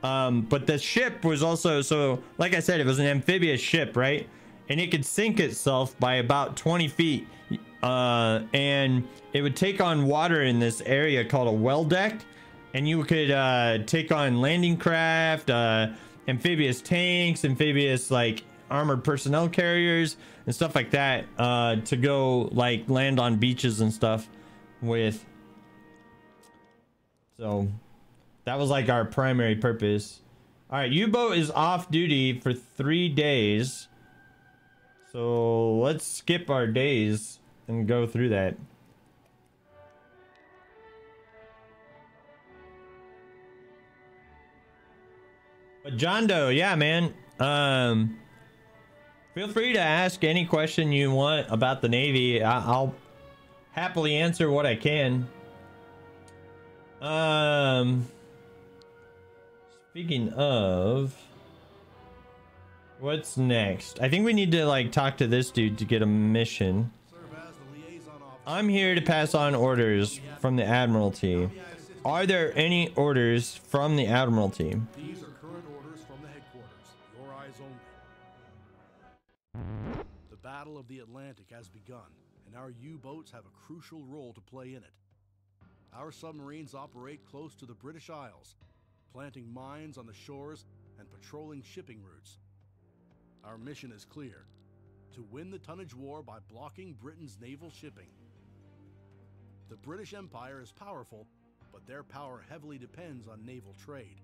S1: but the ship was also, so like I said, it was an amphibious ship, right? And it could sink itself by about 20 feet, and it would take on water in this area called a well deck, and you could take on landing craft, amphibious tanks, amphibious like armored personnel carriers and stuff like that, to go like land on beaches and stuff with. So that was like our primary purpose. All right, U-boat is off duty for 3 days, so let's skip our days and go through that. But John Doe, yeah, man. Feel free to ask any question you want about the Navy. I'll happily answer what I can. Speaking of, what's next? I think we need to like talk to this dude to get a mission.
S5: Serve as the liaison officer.
S1: I'm here to pass on orders from the Admiralty. Are there any orders from the Admiralty?
S5: These are current orders from the headquarters. Your eyes only. The Battle of the Atlantic has begun, and our U-boats have a crucial role to play in it. Our submarines operate close to the British Isles, planting mines on the shores and patrolling shipping routes. Our mission is clear: to win the tonnage war by blocking Britain's naval shipping. The British Empire is powerful, but their power heavily depends on naval trade.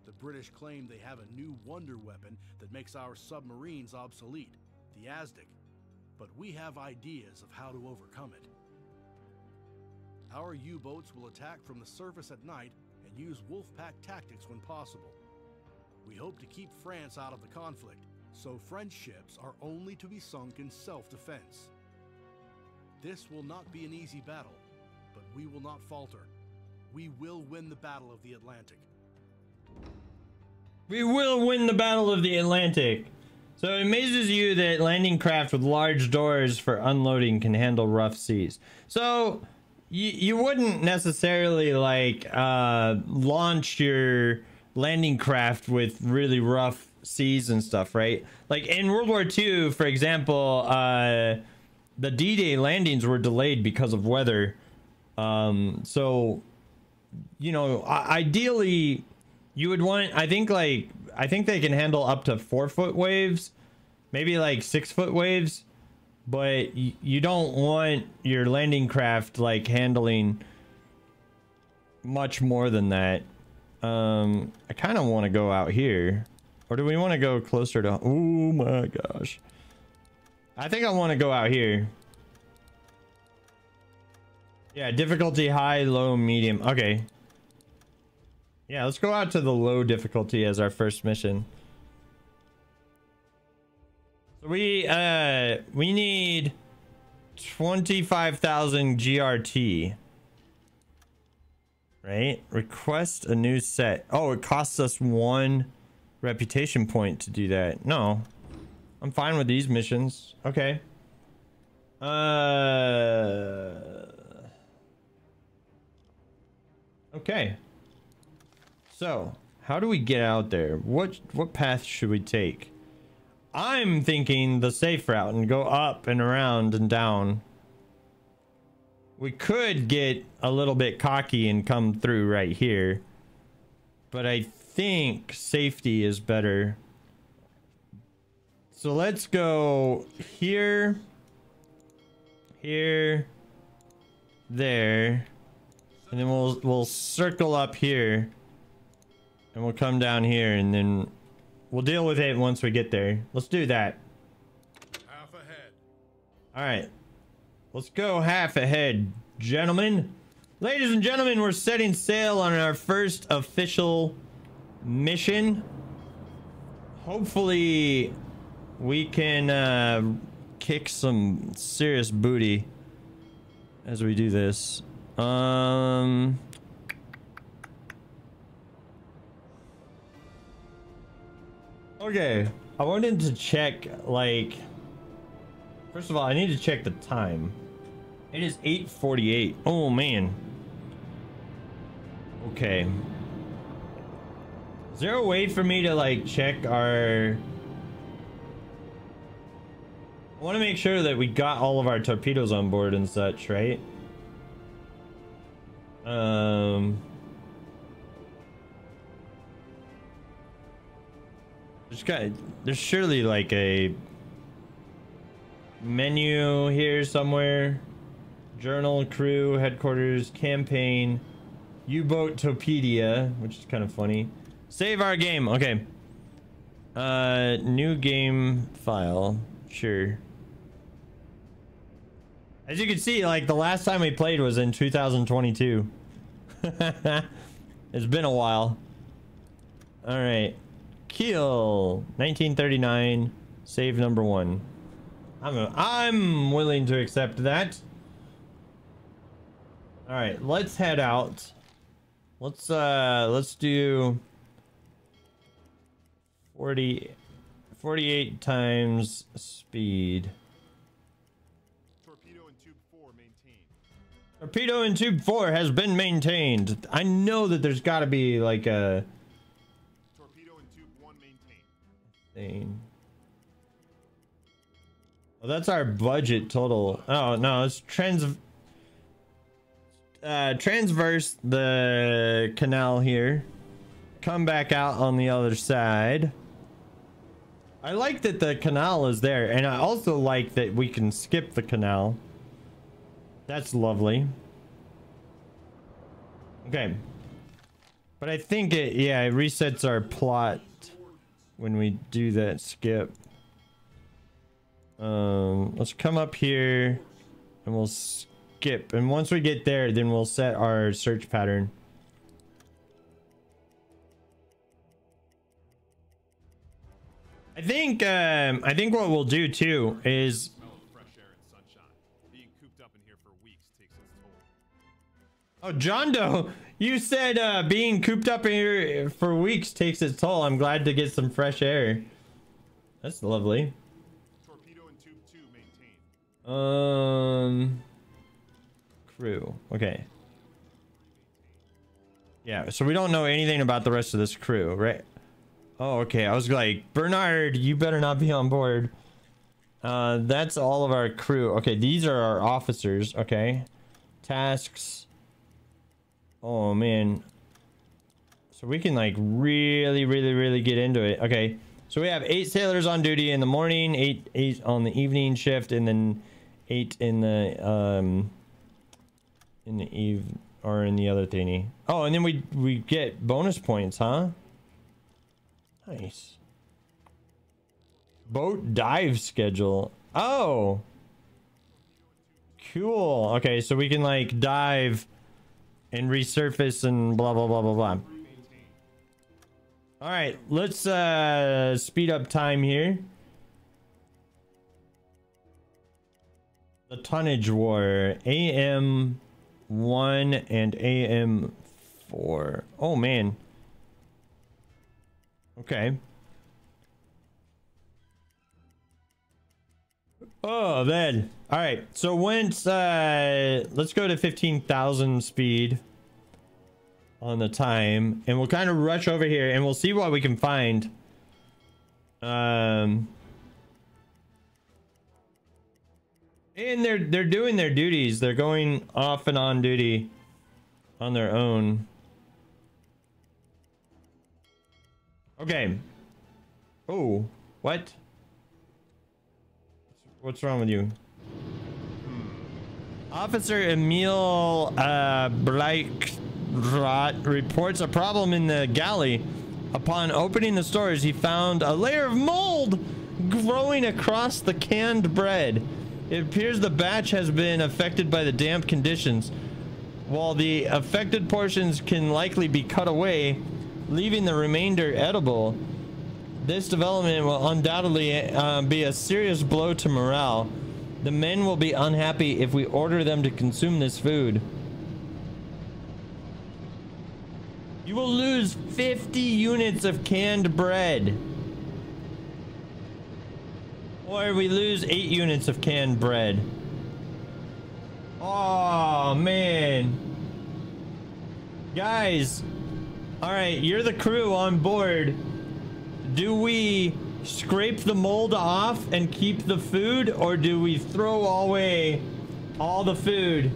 S5: The British claim they have a new wonder weapon that makes our submarines obsolete, the Aztec, but we have ideas of how to overcome it. Our U-boats will attack from the surface at night and use wolf-pack tactics when possible. We hope to keep France out of the conflict, so French ships are only to be sunk in self-defense. This will not be an easy battle, but we will not falter. We will win the Battle of the Atlantic.
S1: We will win the Battle of the Atlantic. So it amazes you that landing craft with large doors for unloading can handle rough seas. So you wouldn't necessarily like launch your landing craft with really rough seas and stuff, right? Like in World War II, for example, the D-Day landings were delayed because of weather. So, you know, ideally you would want, I think they can handle up to 4-foot waves, maybe like 6-foot waves, but you don't want your landing craft like handling much more than that. I kind of want to go out here, or do we want to go closer to, oh my gosh, I think I want to go out here. Yeah, difficulty high, low, medium. Okay. Yeah, let's go out to the low difficulty as our first mission. So we need 25,000 GRT. Right? Request a new set. Oh, it costs us 1 reputation point to do that. No. I'm fine with these missions. Okay. Okay. So, how do we get out there? What path should we take? I'm thinking the safe route and go up and around and down. We could get a little bit cocky and come through right here, but I think safety is better. So let's go here, here, there, and then we'll circle up here, and we'll come down here, and then we'll deal with it once we get there. Let's do that.
S3: Half ahead.
S1: All right. Let's go half ahead, gentlemen. Ladies and gentlemen, we're setting sail on our first official mission. Hopefully, we can kick some serious booty as we do this. Okay, I wanted to check, like, first of all, I need to check the time. It is 8:48. Oh man. Okay. Is there a way for me to like check our... I want to make sure that we got all of our torpedoes on board and such, right? There's surely like a menu here somewhere. Journal, crew, headquarters, campaign, U-boat Topedia, which is kind of funny. Save our game. Okay. New game file. Sure. As you can see, like the last time we played was in 2022. It's been a while. All right. Kiel, 1939, save number 1. I'm willing to accept that. All right, let's head out. Let's do 48 times speed.
S3: Torpedo in tube 4 maintained.
S1: Torpedo in tube 4 has been maintained. I know that there's got to be like a
S3: Torpedo in tube 1 maintained.
S1: thing. Well, that's our budget total. Oh no, it's transverse the canal here, come back out on the other side. I like that the canal is there, and I also like that we can skip the canal. That's lovely. Okay, but I think it resets our plot when we do that skip. Let's come up here and we'll skip, and once we get there, then we'll set our search pattern. I think what we'll do too is
S3: Smell of fresh air and sunshine. Being cooped up in here for weeks takes its toll.
S1: oh, John Doe, you said being cooped up in here for weeks takes its toll. I'm glad to get some fresh air. That's lovely.
S3: Torpedo in tube 2 maintained.
S1: Crew. Okay. Yeah, so we don't know anything about the rest of this crew, right? Oh, okay. I was like, Bernard, you better not be on board. That's all of our crew. Okay, these are our officers. Okay. Tasks. Oh, man. So we can like really get into it. Okay. So we have 8 sailors on duty in the morning, 8 on the evening shift, and then 8 in the in the other thingy. Oh, and then we get bonus points, huh? Nice. Boat dive schedule. Oh, cool. Okay, so we can like dive and resurface and blah blah blah blah blah. All right, let's speed up time here. The tonnage war, AM 1 and AM 4. Oh man. Okay. Oh man. All right, so once let's go to 15,000 speed on the time, and we'll kind of rush over here and we'll see what we can find. And they're doing their duties. They're going off and on duty on their own. Okay. Oh, what? What's wrong with you? Officer Emil Bleikrot reports a problem in the galley. Upon opening the stores, he found a layer of mold growing across the canned bread. It appears the batch has been affected by the damp conditions. While the affected portions can likely be cut away, leaving the remainder edible, this development will undoubtedly be a serious blow to morale. The men will be unhappy if we order them to consume this food. You will lose 50 units of canned bread. Or we lose 8 units of canned bread. Oh, man. Guys. Alright, you're the crew on board. Do we scrape the mold off and keep the food, or do we throw away all the food?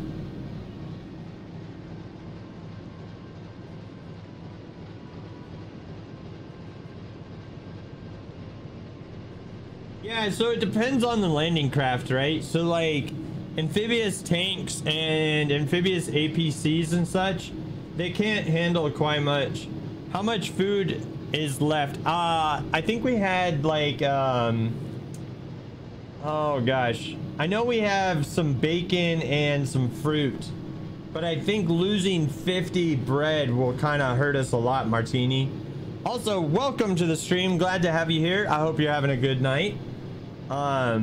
S1: Yeah, so it depends on the landing craft, right? So like amphibious tanks and amphibious APCs and such, they can't handle quite much. How much food is left? I think we had like oh gosh, I know we have some bacon and some fruit, but I think losing 50 bread will kind of hurt us a lot, Martini. Also, welcome to the stream. Glad to have you here. I hope you're having a good night. Yeah,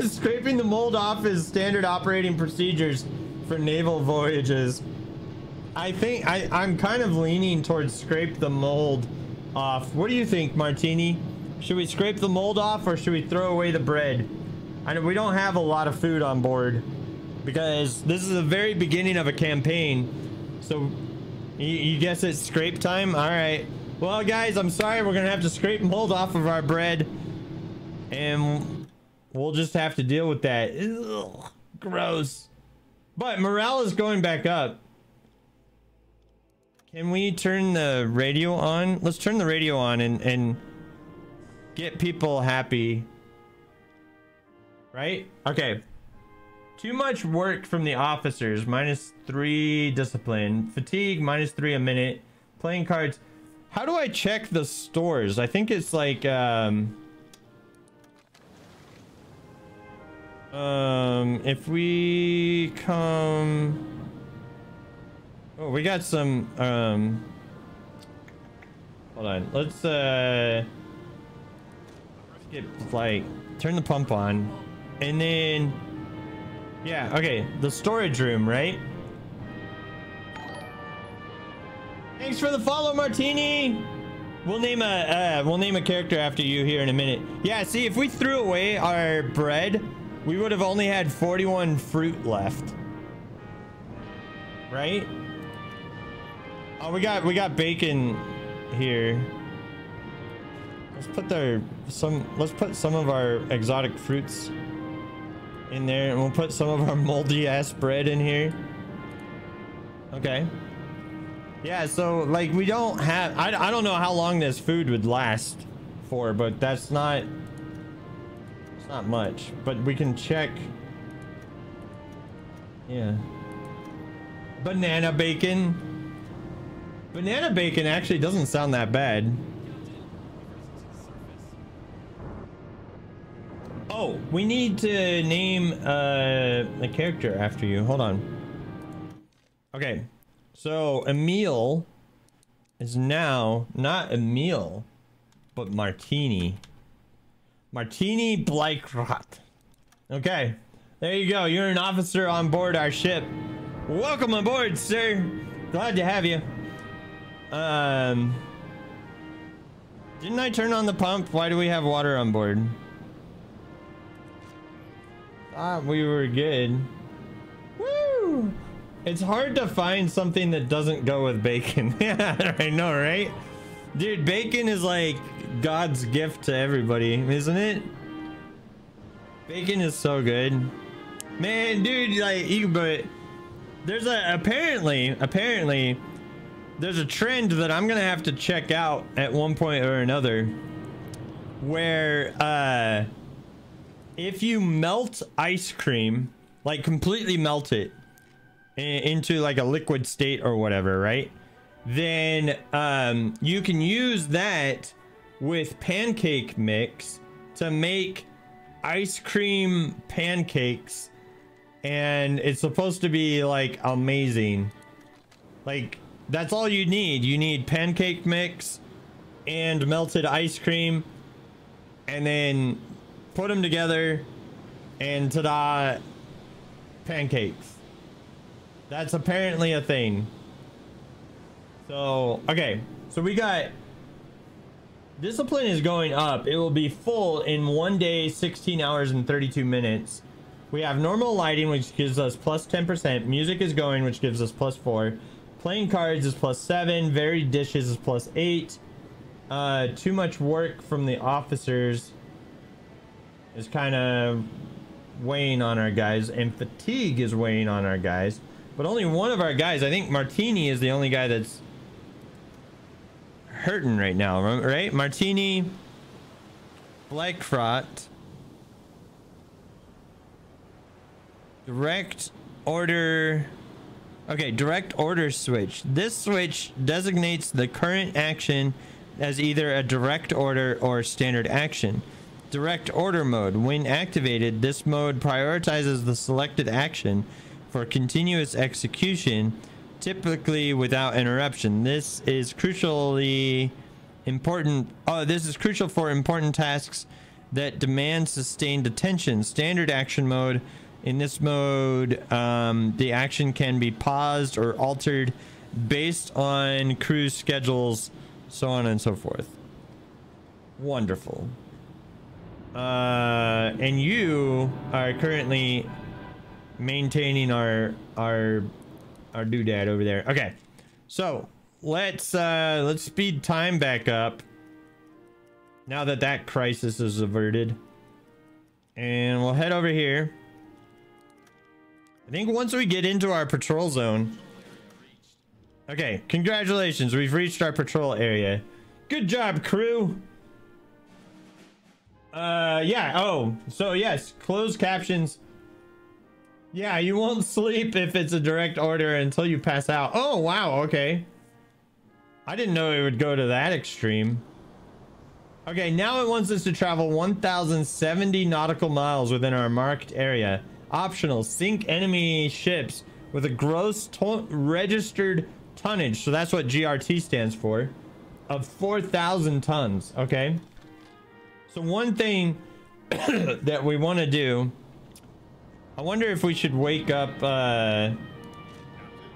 S1: scraping the mold off is standard operating procedures for naval voyages. I think I'm kind of leaning towards scrape the mold off. What do you think, Martini? Should we scrape the mold off or should we throw away the bread? I know we don't have a lot of food on board because this is the very beginning of a campaign. So you guess it's scrape time? All right. Well, guys, I'm sorry. We're going to have to scrape mold off of our bread. And we'll just have to deal with that. Ugh, gross. But morale is going back up. Can we turn the radio on? Let's turn the radio on and get people happy. Right? Okay. Too much work from the officers. -3 discipline. Fatigue, -3 a minute. Playing cards. How do I check the stores? I think it's like, if we come... Oh, we got some, hold on. Let's get, like, turn the pump on. And then, yeah, okay. The storage room, right? Thanks for the follow, Martini. We'll name a character after you here in a minute. Yeah, see, if we threw away our bread, we would have only had 41 fruit left. Right? Oh, we got bacon here. Let's put some of our exotic fruits in there, and we'll put some of our moldy ass bread in here. Okay. Yeah, so like we don't have, I don't know how long this food would last for, but it's not much, but we can check. Yeah. Banana bacon. Banana bacon actually doesn't sound that bad. Oh, we need to name a character after you. Hold on. Okay. So Emil is now not Emil, but Martini. Martini Blykrot. Okay. There you go. You're an officer on board our ship. Welcome aboard, sir. Glad to have you. Didn't I turn on the pump? Why do we have water on board? Thought we were good. Woo! It's hard to find something that doesn't go with bacon. Yeah, I know, right? Dude, bacon is like God's gift to everybody, isn't it? Bacon is so good. Man, dude, like, but there's apparently there's a trend that I'm gonna have to check out at one point or another where if you melt ice cream, like completely melt it into like a liquid state or whatever, right? Then you can use that with pancake mix to make ice cream pancakes, and it's supposed to be like amazing. Like, that's all you need. You need pancake mix and melted ice cream, and then put them together and ta-da, pancakes. That's apparently a thing. So, okay. So we got... Discipline is going up. It will be full in 1 day, 16 hours, and 32 minutes. We have normal lighting, which gives us plus 10%. Music is going, which gives us plus 4. Playing cards is plus 7. Varied dishes is plus 8. Too much work from the officers is kind of weighing on our guys. And fatigue is weighing on our guys. But only one of our guys, I think Martini, is the only guy that's hurting right now, right? Martini, Blackfrot, direct order. Okay, direct order switch. This switch designates the current action as either a direct order or standard action. Direct order mode. When activated, this mode prioritizes the selected action for continuous execution typically without interruption. This is crucially important. Oh, this is crucial for important tasks that demand sustained attention. Standard action mode. In this mode, the action can be paused or altered based on crew schedules, so on and so forth. Wonderful. And you are currently maintaining our doodad over there. Okay, so let's speed time back up now that that crisis is averted, and we'll head over here. I think once we get into our patrol zone. Okay, congratulations, we've reached our patrol area. Good job, crew. Yeah, oh, so yes, closed captions. Yeah, you won't sleep if it's a direct order until you pass out. Oh, wow, okay. I didn't know it would go to that extreme. Okay, now it wants us to travel 1,070 nautical miles within our marked area. Optional, sink enemy ships with a gross registered tonnage, so that's what GRT stands for, of 4,000 tons. Okay, so one thing that we want to do, I wonder if we should wake up,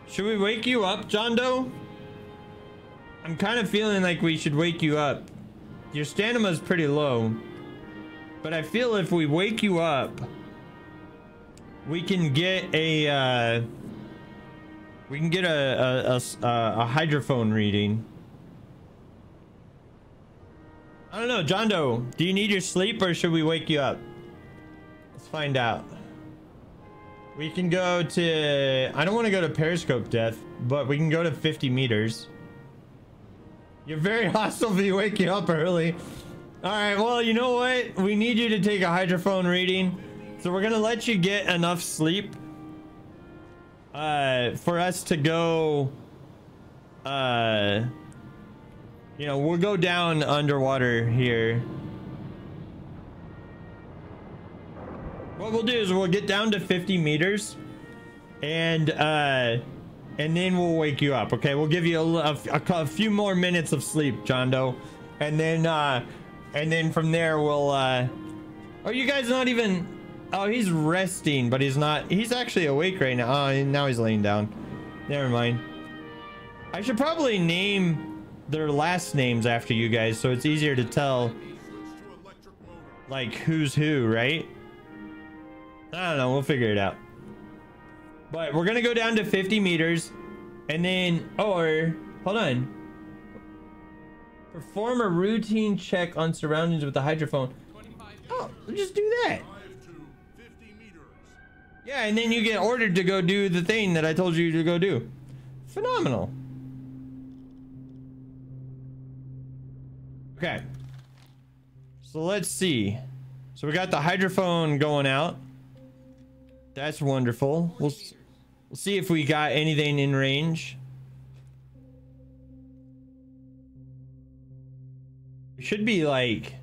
S1: should we wake you up, John Doe? I'm kind of feeling like we should wake you up. Your stamina is pretty low, but I feel if we wake you up, we can get a hydrophone reading. I don't know, John Doe, do you need your sleep or should we wake you up? Let's find out. We can go to, I don't want to go to periscope depth, but we can go to 50 meters. You're very hostile if you wake you up early. All right, well, you know what? We need you to take a hydrophone reading. So we're gonna let you get enough sleep for us to go, you know, we'll go down underwater here. What we'll do is we'll get down to 50 meters and then we'll wake you up. Okay, we'll give you a few more minutes of sleep, John Doe, and then from there we'll oh, you guys not even, oh, he's resting, but he's not, he's actually awake right now. Oh, now he's laying down. Never mind. I should probably name their last names after you guys so it's easier to tell like who's who, right? I don't know, we'll figure it out. But we're gonna go down to 50 meters and then, or hold on, perform a routine check on surroundings with the hydrophone. Oh, just do that. Yeah, and then you get ordered to go do the thing that I told you to go do. Phenomenal. Okay, so let's see. So we got the hydrophone going out. That's wonderful. We'll see if we got anything in range. We should be like,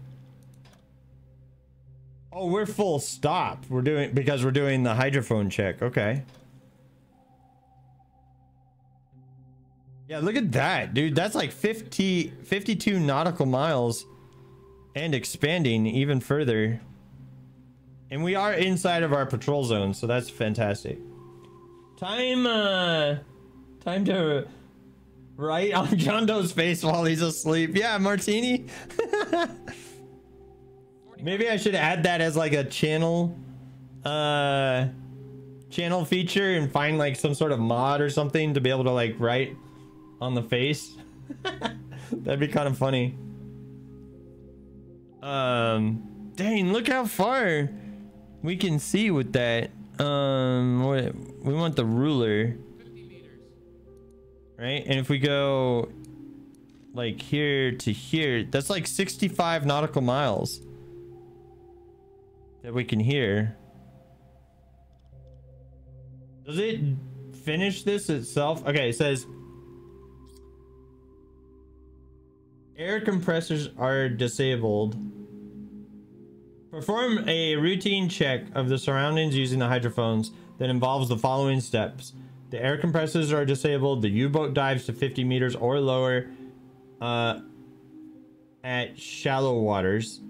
S1: oh, we're full stop. We're doing, because we're doing the hydrophone check. Okay. Yeah, look at that, dude. That's like 52 nautical miles and expanding even further. And we are inside of our patrol zone, so that's fantastic. Time to write on John Doe's face while he's asleep. Yeah, martini. Maybe I should add that as like a channel feature and find like some sort of mod or something to be able to like write on the face. That'd be kind of funny. Dang, look how far we can see with that. We want the ruler,
S2: 50 meters.
S1: right? And if we go like here to here, that's like 65 nautical miles that we can hear. Does it finish this itself? Okay, it says air compressors are disabled. Perform a routine check of the surroundings using the hydrophones that involves the following steps. The air compressors are disabled. The U-boat dives to 50 meters or lower at shallow waters.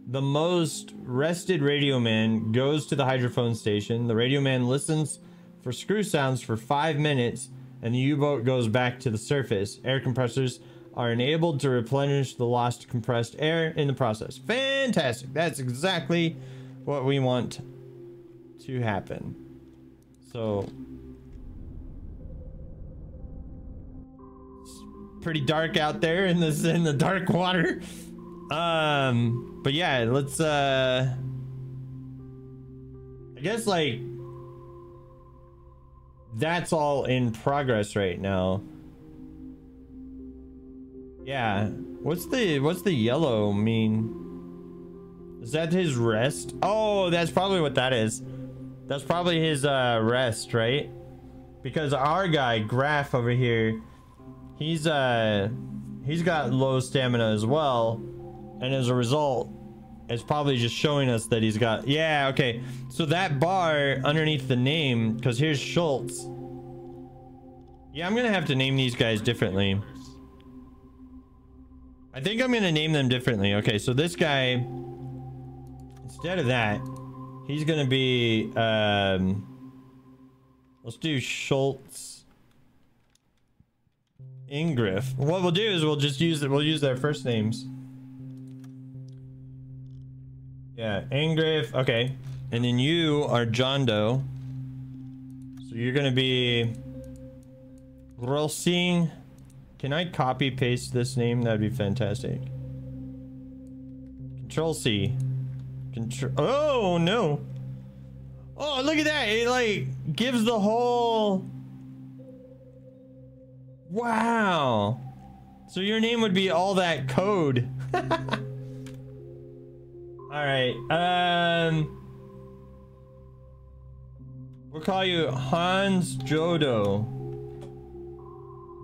S1: The most rested radio man goes to the hydrophone station. The radio man listens for screw sounds for 5 minutes, and the U-boat goes back to the surface. Air compressors are enabled to replenish the lost compressed air in the process. Fantastic. That's exactly what we want to happen. So it's pretty dark out there in the dark water. But yeah, let's I guess like that's all in progress right now. Yeah. What's the yellow mean? Is that his rest? Oh, that's probably what that is. That's probably his rest, right? Because our guy, Graf over here, he's got low stamina as well. And as a result, it's probably just showing us that he's got... Yeah, okay. So that bar underneath the name, because here's Schultz. Yeah, I'm going to have to name these guys differently. I think I'm going to name them differently. Okay, so this guy, instead of that, he's going to be... let's do Schultz. Ingriff. What we'll do is we'll use their first names. Yeah, Ingriff. Okay. And then you are John Doe. So you're gonna be Rolsing. Can I copy paste this name? That'd be fantastic. Control C. Control. Oh no. Oh, look at that. It like gives the whole. Wow. So your name would be all that code. All right. We'll call you Hans Jodo.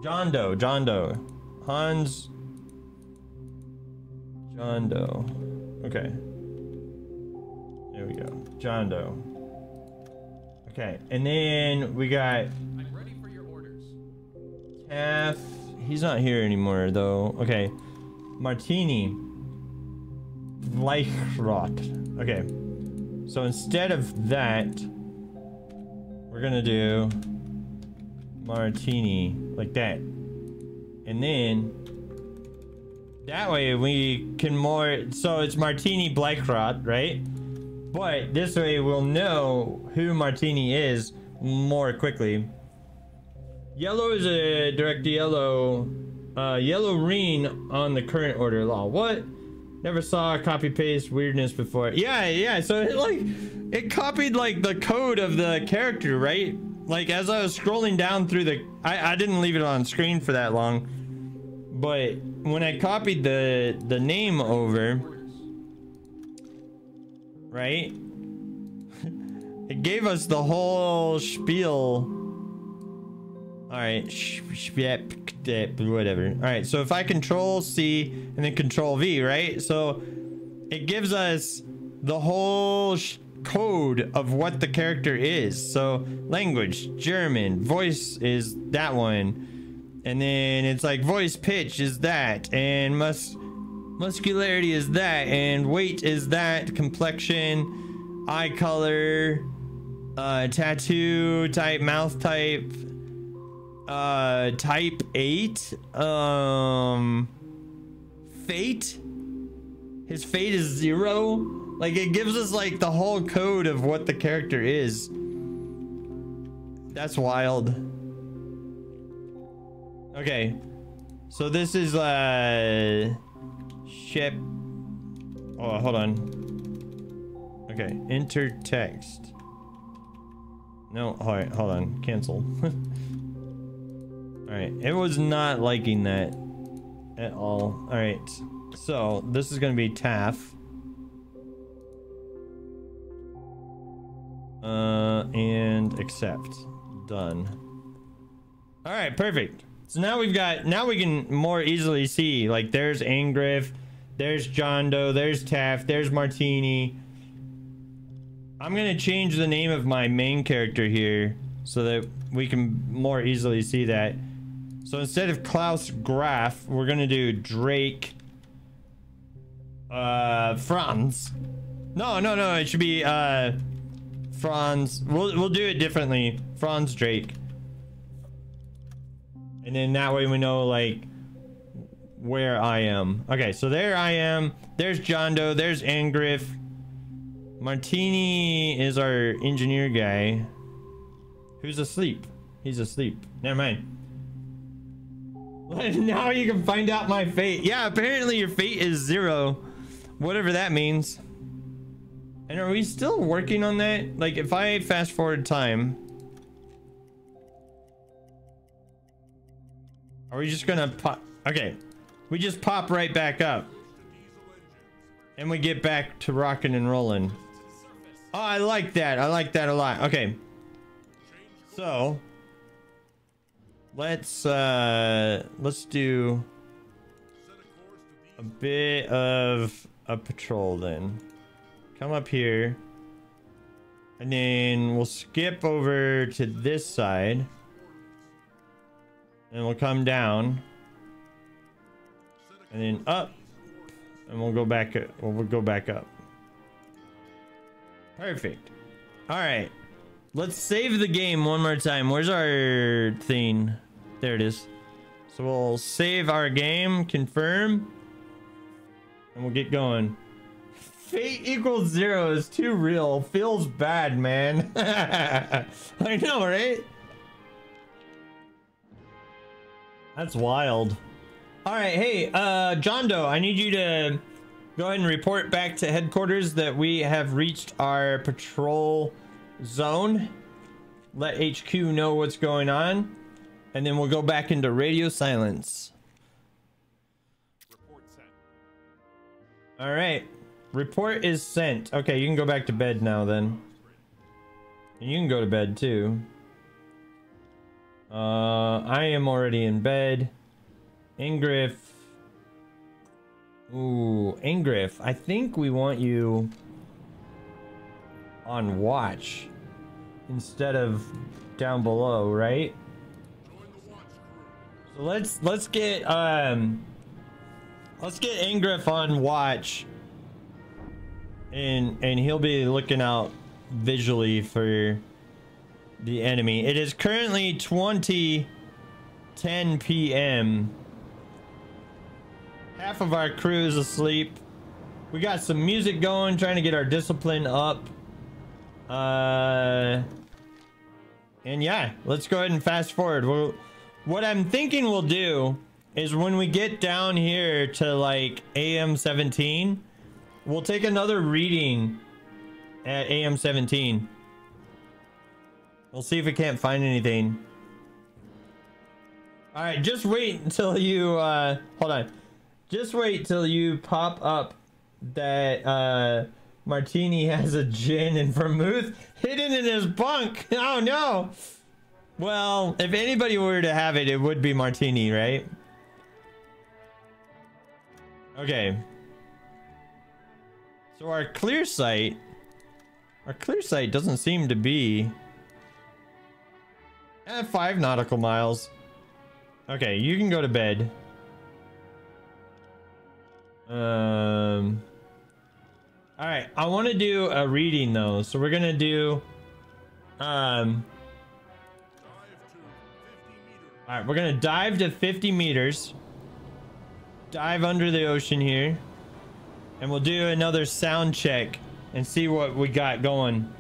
S1: John Doe. Hans John Doe. Okay. There we go. John Doe. Okay. And then we got
S4: I'm ready for your orders.
S1: Taff. He's not here anymore though. Okay. Martini. Leichrot. Okay. So instead of that, we're gonna do Martini like that. And then that way we can more, so it's Martini Bleichrot, right? But this way we'll know who Martini is more quickly. Yellow is a direct yellow, yellow Reen on the current order law. What? Never saw copy paste weirdness before. Yeah. So it copied like the code of the character, right? Like as I was scrolling down through the, I didn't leave it on screen for that long, but when I copied the name over, right? It gave us the whole spiel. All right, whatever. All right, so if I control C and then control V, right? So it gives us the whole code of what the character is. So language, German, voice is that one. And then it's like voice pitch is that. And muscularity is that. And weight is that. Complexion, eye color, tattoo type, mouth type. Type 8, fate, his fate is 0. Like it gives us like the whole code of what the character is. That's wild. Okay, so this is ship. Oh, hold on. Okay, enter text. No, alright, hold on, cancel. Alright, it was not liking that at all. Alright, so this is going to be Taff. And accept. Done. Alright, perfect. So now we can more easily see, like there's Ingriff, there's John Doe, there's Taff, there's Martini. I'm going to change the name of my main character here so that we can more easily see that. So instead of Klaus Graf, we're gonna do Drake Franz. No, it should be Franz. We'll do it differently. Franz Drake. And then that way we know like where I am. Okay, so there I am. There's John Doe. There's Angriff. Martini is our engineer guy. Who's asleep? He's asleep. Never mind. Now you can find out my fate. Yeah, apparently your fate is 0. Whatever that means. And are we still working on that? Like, if I fast forward time... Are we just gonna pop... Okay. We just pop right back up. And we get back to rocking and rolling. Oh, I like that. I like that a lot. Okay. So... Let's do a bit of a patrol then. Come up here. And then we'll skip over to this side. And we'll come down. And then up. And we'll go back up. We'll go back up. Perfect. Alright. Let's save the game one more time. Where's our thing? There it is. So we'll save our game, confirm, and we'll get going. Fate equals 0 is too real. Feels bad, man. I know, right? That's wild. All right, hey, John Doe, I need you to go ahead and report back to headquarters that we have reached our patrol zone. Let HQ know what's going on. And then we'll go back into radio silence.
S3: Report sent.
S1: All right. Report is sent. Okay, you can go back to bed now then. And you can go to bed too. I am already in bed. Ingriff. Ooh, Ingriff. I think we want you on watch instead of down below, right? So let's get Ingriff on watch, and he'll be looking out visually for the enemy. It is currently 10 p.m. Half of our crew is asleep. We got some music going, trying to get our discipline up. And yeah, let's go ahead and fast forward. What I'm thinking we'll do is when we get down here to like AM 17, we'll take another reading at AM 17. We'll see if we can't find anything. All right, just wait until you hold on. Just wait till you pop up that Martini has a gin and vermouth hidden in his bunk. Oh no. Well, if anybody were to have it, it would be Martini, right? Okay. So our clear sight doesn't seem to be 5 nautical miles. Okay, you can go to bed. All right, I want to do a reading though, so we're gonna do all right, we're gonna dive to 50 meters. Dive under the ocean here. And we'll do another sound check and see what we got going.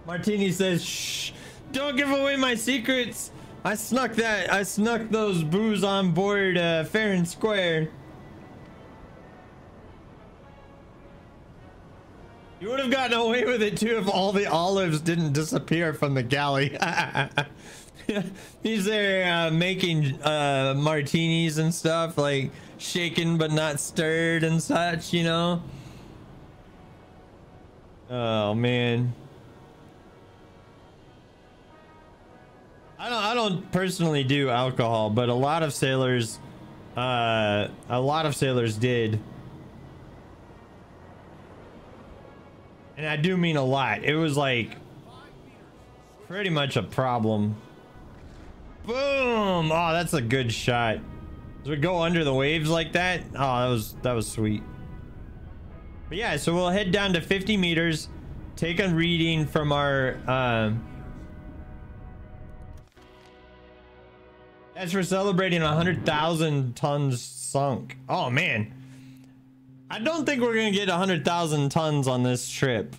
S1: Martini says, shh, don't give away my secrets. I snuck those booze on board fair and square. You would have gotten away with it too if all the olives didn't disappear from the galley. He's there making martinis and stuff, like shaken but not stirred and such, you know. Oh man, I don't personally do alcohol, but a lot of sailors did. And I do mean a lot. It was like pretty much a problem. Boom! Oh, that's a good shot. As we go under the waves like that. Oh, that was sweet. But yeah, so we'll head down to 50 meters, take a reading from our as we're celebrating 100,000 tons sunk. Oh man, I don't think we're gonna get 100,000 tons on this trip,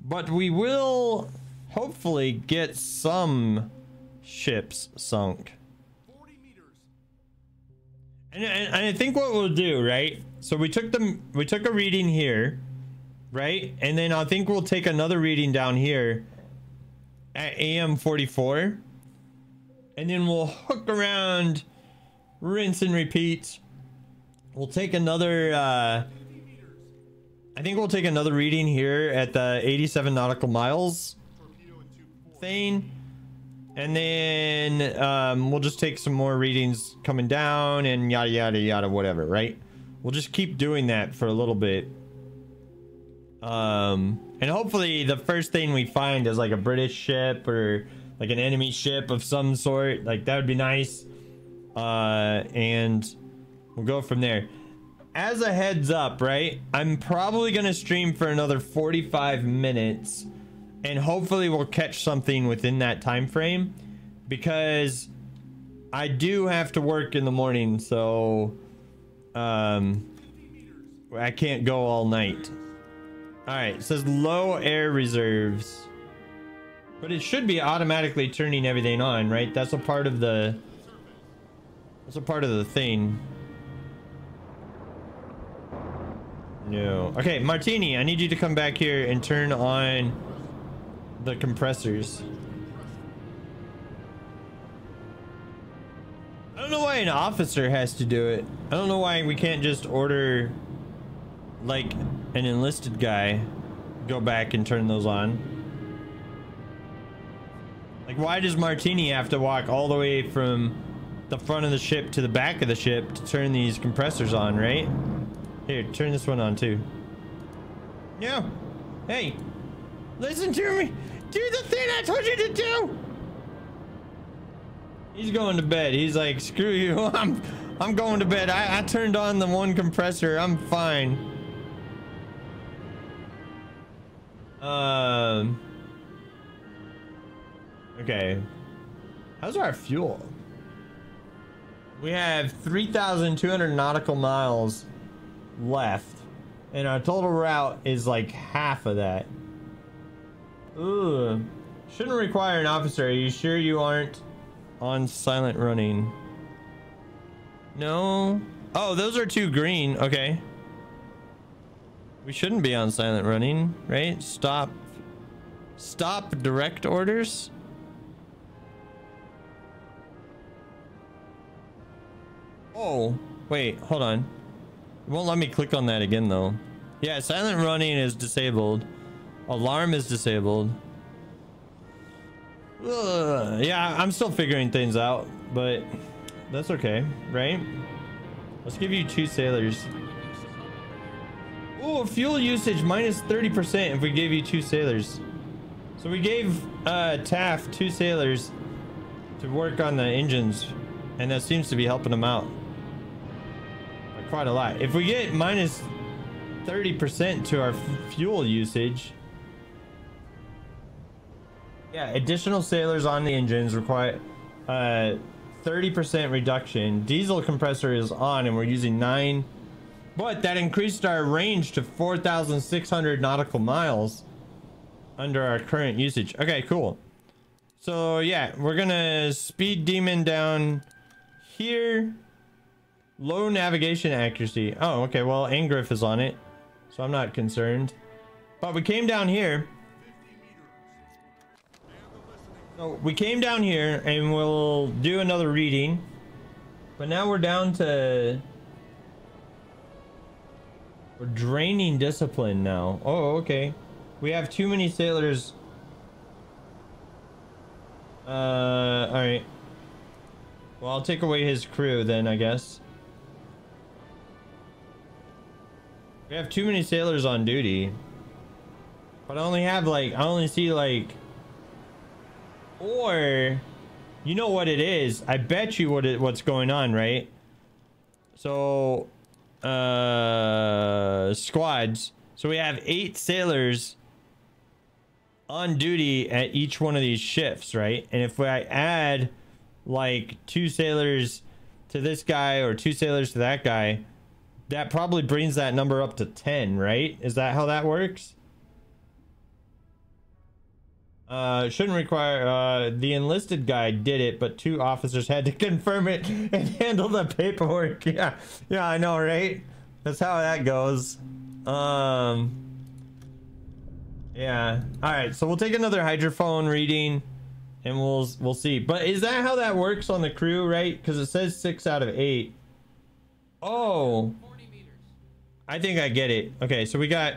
S1: but we will hopefully get some ships sunk.
S5: 40 meters.
S1: And I think what we'll do, right? So we took a reading here, right? And then I think we'll take another reading down here at AM 44. And then we'll hook around, rinse and repeat. We'll take another, I think we'll take another reading here at the 87 nautical miles thing. And then we'll just take some more readings coming down and yada, yada, yada, whatever, right? We'll just keep doing that for a little bit. And hopefully the first thing we find is like a British ship or like an enemy ship of some sort. Like that would be nice. And we'll go from there. As a heads up, right? I'm probably going to stream for another 45 minutes. And hopefully we'll catch something within that time frame. Because I do have to work in the morning. So I can't go all night. All right, it says low air reserves, but it should be automatically turning everything on, right? That's a part of the thing. No. Okay, Martini, I need you to come back here and turn on the compressors. I don't know why an officer has to do it. I don't know why we can't just order like an enlisted guy go back and turn those on. Like, why does Martini have to walk all the way from the front of the ship to the back of the ship to turn these compressors on, right? Here, turn this one on too. No. Hey, listen to me. Do the thing I told you to do. He's going to bed. He's like, screw you. I'm going to bed. I turned on the one compressor. I'm fine. Okay. How's our fuel? We have 3,200 nautical miles left, and our total route is like half of that. Ooh. Shouldn't require an officer. Are you sure you aren't on silent running? No. Oh, those are two green. Okay. We shouldn't be on silent running, right? Stop direct orders. Oh, wait, hold on. It won't let me click on that again though. Yeah, silent running is disabled. Alarm is disabled. Ugh, yeah, I'm still figuring things out, but that's okay, right? Let's give you 2 sailors. Oh, fuel usage minus 30% if we gave you 2 sailors. So we gave Taft 2 sailors to work on the engines, and that seems to be helping them out by quite a lot. If we get minus 30% to our fuel usage, yeah, additional sailors on the engines require 30% reduction. Diesel compressor is on and we're using 9, but that increased our range to 4,600 nautical miles under our current usage. Okay, cool. So yeah, we're gonna speed demon down here. Low navigation accuracy. Oh, okay, well, Angriff is on it, so I'm not concerned. But we came down here. So we came down here and we'll do another reading. But now we're down to... We're draining discipline now. Oh, okay. We have too many sailors. Alright. Well, I'll take away his crew then, I guess. We have too many sailors on duty. But I only have like, I only see like Or, you know what it is? I bet you what's going on, right? So, squads. So we have 8 sailors on duty at each one of these shifts, right? And if I add like 2 sailors to this guy or 2 sailors to that guy, that probably brings that number up to 10, right? Is that how that works? Shouldn't require, the enlisted guy did it, but 2 officers had to confirm it and handle the paperwork. Yeah, I know, right? That's how that goes. Yeah. All right, so we'll take another hydrophone reading and we'll see. But is that how that works on the crew, right? Because it says 6 out of 8. Oh,
S4: 40 meters.
S1: I think I get it. Okay, so we got,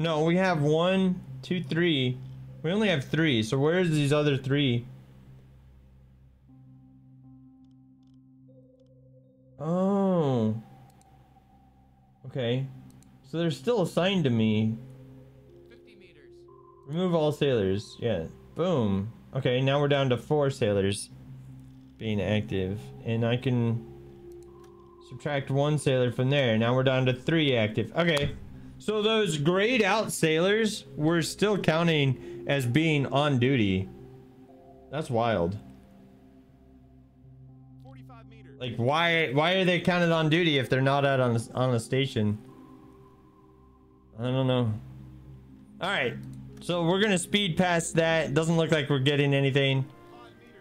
S1: no, we have 1, 2, 3. We only have 3, so where's these other 3? Oh. Okay. So they're still assigned to me.
S4: 50 meters.
S1: Remove all sailors. Yeah. Boom. Okay, now we're down to 4 sailors being active. And I can subtract 1 sailor from there. Now we're down to 3 active. Okay. So those grayed out sailors we're still counting as being on duty. That's wild.
S3: 45 meters.
S1: Like why are they counted on duty if they're not out on a station? I don't know. All right. So we're going to speed past that. Doesn't look like we're getting anything
S3: 5 meters.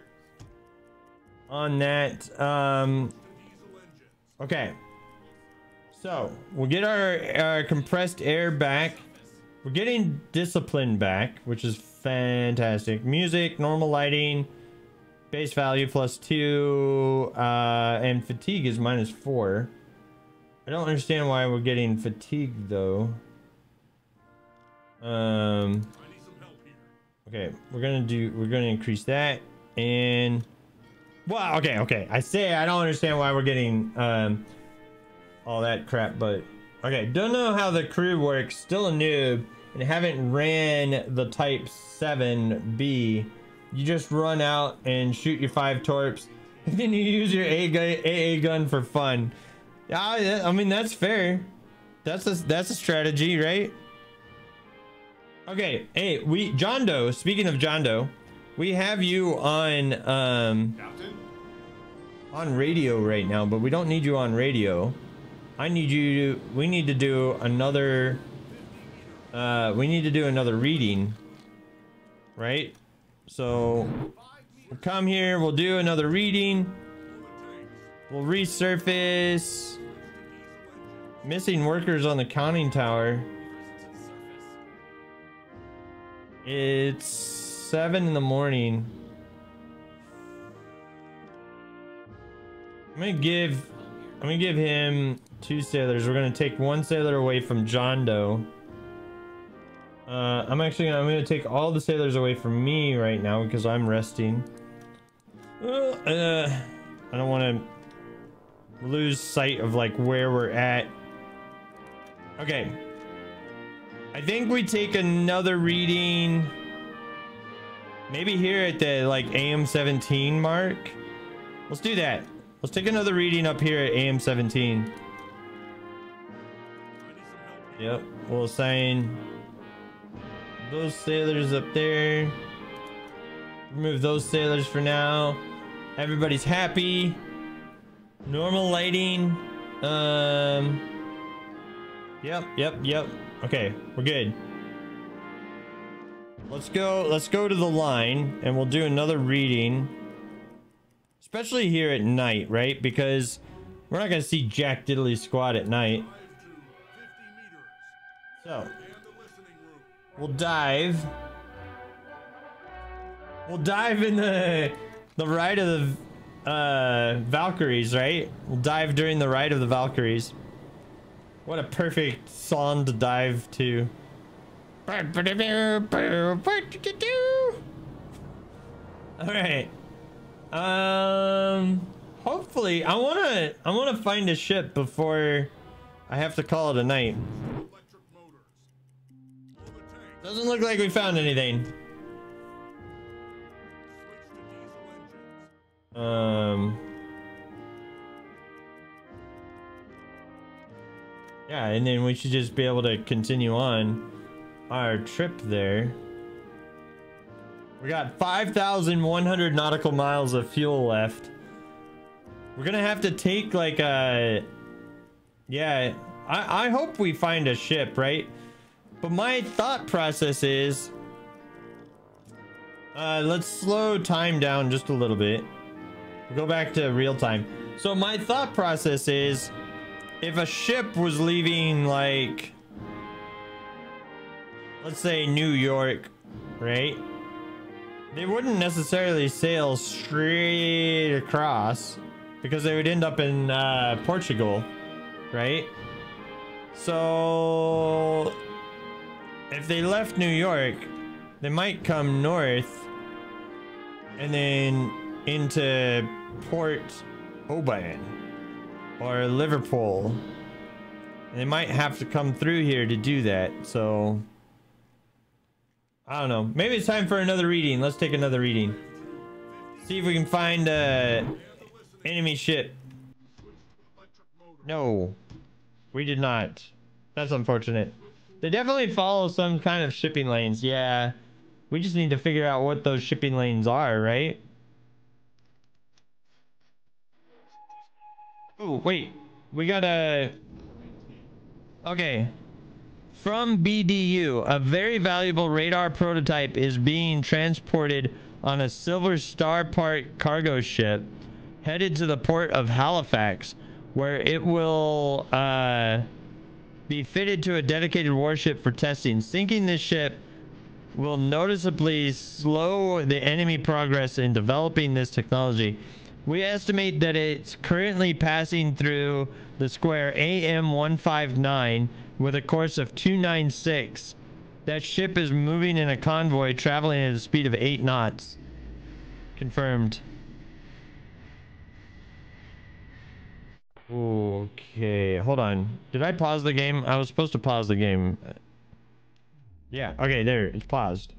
S1: on that. Okay. So we'll get our compressed air back. We're getting discipline back, which is fantastic. Music, normal lighting, base value +2, and fatigue is -4. I don't understand why we're getting fatigue though. Okay, we're gonna increase that, and well, okay. I say I don't understand why we're getting all that crap, but okay, don't know how the crew works, still a noob, and haven't ran the type 7B. You just run out and shoot your 5 torps, and then you use your AA gun for fun. Yeah, I mean, that's fair. That's a strategy, right? Okay, hey, John Doe, speaking of John Doe, we have you on
S3: Captain?
S1: on radio right now, but we don't need you on radio. I need you to, we need to do another reading, right? So we'll come here, we'll do another reading, we'll resurface. Missing workers on the conning tower. It's 7 in the morning. I'm gonna give him 2 sailors. We're gonna take 1 sailor away from John Doe. I'm gonna take all the sailors away from me right now because I'm resting. I don't want to lose sight of like where we're at. Okay. I think we take another reading maybe here at the like AM 17 mark. Let's do that. Let's take another reading up here at AM 17. Yep, we'll assign those sailors up there. Remove those sailors for now. Everybody's happy. Normal lighting. Yep. Okay, we're good. Let's go to the line and we'll do another reading. Especially here at night, right? Because we're not gonna see Jack Diddley squad at night. So we'll dive. We'll dive in the ride of the Valkyries, right? We'll dive during the ride of the Valkyries. What a perfect song to dive to. All right. Hopefully I want to find a ship before I have to call it a night. Doesn't look like we found anything. Yeah, and then we should just be able to continue on our trip there. We got 5,100 nautical miles of fuel left. We're gonna have to take like a... Yeah, I hope we find a ship, right? But my thought process is... let's slow time down just a little bit. We'll go back to real time. So my thought process is... If a ship was leaving, like... Let's say New York, right? They wouldn't necessarily sail straight across because they would end up in Portugal, right? So if they left New York, they might come north and then into Port Oban or Liverpool. And they might have to come through here to do that. So I don't know. Maybe it's time for another reading. Let's take another reading. See if we can find a enemy ship. No, we did not. That's unfortunate. They definitely follow some kind of shipping lanes. Yeah, we just need to figure out what those shipping lanes are, right? Oh, wait. We gotta... Okay. From BDU, a very valuable radar prototype is being transported on a Silver Star Part cargo ship headed to the port of Halifax, where it will be fitted to a dedicated warship for testing. Sinking this ship will noticeably slow the enemy progress in developing this technology. We estimate that it's currently passing through the square AM-159 with a course of 296. That ship is moving in a convoy traveling at a speed of 8 knots. Confirmed. Okay, hold on. Did I pause the game? I was supposed to pause the game. Yeah, okay, there. It's paused.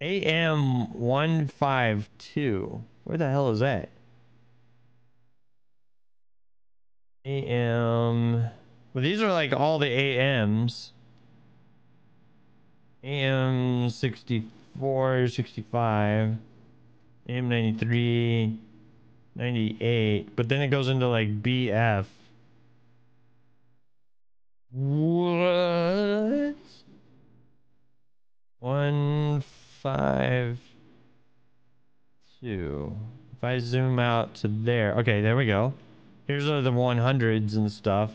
S1: AM-152. Where the hell is that? AM... Well, these are like all the AMs. AM 64, 65, AM 93, 98, but then it goes into like BF. What? 152. If I zoom out to there, okay, there we go. Here's the 100s and stuff.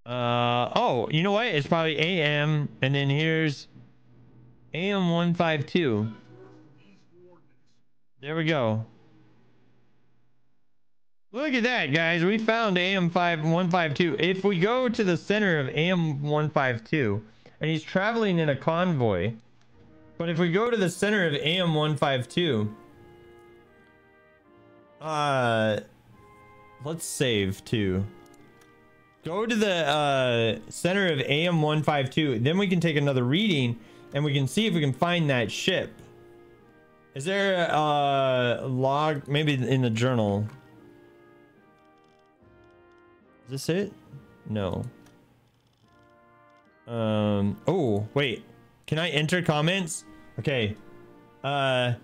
S1: Oh, you know what? It's probably AM, and then here's AM 152. There we go. Look at that, guys. We found AM 152. If we go to the center of AM 152, and he's traveling in a convoy, but if we go to the center of AM 152, let's save too. Go to the center of AM 152, then we can take another reading and we can see if we can find that ship. Is there a log maybe in the journal? Is this it? No. Oh, wait. Can I enter comments? Okay. Well,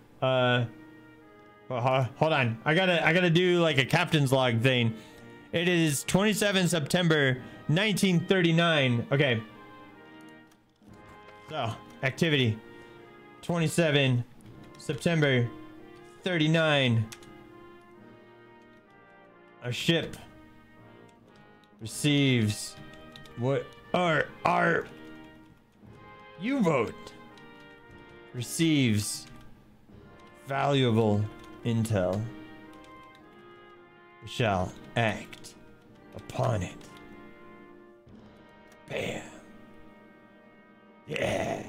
S1: hold on. I gotta do like a captain's log thing. It is 27 September 1939. Okay. So, activity. 27 September 39. A ship receives what our U-boat receives valuable intel. We shall act upon it. Bam. Yeah.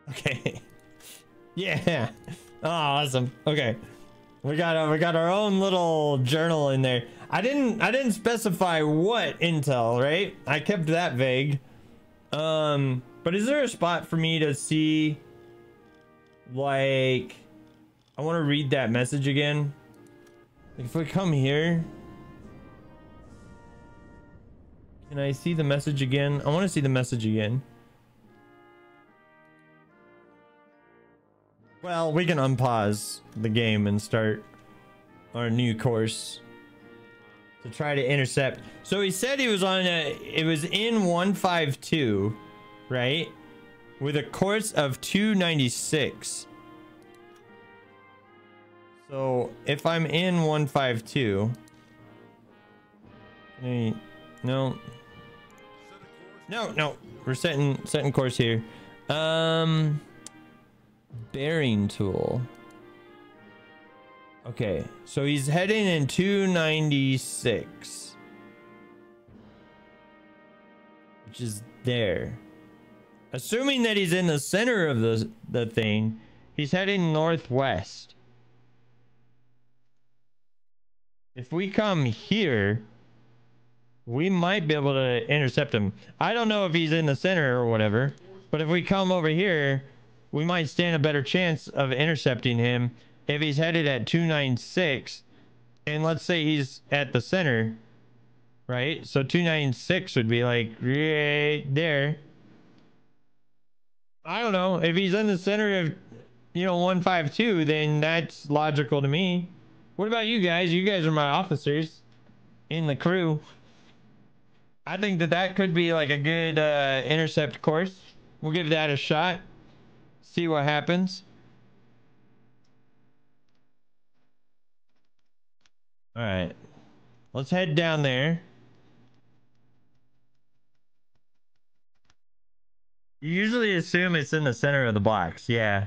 S1: Okay. Yeah. Oh, awesome. Okay. We got our own little journal in there. I didn't specify what intel, right? I kept that vague. But is there a spot for me to see Like, I want to read that message again. If we come here, can I see the message again? I want to see the message again. Well, we can unpause the game and start our new course to try to intercept. So he said he was on it was in 152, right? With a course of 296. So if I'm in 152, no, we're setting course here. Bearing tool. Okay, so he's heading in 296, which is there. Assuming that he's in the center of the thing, he's heading northwest. If we come here, we might be able to intercept him. I don't know if he's in the center or whatever, but if we come over here, we might stand a better chance of intercepting him if he's headed at 296. And let's say he's at the center, right? So 296 would be like right there. I don't know. If he's in the center of, 152, then that's logical to me. What about you guys? You guys are my officers in the crew. I think that could be like a good intercept course. We'll give that a shot. See what happens. All right. Let's head down there. You usually assume it's in the center of the box. Yeah.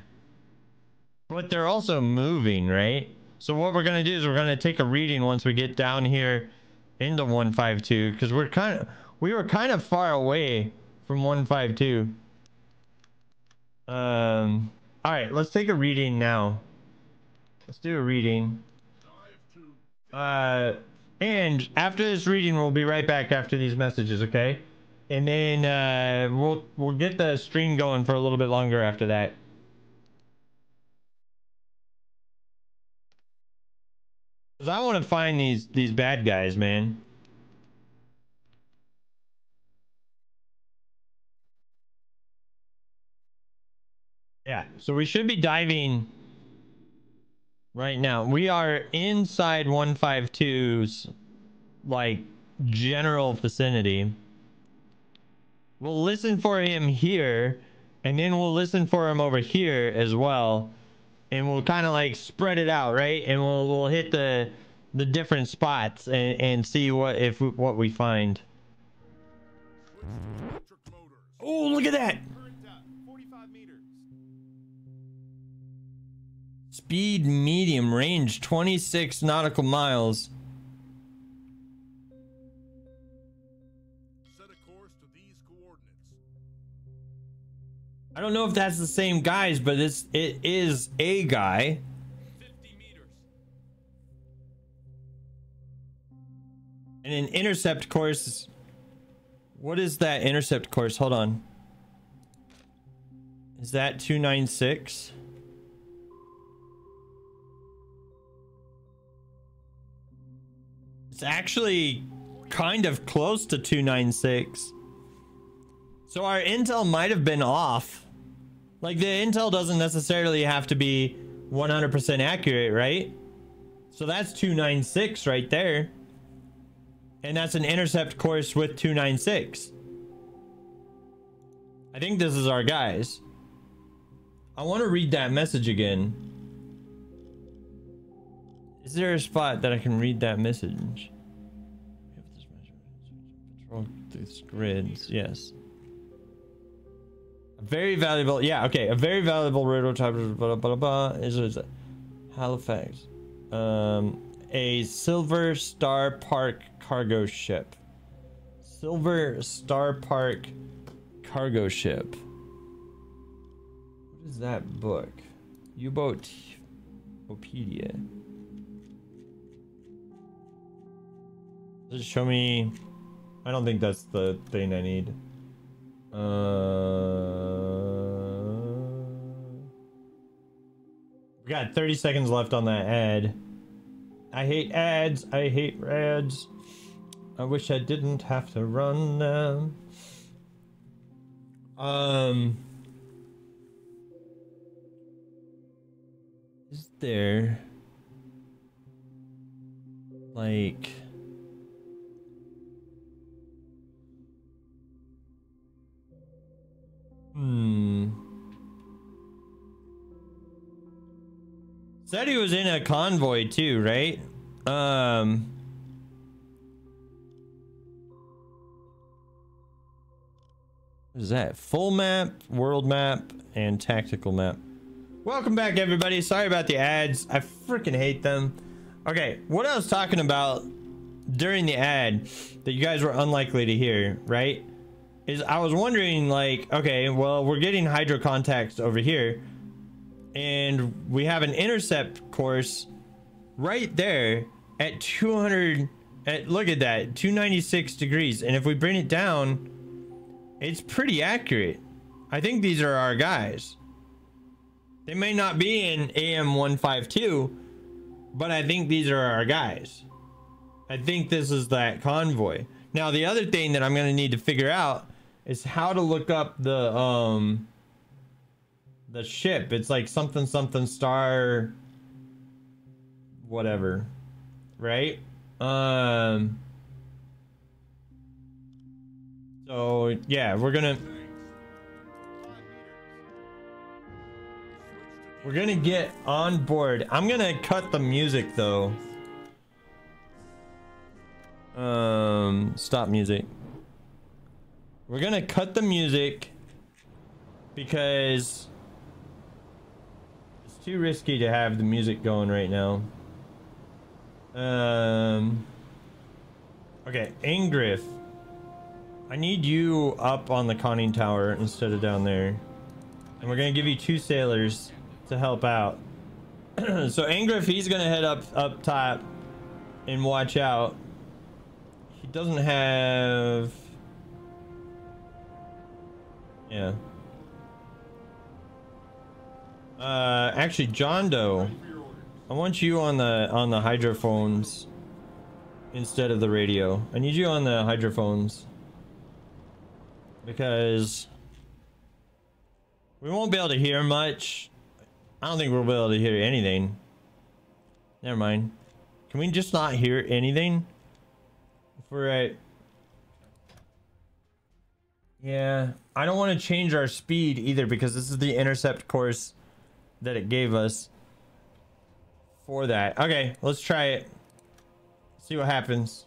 S1: But they're also moving, right? So what we're going to do is we're going to take a reading once we get down here into 152, because we were kind of far away from 152. All right, let's take a reading now. Let's do a reading. And after this reading, we'll be right back after these messages, okay? And then we'll get the stream going for a little bit longer after that. Cause I want to find these bad guys, man. Yeah, so we should be diving right now. We are inside 152's like general vicinity. We'll listen for him here, and then we'll listen for him over here as well, and we'll kind of like spread it out, right? And we'll hit the different spots and see what we find. Oh, look at that!
S3: Current depth, 45 meters.
S1: Speed medium, range 26 nautical miles.
S5: Set a course to these coordinates.
S1: I don't know if that's the same guys, but it is a guy.
S2: 50 meters.
S1: And an intercept course. What is that intercept course? Hold on. Is that 296? It's actually kind of close to 296. So our intel might have been off. Like, the intel doesn't necessarily have to be 100% accurate, right? So that's 296 right there. And that's an intercept course with 296. I think this is our guys. I want to read that message again. Is there a spot that I can read that message? Patrol these grids, yes. A very valuable, yeah, okay. A very valuable radar type, blah, blah, blah, is Halifax. A Silver Star Park cargo ship. Silver Star Park cargo ship. What is that book? U-Boat-opedia. Does it show me? I don't think that's the thing I need. We got 30 seconds left on that ad. I hate ads. I hate ads. I wish I didn't have to run them. Is there like said he was in a convoy too, right? What is that? Full map, world map, and tactical map. Welcome back, everybody. Sorry about the ads. I freaking hate them. Okay, what I was talking about during the ad that you guys were unlikely to hear, right? Is I was wondering, like, okay, well, we're getting hydro contacts over here, and we have an intercept course right there at 200, look at that, 296 degrees. And if we bring it down, it's pretty accurate. I think these are our guys. They may not be in AM-152, but I think these are our guys. I think this is that convoy. Now, the other thing that I'm going to need to figure out is how to look up the ship. It's like something something star whatever, right? So yeah, we're gonna get on board. I'm gonna cut the music though. Stop music. We're gonna cut the music because it's too risky to have the music going right now. Okay, Ingriff, I need you up on the conning tower instead of down there, and we're gonna give you 2 sailors to help out. So Ingriff, he's gonna head up top and watch out. He doesn't have, yeah. Actually, John Doe, I want you on the hydrophones instead of the radio. I need you on the hydrophones because we won't be able to hear much. I don't think we'll be able to hear anything. Never mind. Can we just not hear anything? If we're at... Yeah, I don't want to change our speed either because this is the intercept course that it gave us for that. Okay, let's try it. See what happens.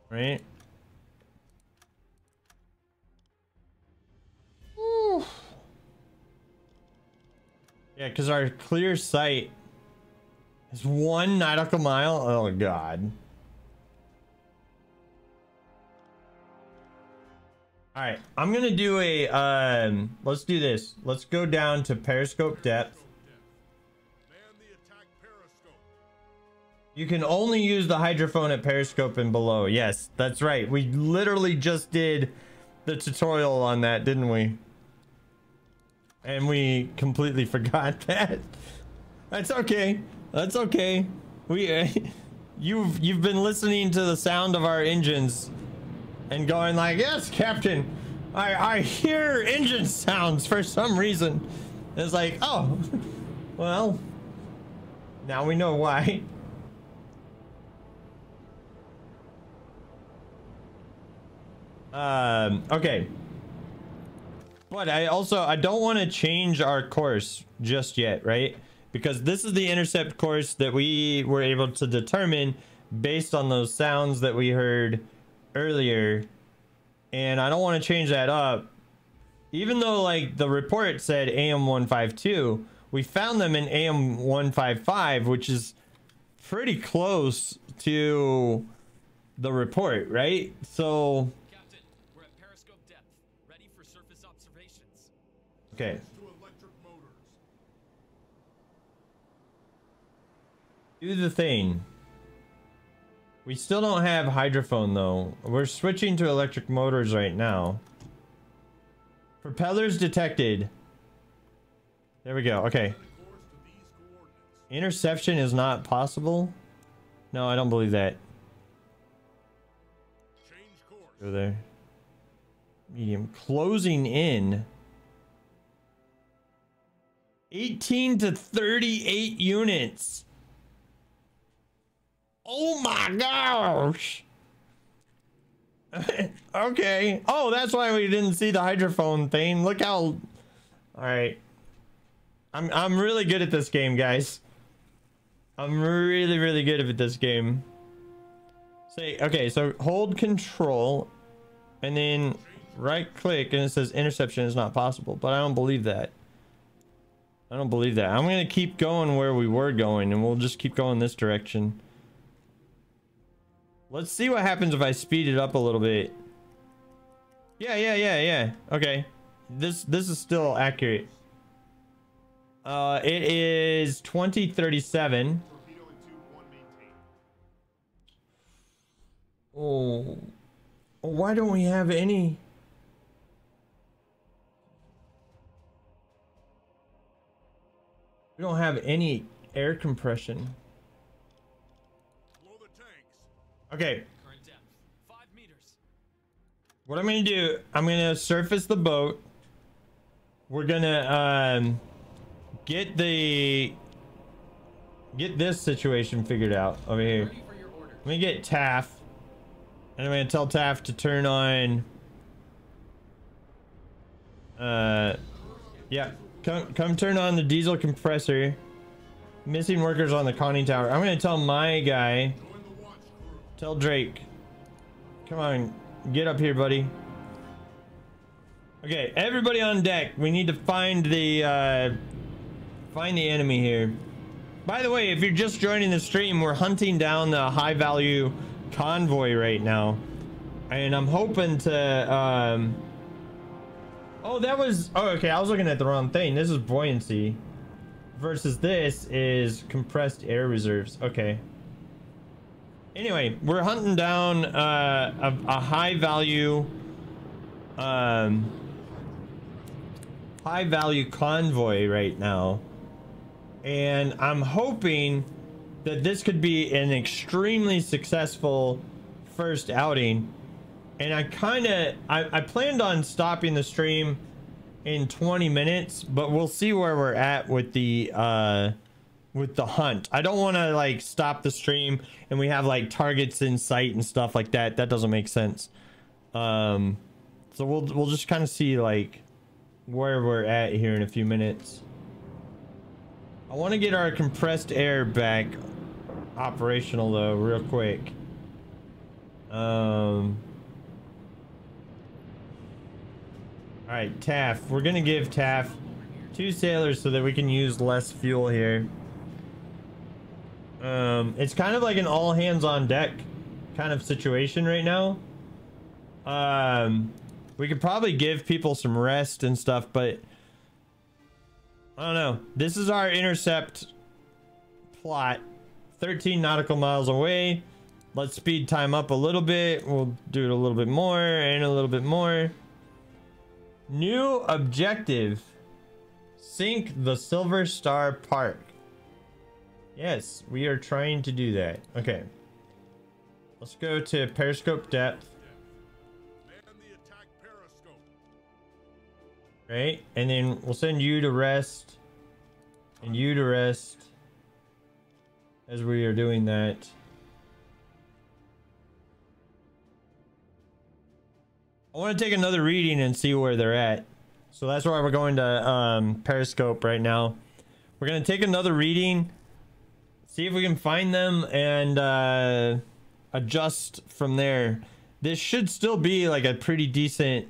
S1: Right? Woo. Yeah, because our clear sight is 1 nautical mile. Oh god. All right, I'm gonna do a let's do this. Let's go down to periscope depth. You can only use the hydrophone at periscope and below. Yes, that's right. We literally just did the tutorial on that, didn't we? And we completely forgot that. That's okay. That's okay. We you've been listening to the sound of our engines and going like, yes, Captain, I hear engine sounds for some reason. It's like, oh, well, now we know why. Okay. But I don't want to change our course just yet, right? Because this is the intercept course that we were able to determine based on those sounds that we heard earlier, and I don't want to change that up. Even though like the report said AM-152, we found them in AM-155, which is pretty close to the report, right? So
S2: Captain, we're at periscope depth, ready for surface observations.
S1: okay, do the thing. We still don't have hydrophone though. We're switching to electric motors right now. Propellers detected. There we go. Okay. Interception is not possible. No, I don't believe that. Go there. Medium. Closing in. 18 to 38 units. Oh my gosh. Okay. Oh, that's why we didn't see the hydrophone thing. Look how... All right. I'm really good at this game, guys. I'm really good at this game. Say, okay, so hold control and then right click and it says interception is not possible, but I don't believe that. I don't believe that. I'm gonna keep going where we were going and we'll just keep going this direction. Let's see what happens if I speed it up a little bit. Yeah. Okay. This is still accurate. It is 2037. Oh, why don't we have any? We don't have any air compression. Okay.
S2: Current depth, 5 meters.
S1: What I'm gonna do, I'm gonna surface the boat. We're gonna get this situation figured out over here.
S6: Ready for your order.
S1: Let me get Taff. And I'm gonna tell Taff to turn on yeah, come turn on the diesel compressor. Missing workers on the conning tower. I'm gonna tell my guy, tell Drake, come on, get up here, buddy. Okay, everybody on deck. We need to find the enemy here. By the way, if you're just joining the stream, we're hunting down the high value convoy right now, and I'm hoping to oh, that was, oh, okay, I was looking at the wrong thing. This is buoyancy versus this is compressed air reserves. Okay, anyway, we're hunting down a high value convoy right now, and I'm hoping that this could be an extremely successful first outing. And I planned on stopping the stream in 20 minutes, but we'll see where we're at with the hunt. I don't want to like stop the stream and we have like targets in sight and stuff like that. That doesn't make sense. So we'll just kind of see like where we're at here in a few minutes. I want to get our compressed air back operational though real quick. All right, Taff, we're gonna give Taff 2 sailors so that we can use less fuel here. It's kind of like an all hands on deck kind of situation right now. We could probably give people some rest and stuff, but I don't know. This is our intercept plot, 13 nautical miles away. Let's speed time up a little bit. We'll do it a little bit more and a little bit more. New objective. Sink the Silver Star Park. Yes, we are trying to do that. Okay. Let's go to periscope depth.
S3: Man the attack periscope.
S1: Right, and then we'll send you to rest and you to rest as we are doing that. I want to take another reading and see where they're at, so that's why we're going to periscope right now. We're gonna take another reading, see if we can find them, and adjust from there. This should still be like a pretty decent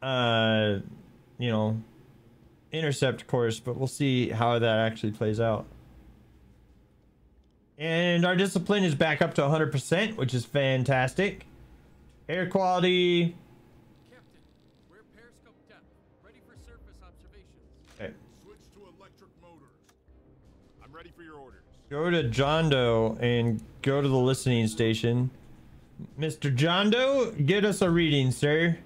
S1: you know, intercept course, but we'll see how that actually plays out. And our discipline is back up to 100%, which is fantastic. Air quality.
S4: Captain, we're periscope depth. Ready for surface observations.
S1: Okay.
S3: Switch to electric motors. I'm ready for your orders.
S1: Go to John Doe and go to the listening station. Mr. John Doe, get us a reading, sir.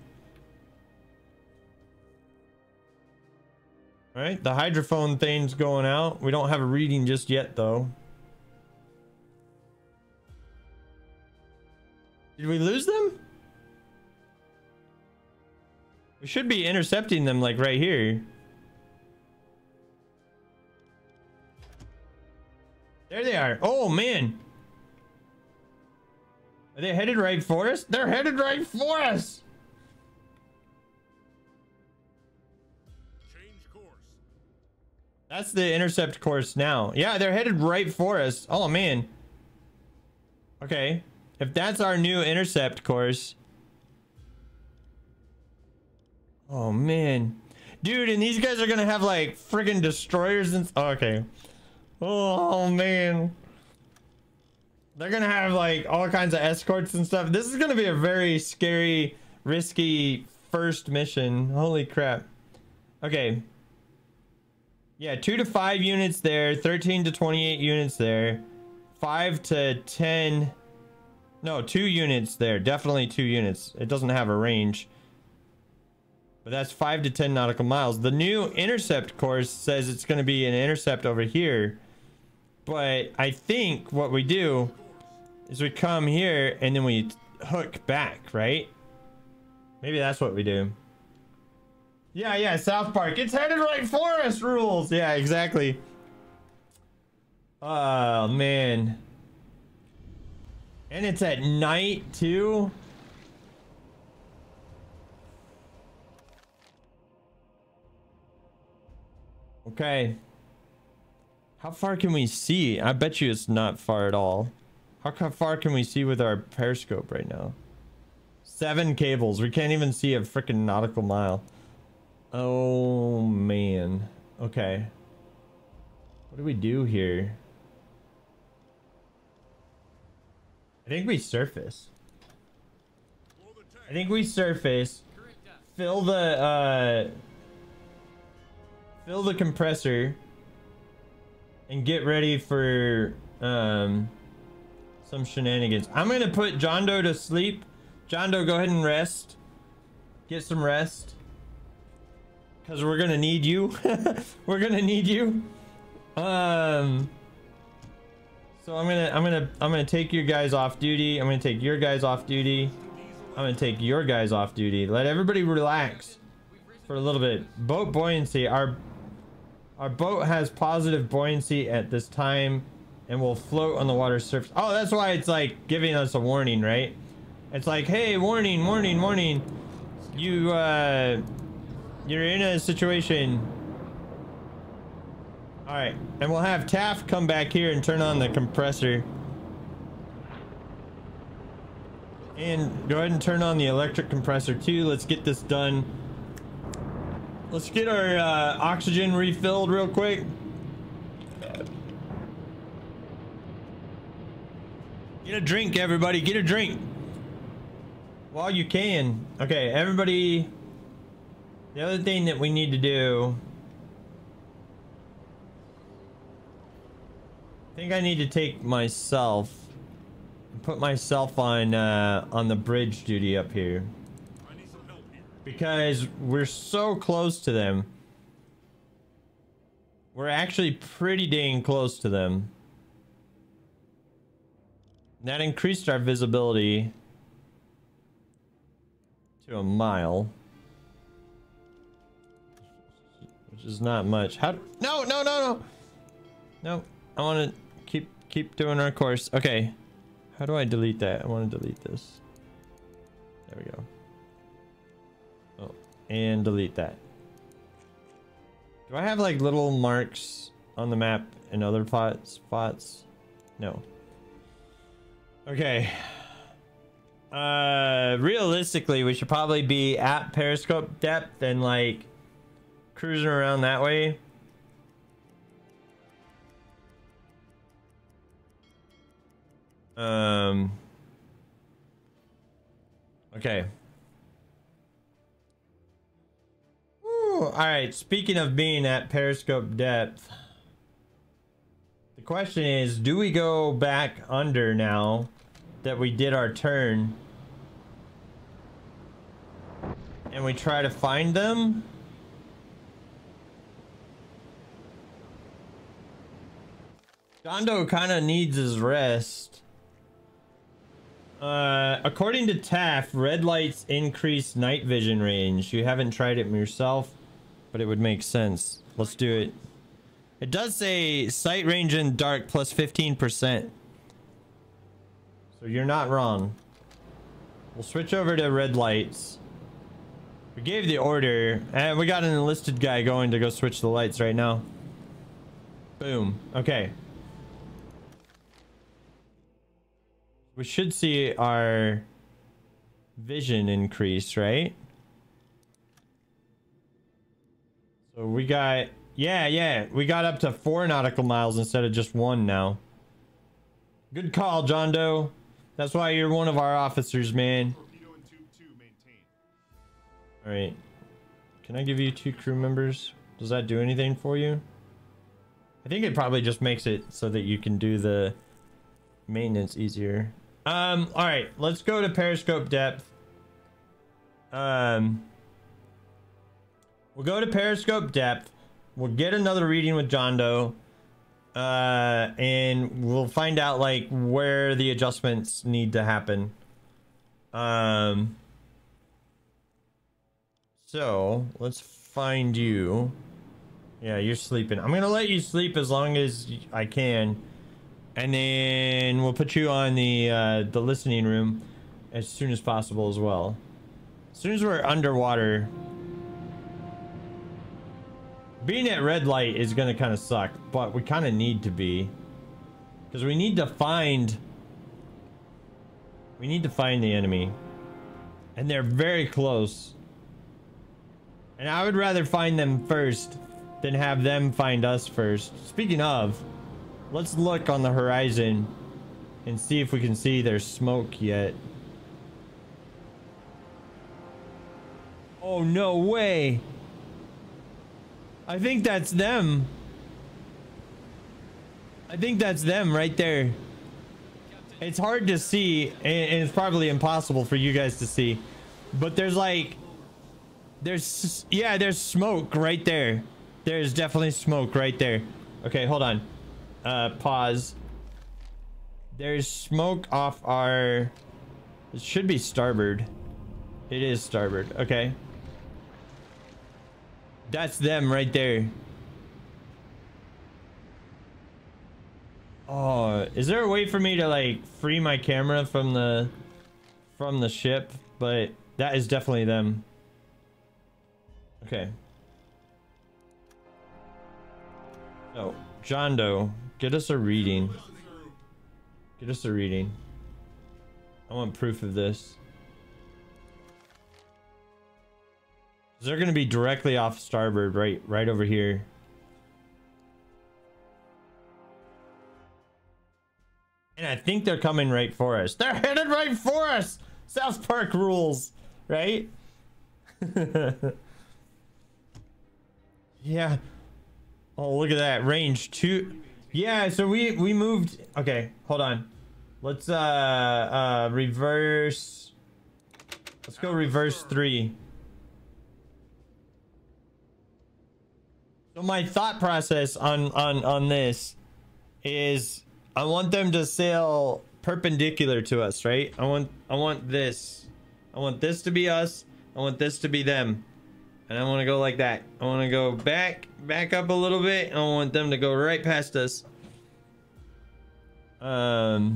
S1: All right, the hydrophone thing's going out. We don't have a reading just yet, though. Did we lose them? We should be intercepting them, like, right here. There they are. Oh, man. Are they headed right for us? They're headed right for us.
S3: Change course.
S1: That's the intercept course now. Yeah, they're headed right for us. Oh, man. Okay. If that's our new intercept course. Oh, man. Dude, and these guys are going to have, like, friggin' destroyers and... Oh, okay. Oh, man. They're going to have, like, all kinds of escorts and stuff. This is going to be a very scary, risky first mission. Holy crap. Okay. Yeah, 2 to 5 units there. 13 to 28 units there. 5 to 10... No, 2 units there. Definitely 2 units. It doesn't have a range. But that's 5 to 10 nautical miles. The new intercept course says it's going to be an intercept over here. But I think what we do is we come here and then we hook back, right? Maybe that's what we do. Yeah, South Park. It's headed right for us rules. Yeah, exactly. Oh, man. And it's at night, too. Okay. How far can we see? I bet you it's not far at all. How far can we see with our periscope right now? 7 cables. We can't even see a freaking nautical mile. Oh, man. Okay. What do we do here? I think we surface. I think we surface. Fill the compressor. And get ready for some shenanigans. I'm gonna put John Doe to sleep. John Doe, go ahead and rest. Get some rest. Cause we're gonna need you. We're gonna need you. So I'm gonna take you guys off duty. I'm gonna take your guys off duty. I'm gonna take your guys off duty. Let everybody relax for a little bit. Boat buoyancy. Our boat has positive buoyancy at this time and will float on the water surface. Oh, that's why it's like giving us a warning, right? It's like, hey, warning, warning, warning. You're in a situation. All right, and we'll have Taft come back here and turn on the compressor. And go ahead and turn on the electric compressor too. Let's get this done. Let's get our oxygen refilled real quick. Get a drink, everybody. Get a drink. While you can. Okay, everybody. The other thing that we need to do. I think I need to take myself and put myself on the bridge duty up here. Because we're so close to them. We're actually pretty dang close to them. That increased our visibility to a mile. Which is not much. How do, no. No, I want to keep doing our course. Okay. How do I delete that? I want to delete this. There we go. Oh, and delete that. Do I have like little marks on the map in other spots? No. Okay. Realistically, we should probably be at periscope depth and like cruising around that way. Okay. Woo, all right, speaking of being at periscope depth, the question is, do we go back under now that we did our turn and we try to find them? John Doe kind of needs his rest. According to Taft, red lights increase night vision range. You haven't tried it yourself, but it would make sense. Let's do it. It does say sight range in dark plus 15%. So you're not wrong. We'll switch over to red lights. We gave the order, and we got an enlisted guy going to go switch the lights right now. Boom. Okay. We should see our vision increase, right? So we got... Yeah. We got up to 4 nautical miles instead of just 1 now. Good call, John Doe. That's why you're one of our officers, man.
S3: Torpedo and tube 2 maintained.
S1: Alright. Can I give you 2 crew members? Does that do anything for you? I think it probably just makes it so that you can do the maintenance easier. Alright. Let's go to periscope depth. We'll go to periscope depth. We'll get another reading with John Doe. And we'll find out like where the adjustments need to happen. So let's find you. Yeah, you're sleeping. I'm gonna let you sleep as long as I can, and then we'll put you on the listening room as soon as possible as well. As soon as we're underwater. Being at red light is gonna kind of suck, but we kind of need to be, because we need to find the enemy, and they're very close. And I would rather find them first than have them find us first. Speaking of, let's look on the horizon and see if we can see their smoke yet. Oh, no way. I think that's them. I think that's them right there. It's hard to see, and it's probably impossible for you guys to see, but there's like, there's smoke right there. There's definitely smoke right there. Okay, hold on. Pause. There's smoke off our... It should be starboard. It is starboard. Okay. That's them right there. Oh, is there a way for me to like free my camera from the ship? But that is definitely them. Okay. So, John Doe, get us a reading. Get us a reading. I want proof of this. They're gonna be directly off starboard, right over here. And I think they're coming right for us. They're headed right for us. South Park rules, right? Yeah. Oh, look at that range 2. Yeah, so we moved. Okay, hold on. Let's reverse. Let's go reverse 3. So my thought process on this is I want them to sail perpendicular to us, right? I want this. I want this to be us. I want this to be them. And I want to go like that. I want to go back up a little bit. I want them to go right past us. Yeah,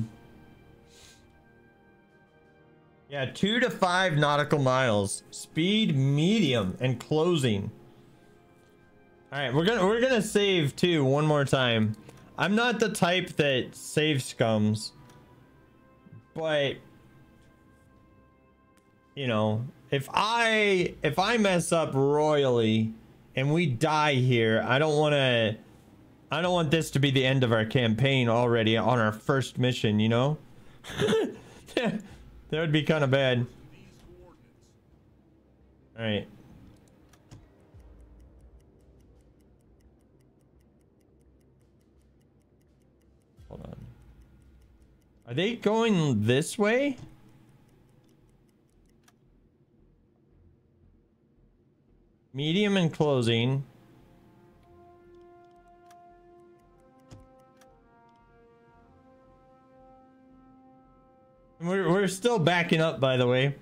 S1: 2 to 5 nautical miles. Speed medium and closing. All right, we're gonna save too one more time. I'm not the type that save scums, but you know, if I mess up royally and we die here, I don't want this to be the end of our campaign already on our first mission, you know? That would be kind of bad. All right. Hold on. Are they going this way? Medium and closing. We're still backing up, by the way.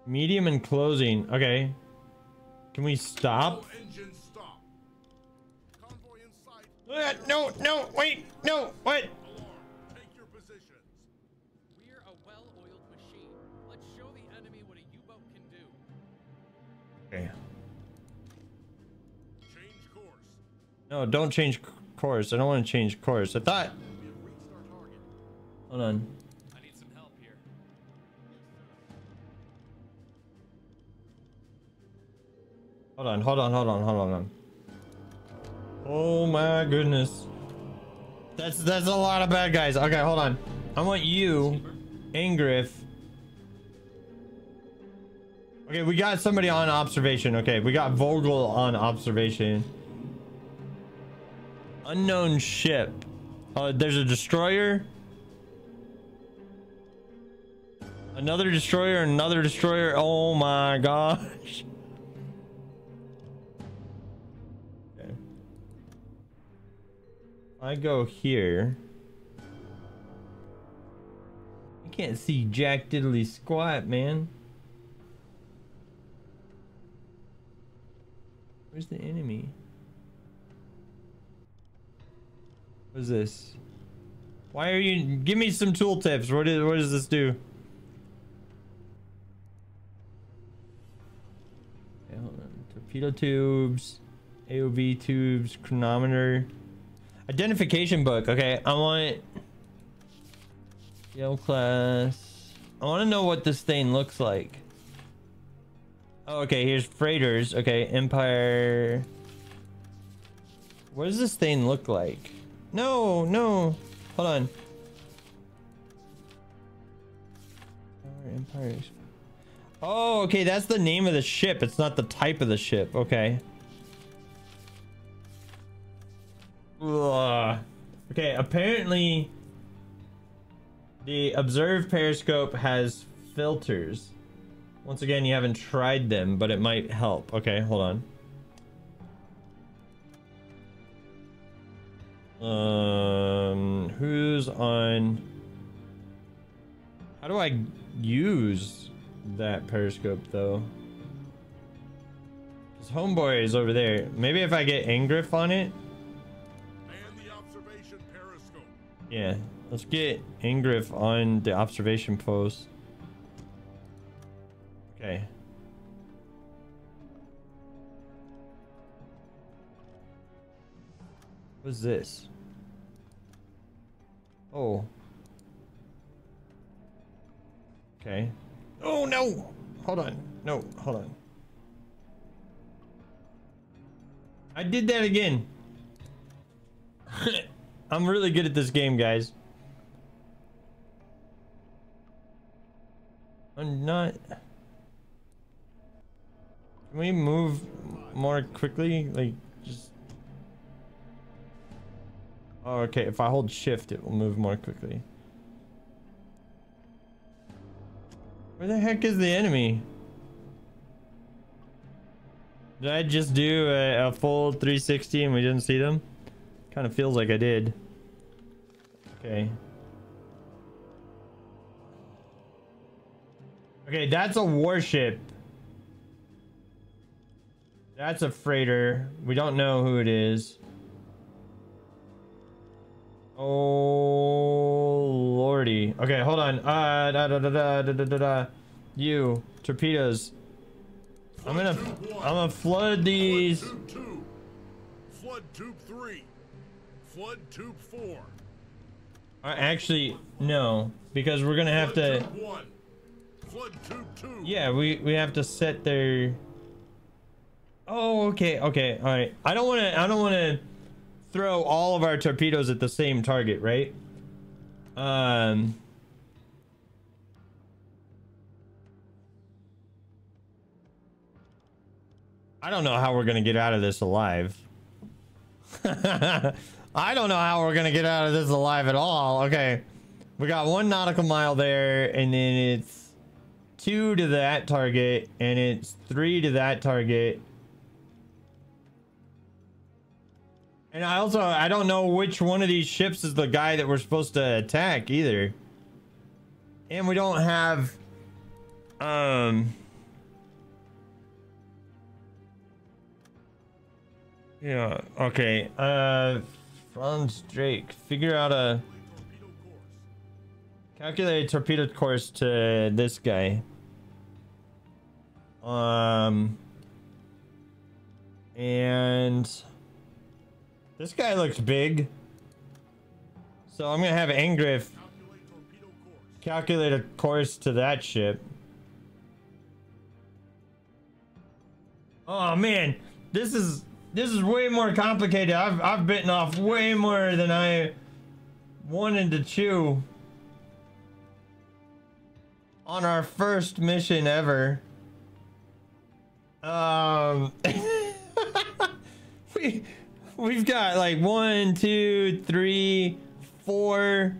S1: Medium and closing. Okay. Can we stop?
S5: Engine stop. Convoy in sight.
S1: No, no, wait, no, what?
S5: Alarm. Take your positions.
S4: We're a well-oiled machine. Let's show the enemy what a U-boat can do.
S1: Okay.
S5: Change course.
S1: No, don't change course. I don't want to change course. I thought.
S5: We have reached our target.
S1: Hold on.
S2: I need some help here.
S1: Hold on. Oh my goodness. That's a lot of bad guys. Okay, hold on. I want you, Angriff. Okay, we got somebody on observation. Okay, we got Vogel on observation. Unknown ship. There's a destroyer. Another destroyer. Oh my gosh. Okay. I go here. I can't see jack diddly squat, man. Where's the enemy? What is this? Why are you... Give me some tooltips. What does this do? Okay, hold on. Torpedo tubes. AOV tubes. Chronometer. Identification book. Okay, I want... Yale class. I want to know what this thing looks like. Oh, okay, here's freighters. Okay, Empire. What does this thing look like? No, no. Hold on. Empire. Oh, okay, that's the name of the ship. It's not the type of the ship. Okay. Ugh. Okay, apparently the observed periscope has filters. Once again, you haven't tried them, but it might help. Okay, hold on. Who's on? How do I use that periscope though? Because homeboy is over there. Maybe if I get Angriff on it.
S5: Man the observation periscope.
S1: Yeah, let's get Angriff on the observation post. Okay. What's this? Oh. Okay. Oh no! Hold on. No, hold on. I did that again. I'm really good at this game, guys. I'm not... Can we move more quickly? Like, just... Oh, okay. If I hold shift, it will move more quickly. Where the heck is the enemy? Did I just do a full 360 and we didn't see them? Kind of feels like I did. Okay. Okay, that's a warship. That's a freighter. We don't know who it is. Oh lordy. Okay, hold on. You torpedoes. I'm gonna flood these.
S5: Flood tube 2. Flood tube 3. Flood tube 4.
S1: Actually, no, because we're gonna have to.
S5: Tube 1. Flood tube 2.
S1: Yeah, we have to set their. Oh, okay, all right. I don't want to throw all of our torpedoes at the same target, right? I don't know how we're gonna get out of this alive. I don't know how we're gonna get out of this alive at all. Okay, we got 1 nautical mile there, and then it's 2 to that target, and it's 3 to that target. And I don't know which one of these ships is the guy that we're supposed to attack either. And we don't have yeah, okay. Franz Drake, figure out a calculate a torpedo course to this guy. And this guy looks big, so I'm gonna have Angriff calculate a course to that ship. Oh man, this is way more complicated. I've bitten off way more than I wanted to chew on our first mission ever. We've got like 1, 2, 3, 4,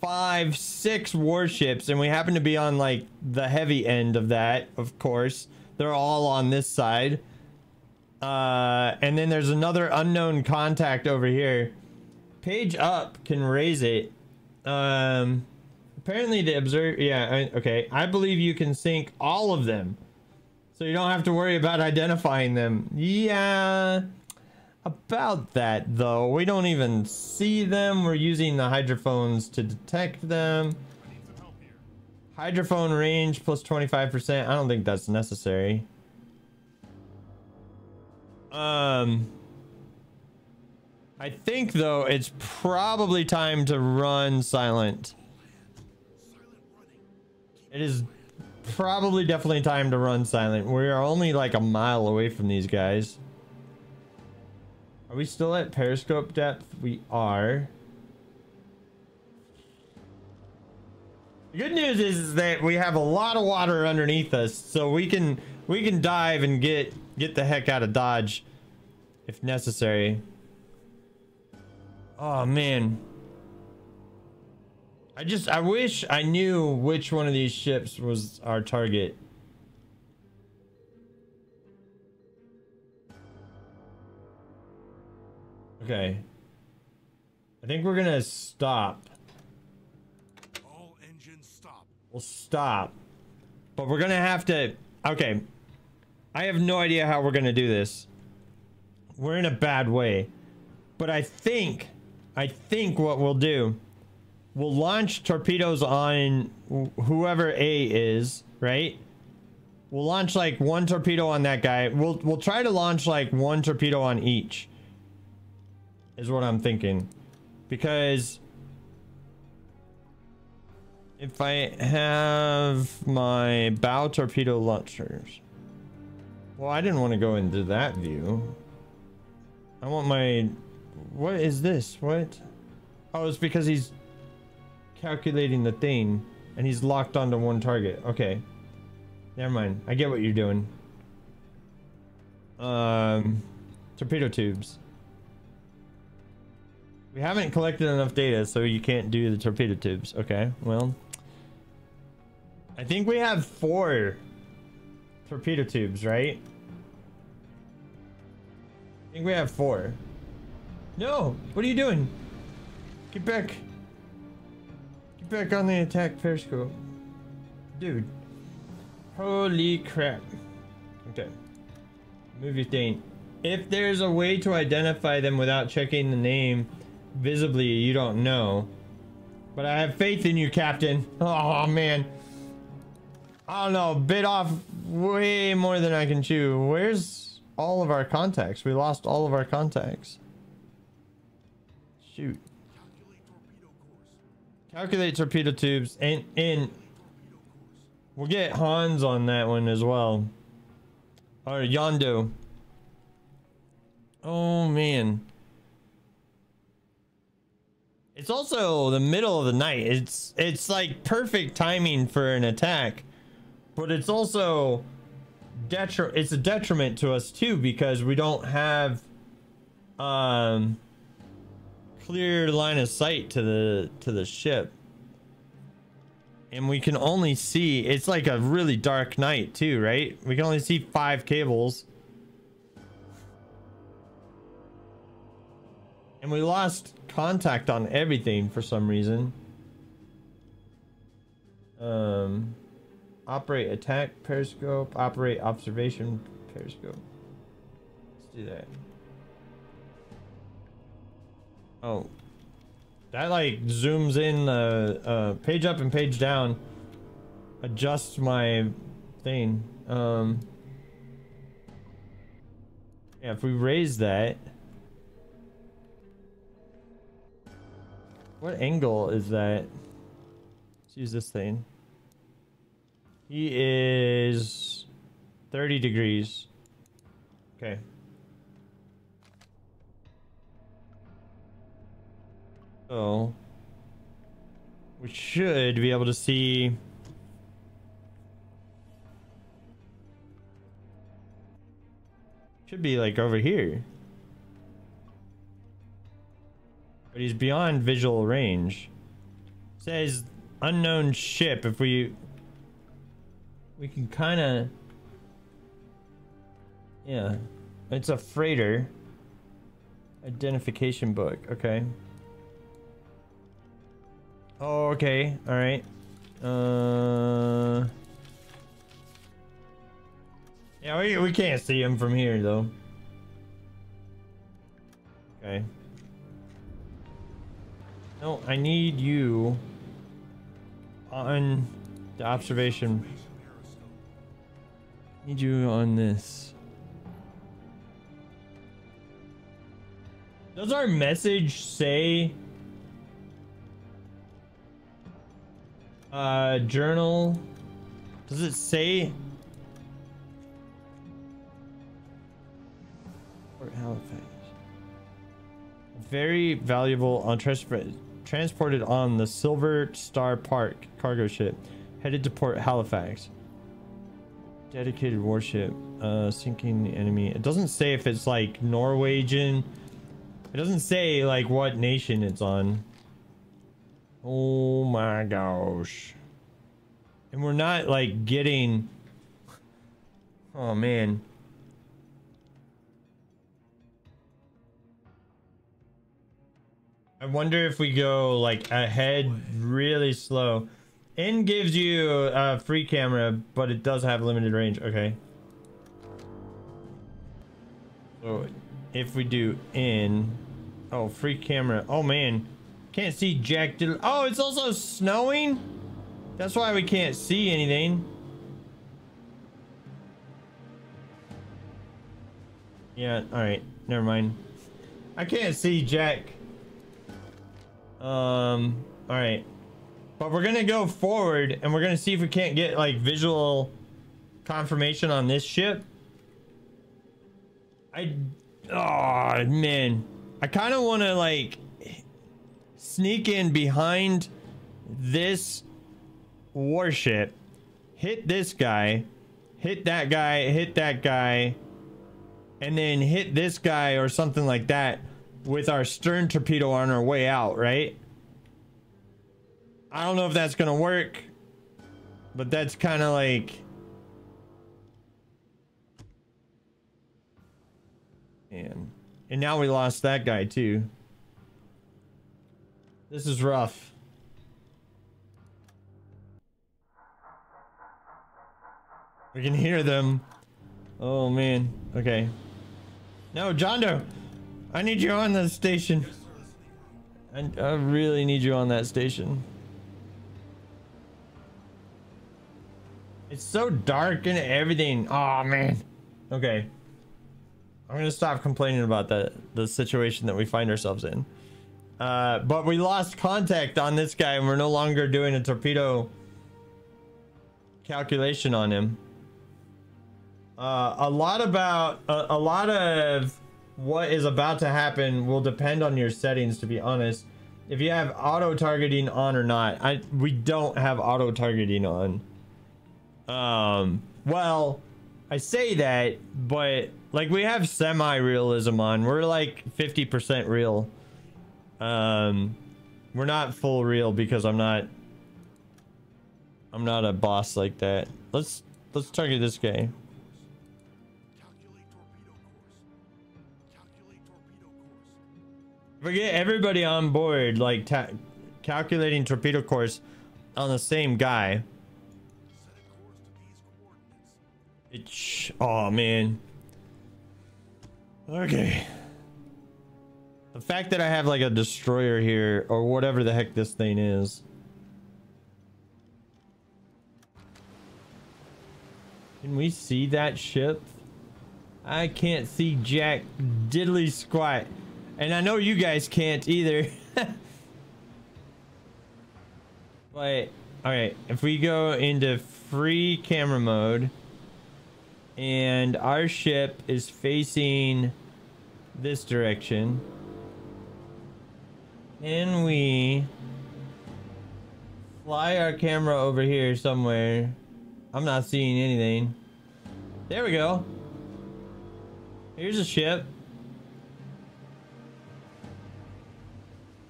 S1: 5, 6 warships, and we happen to be on like the heavy end of that, of course. They're all on this side. And then there's another unknown contact over here. Page up can raise it. Apparently the observe, yeah, okay. I believe you can sink all of them, so you don't have to worry about identifying them. Yeah, about that though. We don't even see them. We're using the hydrophones to detect them. Hydrophone range plus 25%. I don't think that's necessary. I think though it's probably time to run silent. It is probably definitely time to run silent. We are only like a mile away from these guys. Are we still at periscope depth? We are. The good news is that we have a lot of water underneath us, so we can dive and get the heck out of Dodge if necessary. Oh man, I wish I knew which one of these ships was our target. Okay, I think we're gonna stop.
S5: All engines stop.
S1: We'll stop, but we're gonna have to. Okay, I have no idea how we're gonna do this. We're in a bad way, but I think what we'll do, we'll launch torpedoes on whoever A is, right? We'll launch like 1 torpedo on that guy. We'll try to launch like 1 torpedo on each, is what I'm thinking, because if I have my bow torpedo launchers, well, I didn't want to go into that view. I want my, what is this? What? Oh, it's because he's calculating the thing and he's locked onto 1 target. Okay, never mind. I get what you're doing. Torpedo tubes. We haven't collected enough data, so you can't do the torpedo tubes. Okay, well, I think we have 4 torpedo tubes, right? I think we have 4. No, what are you doing? Get back. Get back on the attack periscope. Dude. Holy crap. Okay. Move your thing. If there's a way to identify them without checking the name visibly, you don't know. But I have faith in you, Captain. Oh, man. I don't know. Bit off way more than I can chew. Where's all of our contacts? We lost all of our contacts. Shoot. Calculate torpedo tubes, and we'll get Hans on that one as well, or Yondo. Oh man, it's also the middle of the night. It's like perfect timing for an attack, but it's also it's a detriment to us too, because we don't have clear line of sight to the ship. And we can only see, it's like a really dark night too, right? We can only see 5 cables. And we lost contact on everything for some reason. Operate attack periscope, operate observation periscope. Let's do that. Oh. That like zooms in page up and page down. Adjusts my thing. Yeah, if we raise that. What angle is that? Let's use this thing. He is 30 degrees. Okay. So we should be able to see. Should be like over here. But he's beyond visual range. It says unknown ship. If we can kind of, yeah, it's a freighter. Identification book. Okay. Oh, okay. All right. Yeah, we can't see him from here though. Okay. No, I need you on the observation. Need you on this. Does our message say journal? Does it say Port Halifax? Very valuable on transported on the Silver Star Park cargo ship headed to Port Halifax. Dedicated warship sinking the enemy. It doesn't say if it's like Norwegian. It doesn't say like what nation it's on. Oh my gosh. And we're not like getting, oh man. I wonder if we go like ahead really slow. N gives you a free camera, but it does have limited range. Okay. So if we do N, oh, free camera. Oh man, can't see jack. Oh, it's also snowing. That's why we can't see anything. Yeah. All right. Never mind. I can't see jack. All right. But we're gonna go forward and we're gonna see if we can't get like visual confirmation on this ship. Oh man, I kind of want to like sneak in behind this warship, hit this guy, hit that guy, hit that guy, and then hit this guy or something like that with our stern torpedo on our way out, right? I don't know if that's gonna work, but that's kind of like, and now we lost that guy too. This is rough. We can hear them. Oh man. Okay. No, John Doe, I need you on the station. I really need you on that station. It's so dark and everything. Oh man. Okay. I'm gonna stop complaining about the situation that we find ourselves in. But we lost contact on this guy and we're no longer doing a torpedo calculation on him. A lot of what is about to happen will depend on your settings, to be honest. If you have auto targeting on or not. We don't have auto targeting on. Well, I say that, but like we have semi-realism on. We're like 50% real. We're not full real because I'm not I'm not a boss like that. Let's target this guy.
S5: Calculate torpedo course. Calculate torpedo course.
S1: If we get everybody on board, like calculating torpedo course on the same guy.
S5: Set a course to these coordinates.
S1: Oh man. Okay. The fact that I have like a destroyer here or whatever the heck this thing is. Can we see that ship? I can't see jack diddly squat. And I know you guys can't either. But alright, if we go into free camera mode and our ship is facing this direction, and we fly our camera over here somewhere. I'm not seeing anything. There we go. Here's a ship.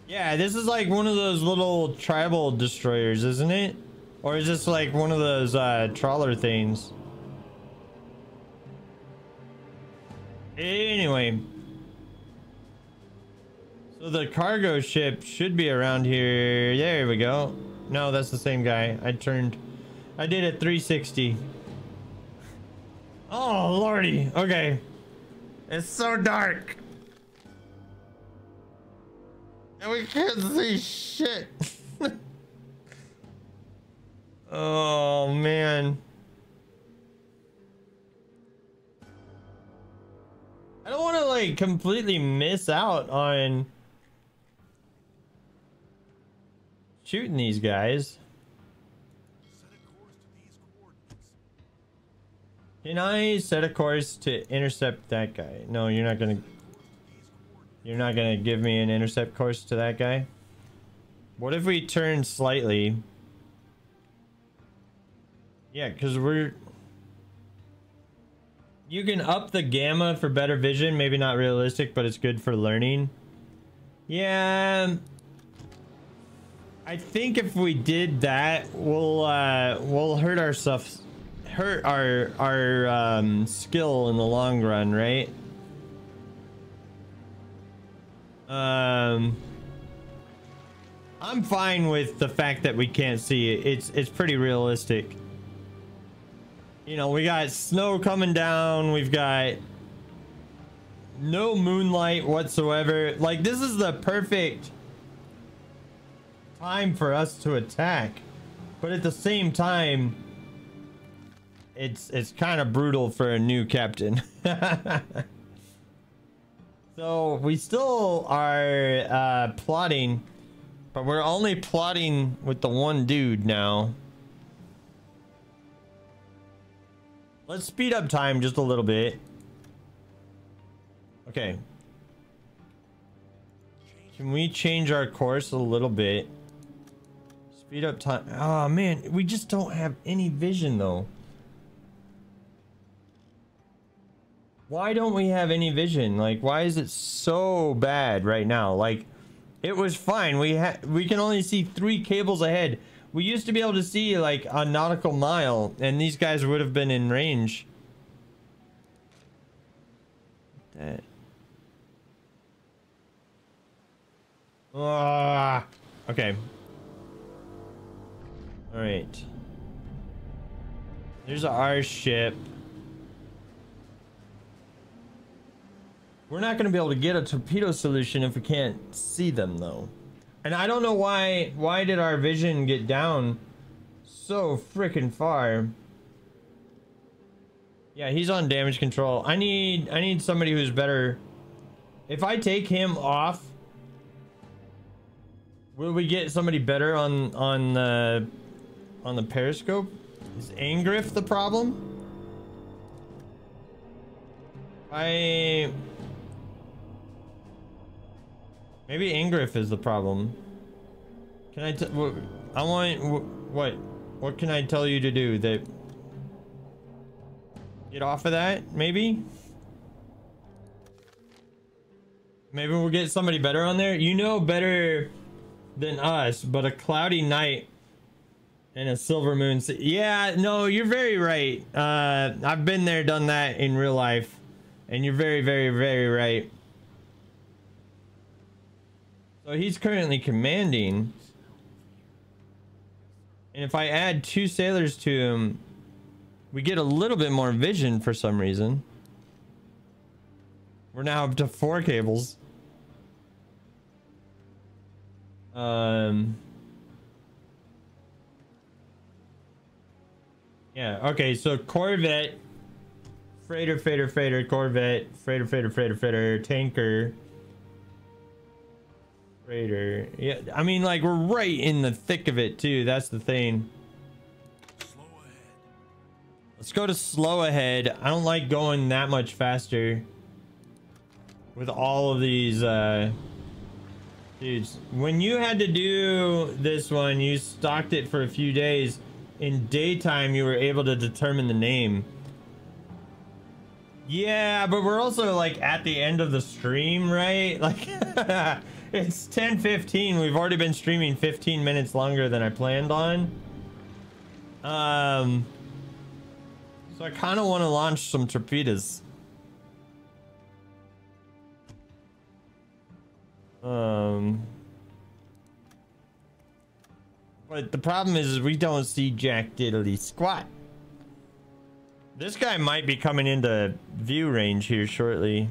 S1: Yeah, this is like one of those little tribal destroyers, isn't it? Or is this like one of those trawler things? Anyway. So the cargo ship should be around here. There we go. No, that's the same guy. I did a 360. Oh, lordy. Okay. It's so dark. And we can't see shit. Oh, man. I don't want to, like, completely miss out on shooting these guys.
S5: Set a course to these coordinates.
S1: Can I set a course to intercept that guy? No, you're not gonna give me an intercept course to that guy. What if we turn slightly? Yeah, because you can up the gamma for better vision. Maybe not realistic, but it's good for learning. Yeah, I think if we did that, we'll hurt our skill in the long run, right? I'm fine with the fact that we can't see it. It's pretty realistic. You know, we got snow coming down. We've got no moonlight whatsoever. Like, this is the perfect time for us to attack, but at the same time, it's kind of brutal for a new captain. So we still are plotting, but we're only plotting with the one dude now. Let's speed up time just a little bit. Okay. Can we change our course a little bit? Speed up time. Oh man, we just don't have any vision though. Why don't we have any vision? Like, why is it so bad right now? Like, it was fine. We can only see 3 cables ahead. We used to be able to see like a nautical mile, and these guys would have been in range. That. Okay. All right. There's our ship. We're not going to be able to get a torpedo solution if we can't see them, though. And I don't know why did our vision get down so freaking far? Yeah, he's on damage control. I need somebody who's better. If I take him off, will we get somebody better on the periscope? Is Angriff the problem? Maybe Angriff is the problem. Can I what can I tell you to do? That get off of that, maybe? Maybe we'll get somebody better on there. You know better than us, but a cloudy night And a silver moon. Yeah, no, you're very right. I've been there, done that in real life. And you're very, very, very right. So he's currently commanding. And if I add 2 sailors to him, we get a little bit more vision for some reason. We're now up to 4 cables. Yeah, okay, so Corvette, freighter, Corvette, freighter, tanker, freighter. Yeah, I mean, like, we're right in the thick of it, too. That's the thing.
S5: Slow ahead.
S1: Let's go to slow ahead. I don't like going that much faster with all of these, dudes. When you had to do this one, you stocked it for a few days. In daytime, you were able to determine the name. Yeah, but we're also like at the end of the stream, right? Like it's 10:15. We've already been streaming 15 minutes longer than I planned on. So I kind of want to launch some torpedoes. But the problem is we don't see jack diddly squat. This guy might be coming into view range here shortly.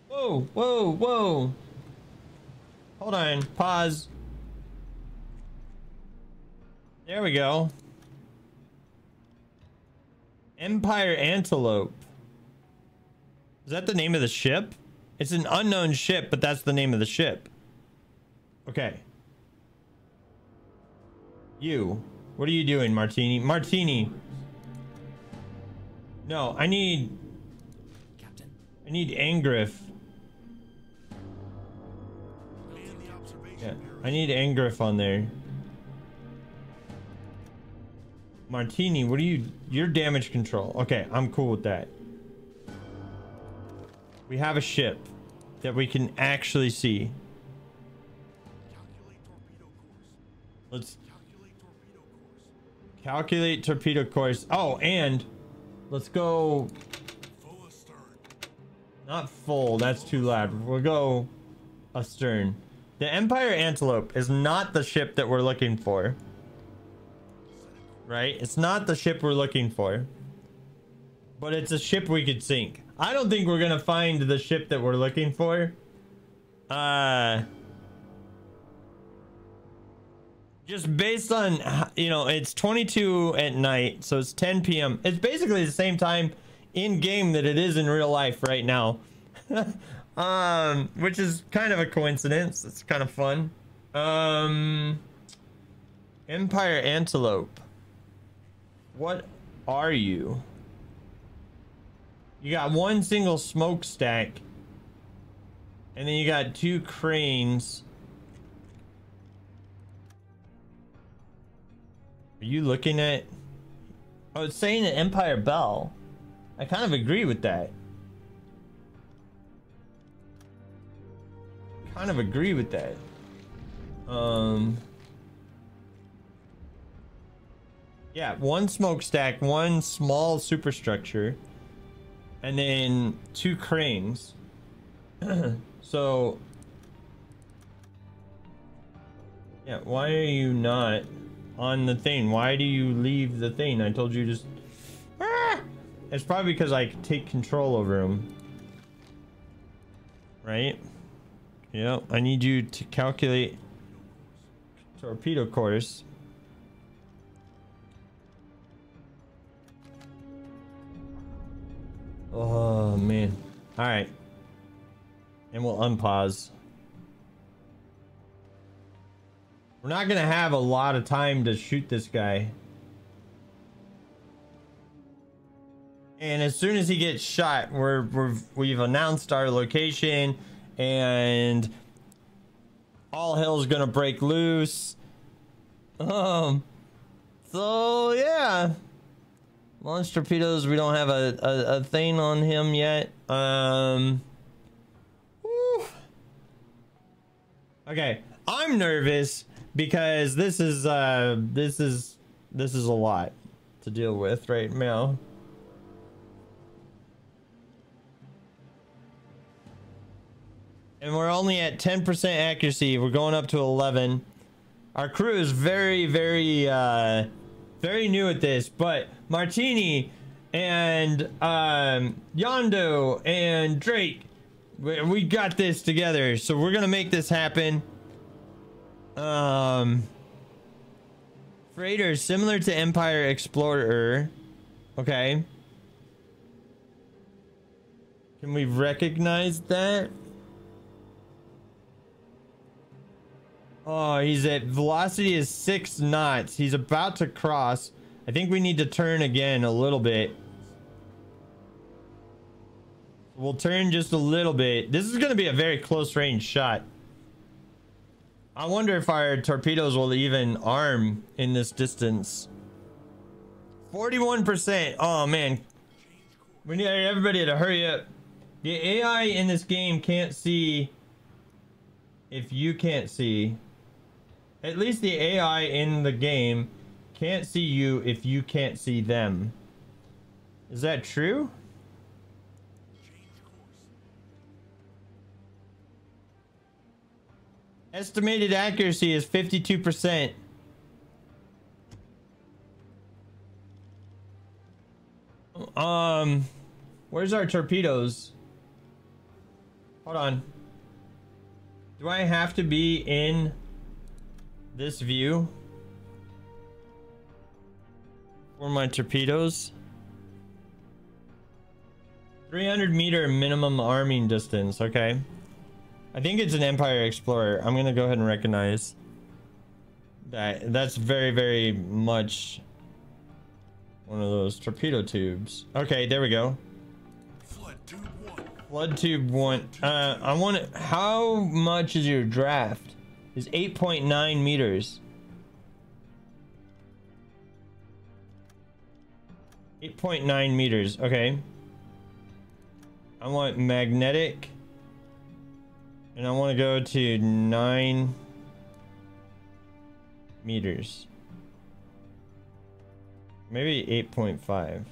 S1: Whoa, whoa, whoa. Hold on, pause. There we go. Empire Antelope. Is that the name of the ship? It's an unknown ship, but that's the name of the ship. Okay. You. What are you doing, Martini? Martini. No, I need Angriff. Yeah, I need Angriff on there. Martini, what are you... Your damage control. Okay, I'm cool with that. We have a ship that we can actually see. Let's calculate torpedo course. Oh, and let's go
S5: Full astern.
S1: not full, that's too loud. We'll go astern. The Empire Antelope is not the ship that we're looking for. Right? It's not the ship we're looking for. But it's a ship we could sink. I don't think we're gonna find the ship that we're looking for. Just based on, you know, it's 22 at night, so it's 10 p.m. It's basically the same time in game that it is in real life right now. Which is kind of a coincidence. It's kind of fun. Empire Antelope. What are you? You got 1 single smokestack, and then you got 2 cranes. Are you looking at... Oh, it's saying an Empire Bell. I kind of agree with that. Kind of agree with that. Yeah, 1 smokestack, 1 small superstructure, and then 2 cranes. So, yeah, why are you not on the thing? Why do you leave the thing? I told you just... Ah! It's probably because I take control over him. Right? Yep, I need you to calculate torpedo course. Oh, man. Alright. And we'll unpause. We're not gonna have a lot of time to shoot this guy. And as soon as he gets shot, we've announced our location, and all hell's gonna break loose. So yeah. Launch torpedoes, we don't have a thing on him yet. Woo. Okay. I'm nervous because this is a lot to deal with right now. And we're only at 10% accuracy. We're going up to 11. Our crew is very, very new at this, but Martini and Yondo and Drake, we got this together, so we're gonna make this happen. Freighter similar to Empire Explorer. Okay. Can we recognize that? Oh, he's at velocity is 6 knots. He's about to cross. I think we need to turn again a little bit. We'll turn just a little bit. This is going to be a very close range shot. I wonder if our torpedoes will even arm in this distance. 41%. Oh man. We need everybody to hurry up. The AI in this game can't see if you can't see. At least the AI in the game can't see you if you can't see them. Is that true? Estimated accuracy is 52%. Where's our torpedoes? Hold on. Do I have to be in this view for my torpedoes? 300-meter minimum arming distance. Okay. I think it's an Empire Explorer. I'm gonna go ahead and recognize that. That's very, very much one of those torpedo tubes. Okay, there we go.
S5: Flood tube 1.
S1: Flood tube 1. I want to. How much is your draft? Is 8.9 meters. 8.9 meters. Okay. I want magnetic. And I want to go to 9 meters. Maybe 8.5.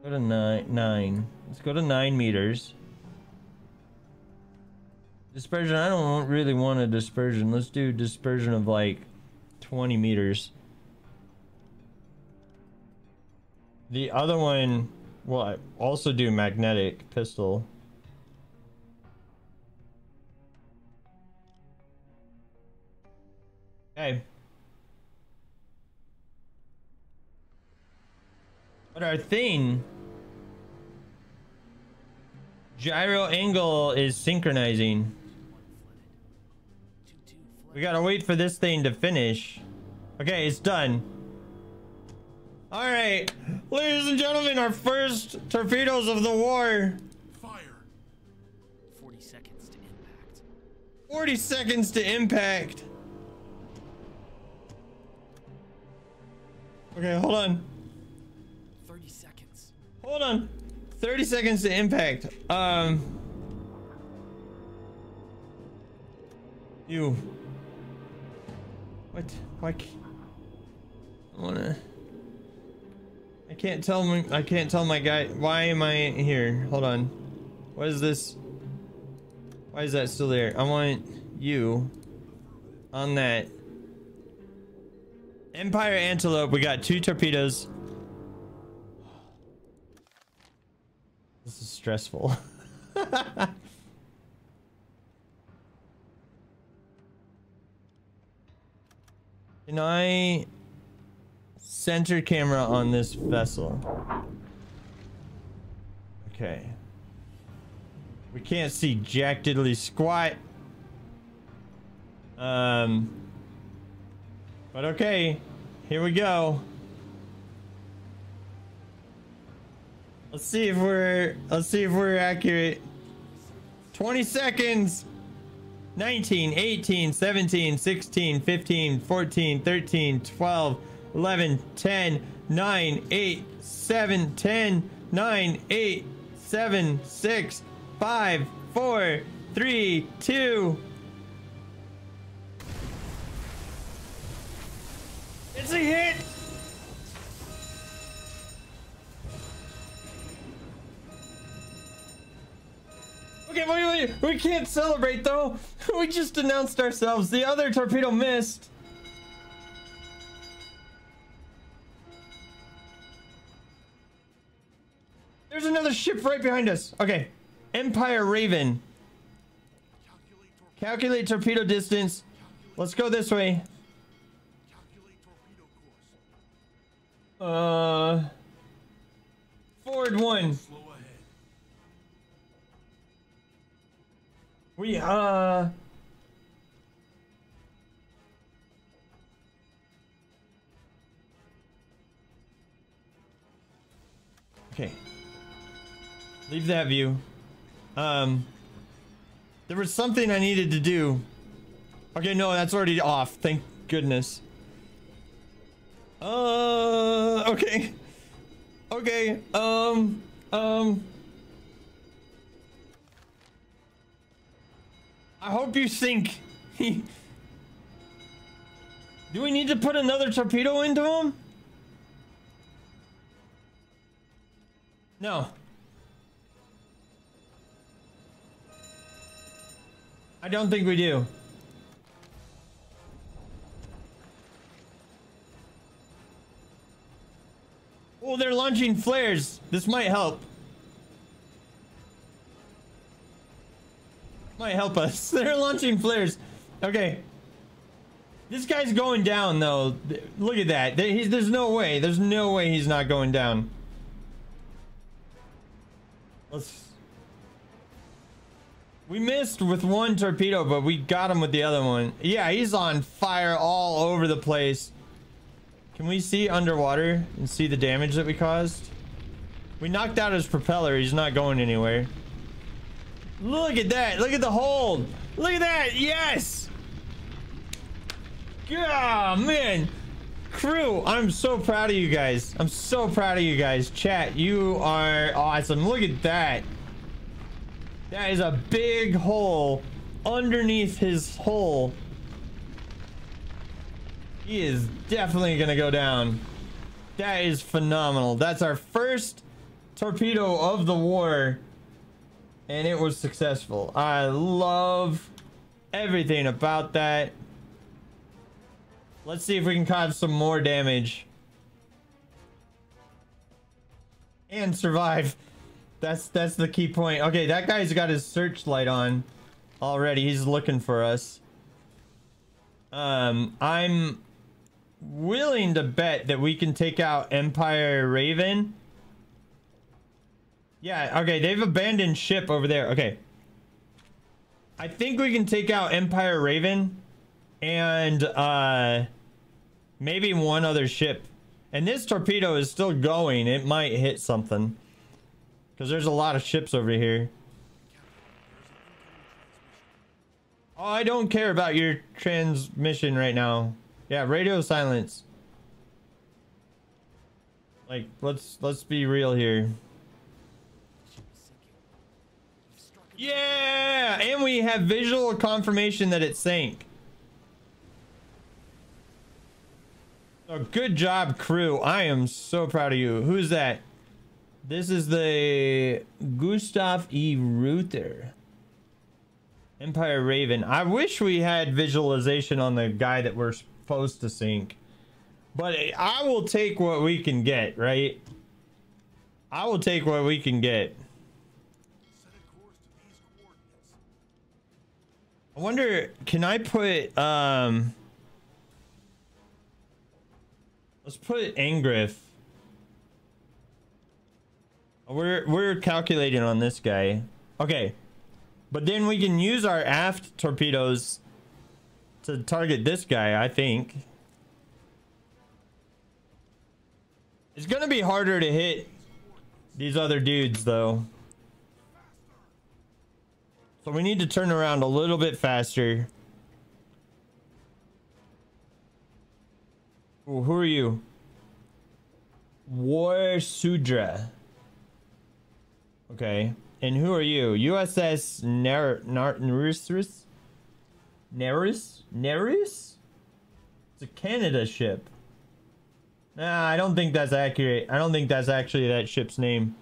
S1: Go to 9. Let's go to 9 meters. Dispersion. I don't really want a dispersion. Let's do dispersion of like 20 meters. The other one will I also do magnetic pistol. Okay. But our thing, gyro angle is synchronizing. We gotta wait for this thing to finish. Okay, it's done. All right, ladies and gentlemen, our first torpedoes of the war.
S5: Fire.
S6: 40 seconds to impact.
S1: 40 seconds to impact. Okay, hold on.
S6: 30 seconds.
S1: Hold on. 30 seconds to impact. You. What? Why? I wanna. I can't tell my guy. Why am I here? Hold on. What is this? Why is that still there? I want you on that. Empire Antelope. We got 2 torpedoes. This is stressful. Can I center camera on this vessel? Okay. We can't see jack diddly squat. But okay, here we go. Let's see if we're accurate. 20 seconds. 19, 18, 17, 16, 15, 14, 13, 12, 11, 10, 9, 8, 7, 10, 9, 8, 7, 6, 5, 4, 3, 2. It's a hit. Okay, wait. We can't celebrate though. We just announced ourselves. The other torpedo missed. There's another ship right behind us. Okay. Empire Raven. Calculate torpedo distance. Let's go this way. Forward 1. We okay. Leave that view. There was something I needed to do. Okay, no, that's already off. Thank goodness. Okay. Okay. I hope you sink. Do we need to put another torpedo into him? No. I don't think we do. Oh, they're launching flares. This might help. Might help us. They're launching flares. Okay. This guy's going down, though. Look at that. There's no way. There's no way he's not going down. We missed with one torpedo, but we got him with the other one. Yeah, he's on fire all over the place. Can we see underwater and see the damage that we caused? We knocked out his propeller. He's not going anywhere. Look at that. Look at the hold. Look at that. Yes. Yeah, man. Crew, I'm so proud of you guys. I'm so proud of you guys. Chat, you are awesome. Look at that. That is a big hole underneath his hull. He is definitely gonna go down. That is phenomenal. That's our first torpedo of the war, and it was successful. I love everything about that. Let's see if we can cause some more damage and survive. That's the key point. Okay, that guy's got his searchlight on already. He's looking for us. I'm willing to bet that we can take out Empire Raven. Yeah, okay, they've abandoned ship over there. Okay. I think we can take out Empire Raven and maybe one other ship. And this torpedo is still going. It might hit something. Because there's a lot of ships over here. Oh, I don't care about your transmission right now. Yeah, radio silence. Like, let's be real here. Yeah! And we have visual confirmation that it sank. So good job, crew. I am so proud of you. Who's that? This is the Gustav E. Ruther. Empire Raven. I wish we had visualization on the guy that we're supposed to sink. But I will take what we can get, right? I will take what we can get. I wonder, can I put, let's put Angriff. We're calculating on this guy. Okay. But then we can use our aft torpedoes to target this guy, I think. It's gonna be harder to hit these other dudes, though. So we need to turn around a little bit faster. Ooh, who are you? War Sudra. Okay. And who are you? USS Neris? It's a Canada ship. Nah, I don't think that's accurate. I don't think that's actually that ship's name.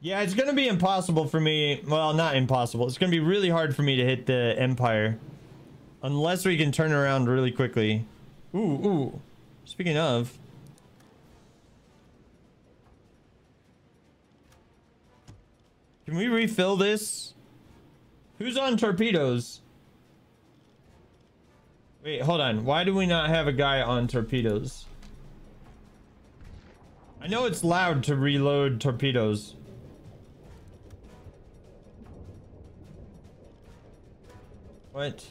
S1: Yeah, it's gonna be impossible for me. Well, not impossible. It's gonna be really hard for me to hit the Empire. Unless we can turn around really quickly. Ooh. Speaking of. Can we refill this? Who's on torpedoes? Wait, hold on. Why do we not have a guy on torpedoes? I know it's loud to reload torpedoes. What?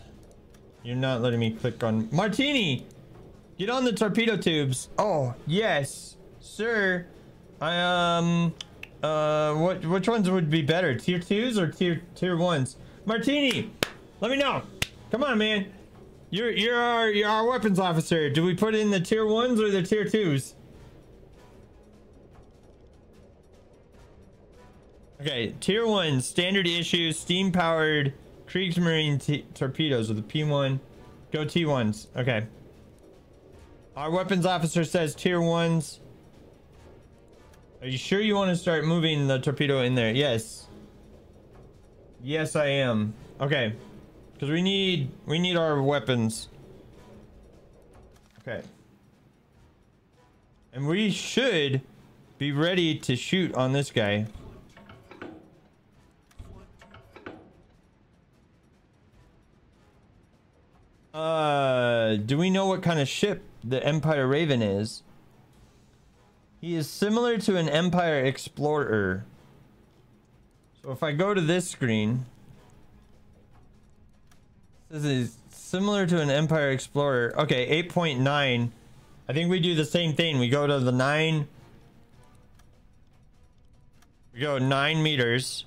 S1: You're not letting me click on Martini. Get on the torpedo tubes. Oh, yes, sir. Which ones would be better? Tier 2s or tier 1s? Martini, let me know. Come on, man. You're our weapons officer. Do we put in the tier 1s or the tier 2s? Okay, tier 1, standard issue, steam powered Kriegsmarine torpedoes with a P1. Go T1s. Okay. Our weapons officer says tier 1s. Are you sure you want to start moving the torpedo in there? Yes. Yes, I am. Okay. Because we need our weapons. Okay. And we should be ready to shoot on this guy. Do we know what kind of ship the Empire Raven is? He is similar to an Empire Explorer. So if I go to this screen, this is similar to an Empire Explorer. Okay, 8.9. I think we do the same thing. We go to the 9. We go 9 meters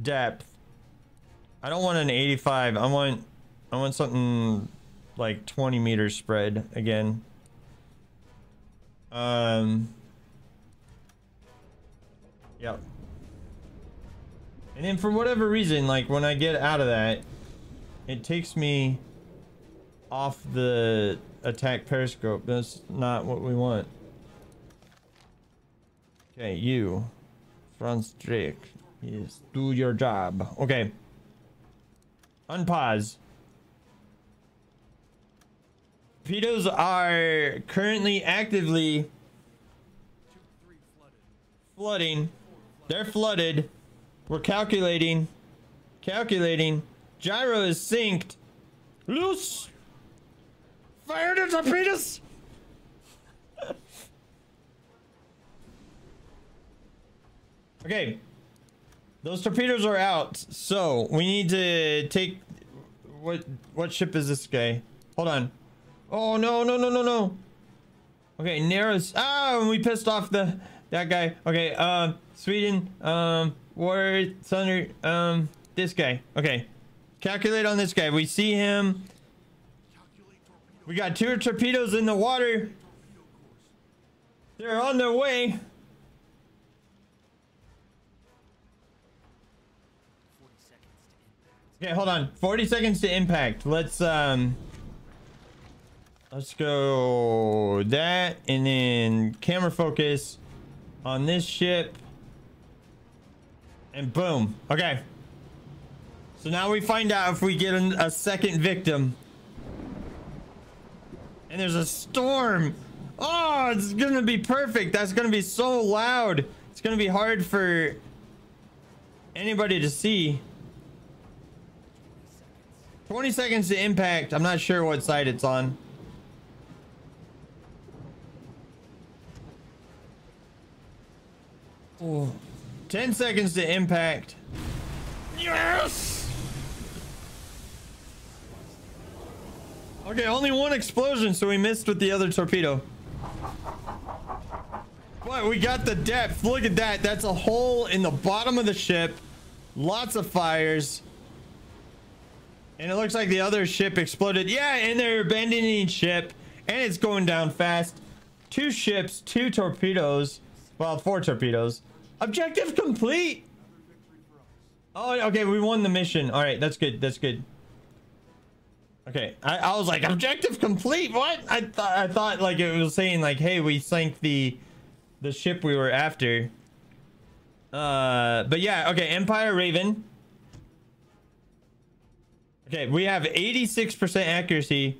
S1: depth. I don't want an 85. I want something like 20 meters spread again. Yep. And then for whatever reason, like when I get out of that, it takes me off the attack periscope. That's not what we want. Okay, you, Franz Drake, yes, do your job. Okay. Unpause. Torpedoes are currently actively flooding. They're flooded. We're calculating. Gyro is synced. Loose. Fire the torpedoes. Okay. Those torpedoes are out. So we need to take what ship is this guy? Hold on. Oh no. Okay, Neros. Ah, we pissed off that guy. Okay, Sweden, War Thunder, this guy. Okay. Calculate on this guy. We see him. We got 2 torpedoes in the water. They're on their way.
S6: 40 seconds to impact.
S1: Okay, hold on. 40 seconds to impact. Let's go that, and then camera focus on this ship, and boom. Okay. So now we find out if we get a second victim. And there's a storm. Oh, it's gonna be perfect. That's gonna be so loud. It's gonna be hard for anybody to see. 20 seconds to impact. I'm not sure what side it's on. Oh, 10 seconds to impact. Yes! Okay, only one explosion, so we missed with the other torpedo. But we got the depth. Look at that. That's a hole in the bottom of the ship. Lots of fires. And it looks like the other ship exploded. Yeah, and they're abandoning ship. And it's going down fast. 2 ships, 2 torpedoes. Well, 4 torpedoes. Objective complete. Oh, okay, we won the mission. All right, that's good. That's good. Okay, I was like, objective complete. What? I thought like it was saying like, hey, we sank the ship we were after. But yeah, okay, Empire Raven. Okay, we have 86% accuracy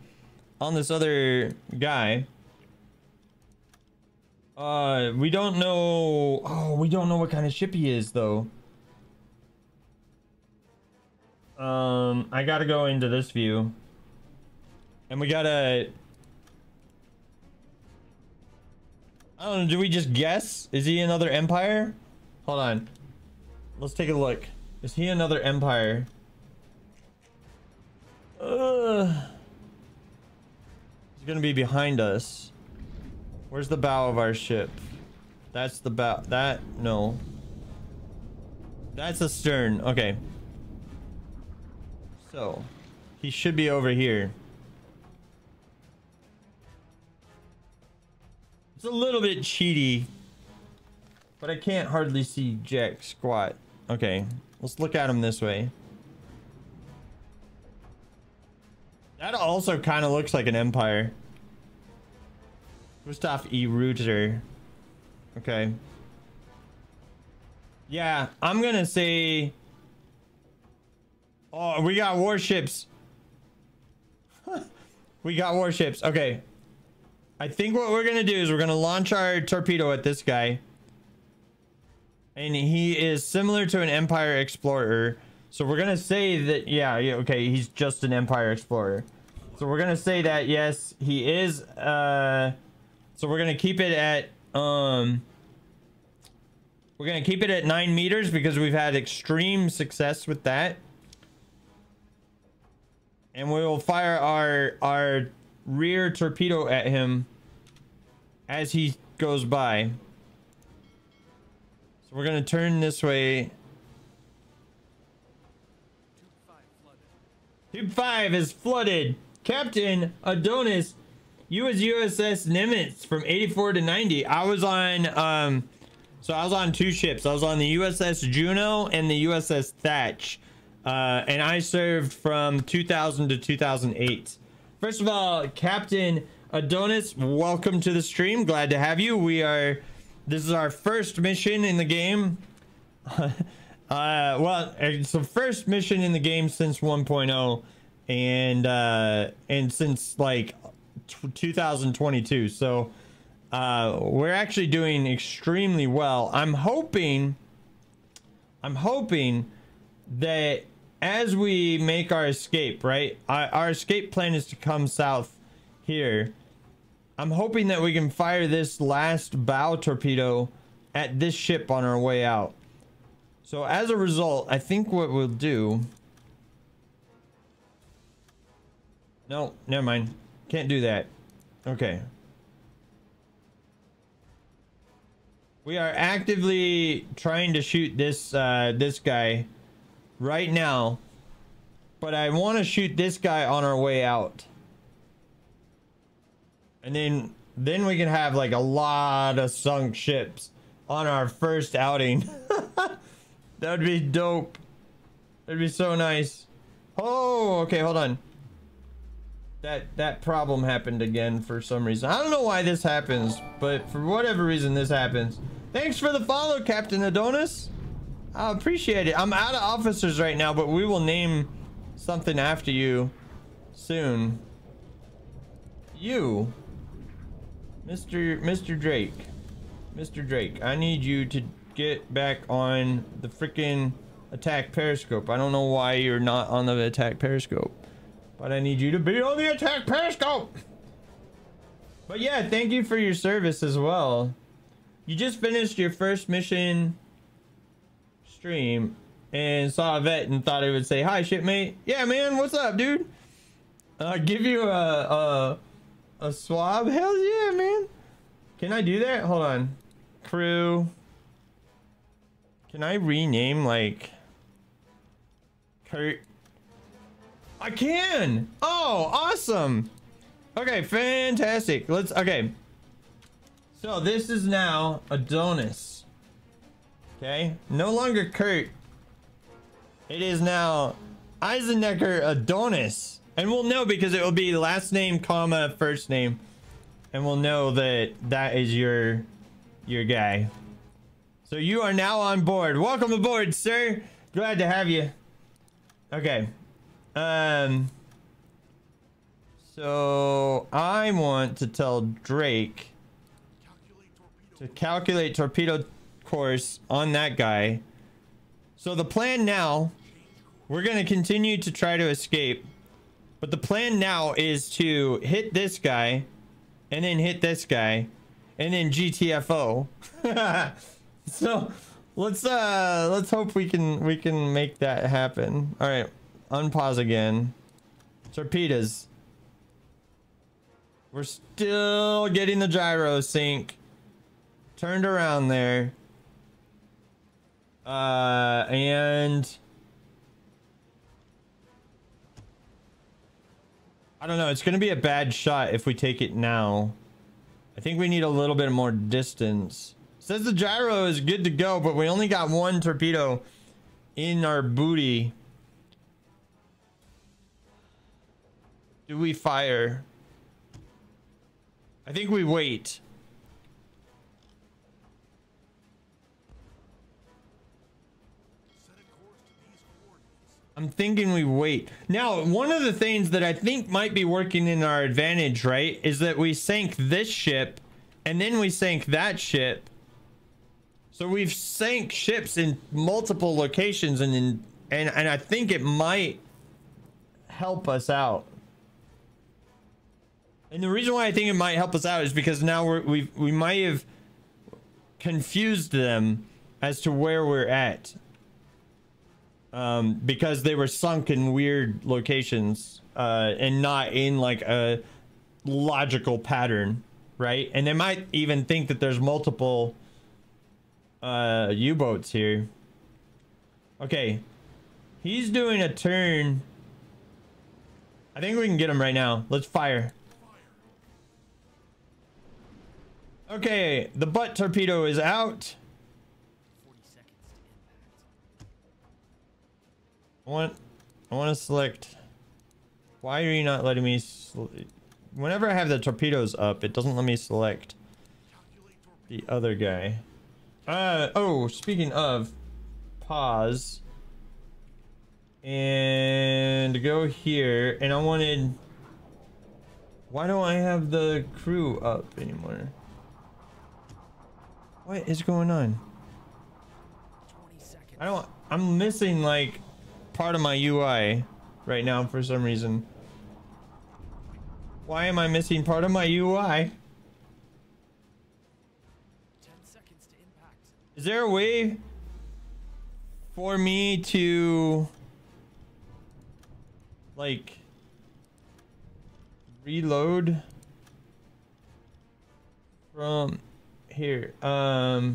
S1: on this other guy. We don't know. Oh, we don't know what kind of ship he is though. I gotta go into this view. And we gotta... I don't know, do we just guess? Is he another Empire? Hold on. Let's take a look. Is he another Empire? He's gonna be behind us. Where's the bow of our ship? That's the bow. That, no. That's the stern. Okay. So, he should be over here. It's a little bit cheaty, but I can't hardly see jack squat. Okay, let's look at him this way. That also kind of looks like an Empire. Gustav E. Reuter. Okay. Yeah, I'm gonna say... Oh, we got warships. We got warships. Okay. I think what we're gonna do is we're gonna launch our torpedo at this guy. And he is similar to an Empire Explorer. So we're gonna say that, yeah, okay, he's just an Empire Explorer. So we're gonna say that, yes, he is, so we're gonna keep it at, we're gonna keep it at 9 meters because we've had extreme success with that. And we will fire our rear torpedo at him as he goes by. So we're gonna turn this way. Tube 5 is flooded. Captain Adonis, you was USS Nimitz from 84 to 90. I was on so I was on 2 ships. I was on the USS Juno and the USS Thatch. And I served from 2000 to 2008. First of all, Captain Adonis, welcome to the stream. Glad to have you. This is our first mission in the game. Well, it's the first mission in the game since 1.0 and since like 2022. So, we're actually doing extremely well. I'm hoping that as we make our escape, right? Our escape plan is to come south here. I'm hoping that we can fire this last bow torpedo at this ship on our way out. So as a result, I think what we'll do... No, never mind. Can't do that. Okay. We are actively trying to shoot this this guy right now, but I want to shoot this guy on our way out, and then we can have like a lot of sunk ships on our first outing. That would be dope. That'd be so nice. Oh, okay, hold on. That problem happened again for some reason. I don't know why this happens, but for whatever reason this happens. Thanks for the follow, Captain Adonis. I appreciate it. I'm out of officers right now, but we will name something after you soon. You, Mr. Drake. Mr. Drake, I need you to get back on the freaking attack periscope. I don't know why you're not on the attack periscope, but I need you to be on the attack periscope. But yeah, thank you for your service as well. You just finished your first mission stream and saw a vet and thought it would say, hi, shipmate. Yeah, man, what's up, dude? Give you a swab? Hell yeah, man. Can I do that? Hold on. Crew. Can I rename, like... Kurt? I can! Oh, awesome! Okay, fantastic. Okay. So this is now Adonis. Okay, no longer Kurt. It is now Eisenecker Adonis. And we'll know because it will be last name, comma, first name. And we'll know that that is your guy. So you are now on board. Welcome aboard, sir. Glad to have you. Okay. So I want to tell Drake to calculate torpedo course on that guy. So the plan now, we're going to continue to try to escape. But the plan now is to hit this guy and then hit this guy and then GTFO. So let's hope we can make that happen. All right, unpause again. Torpedoes. We're still getting the gyro sync turned around there. And I don't know, it's gonna be a bad shot if we take it now. I think we need a little bit more distance. Says the gyro is good to go, but we only got one torpedo in our booty. Do we fire? I think we wait. I'm thinking we wait. Now, one of the things that I think might be working in our advantage, right, is that we sank this ship and then we sank that ship. So we've sank ships in multiple locations and I think it might help us out. And the reason why I think it might help us out is because now we might have confused them as to where we're at. Because they were sunk in weird locations and not in like a logical pattern, right? And they might even think that there's multiple U-boats here. Okay, he's doing a turn. I think we can get him right now. Let's fire. Okay, the butt torpedo is out.
S6: 40 seconds to impact.
S1: I want to select. Why are you not letting me? Whenever I have the torpedoes up, it doesn't let me select the other guy. Oh, speaking of, pause and go here. And I wanted. Why don't I have the crew up anymore? What is going on?
S6: 20 seconds.
S1: I don't. I'm missing like part of my UI right now for some reason. Why am I missing part of my UI?
S6: 10 seconds to impact.
S1: Is there a way for me to like reload from here? I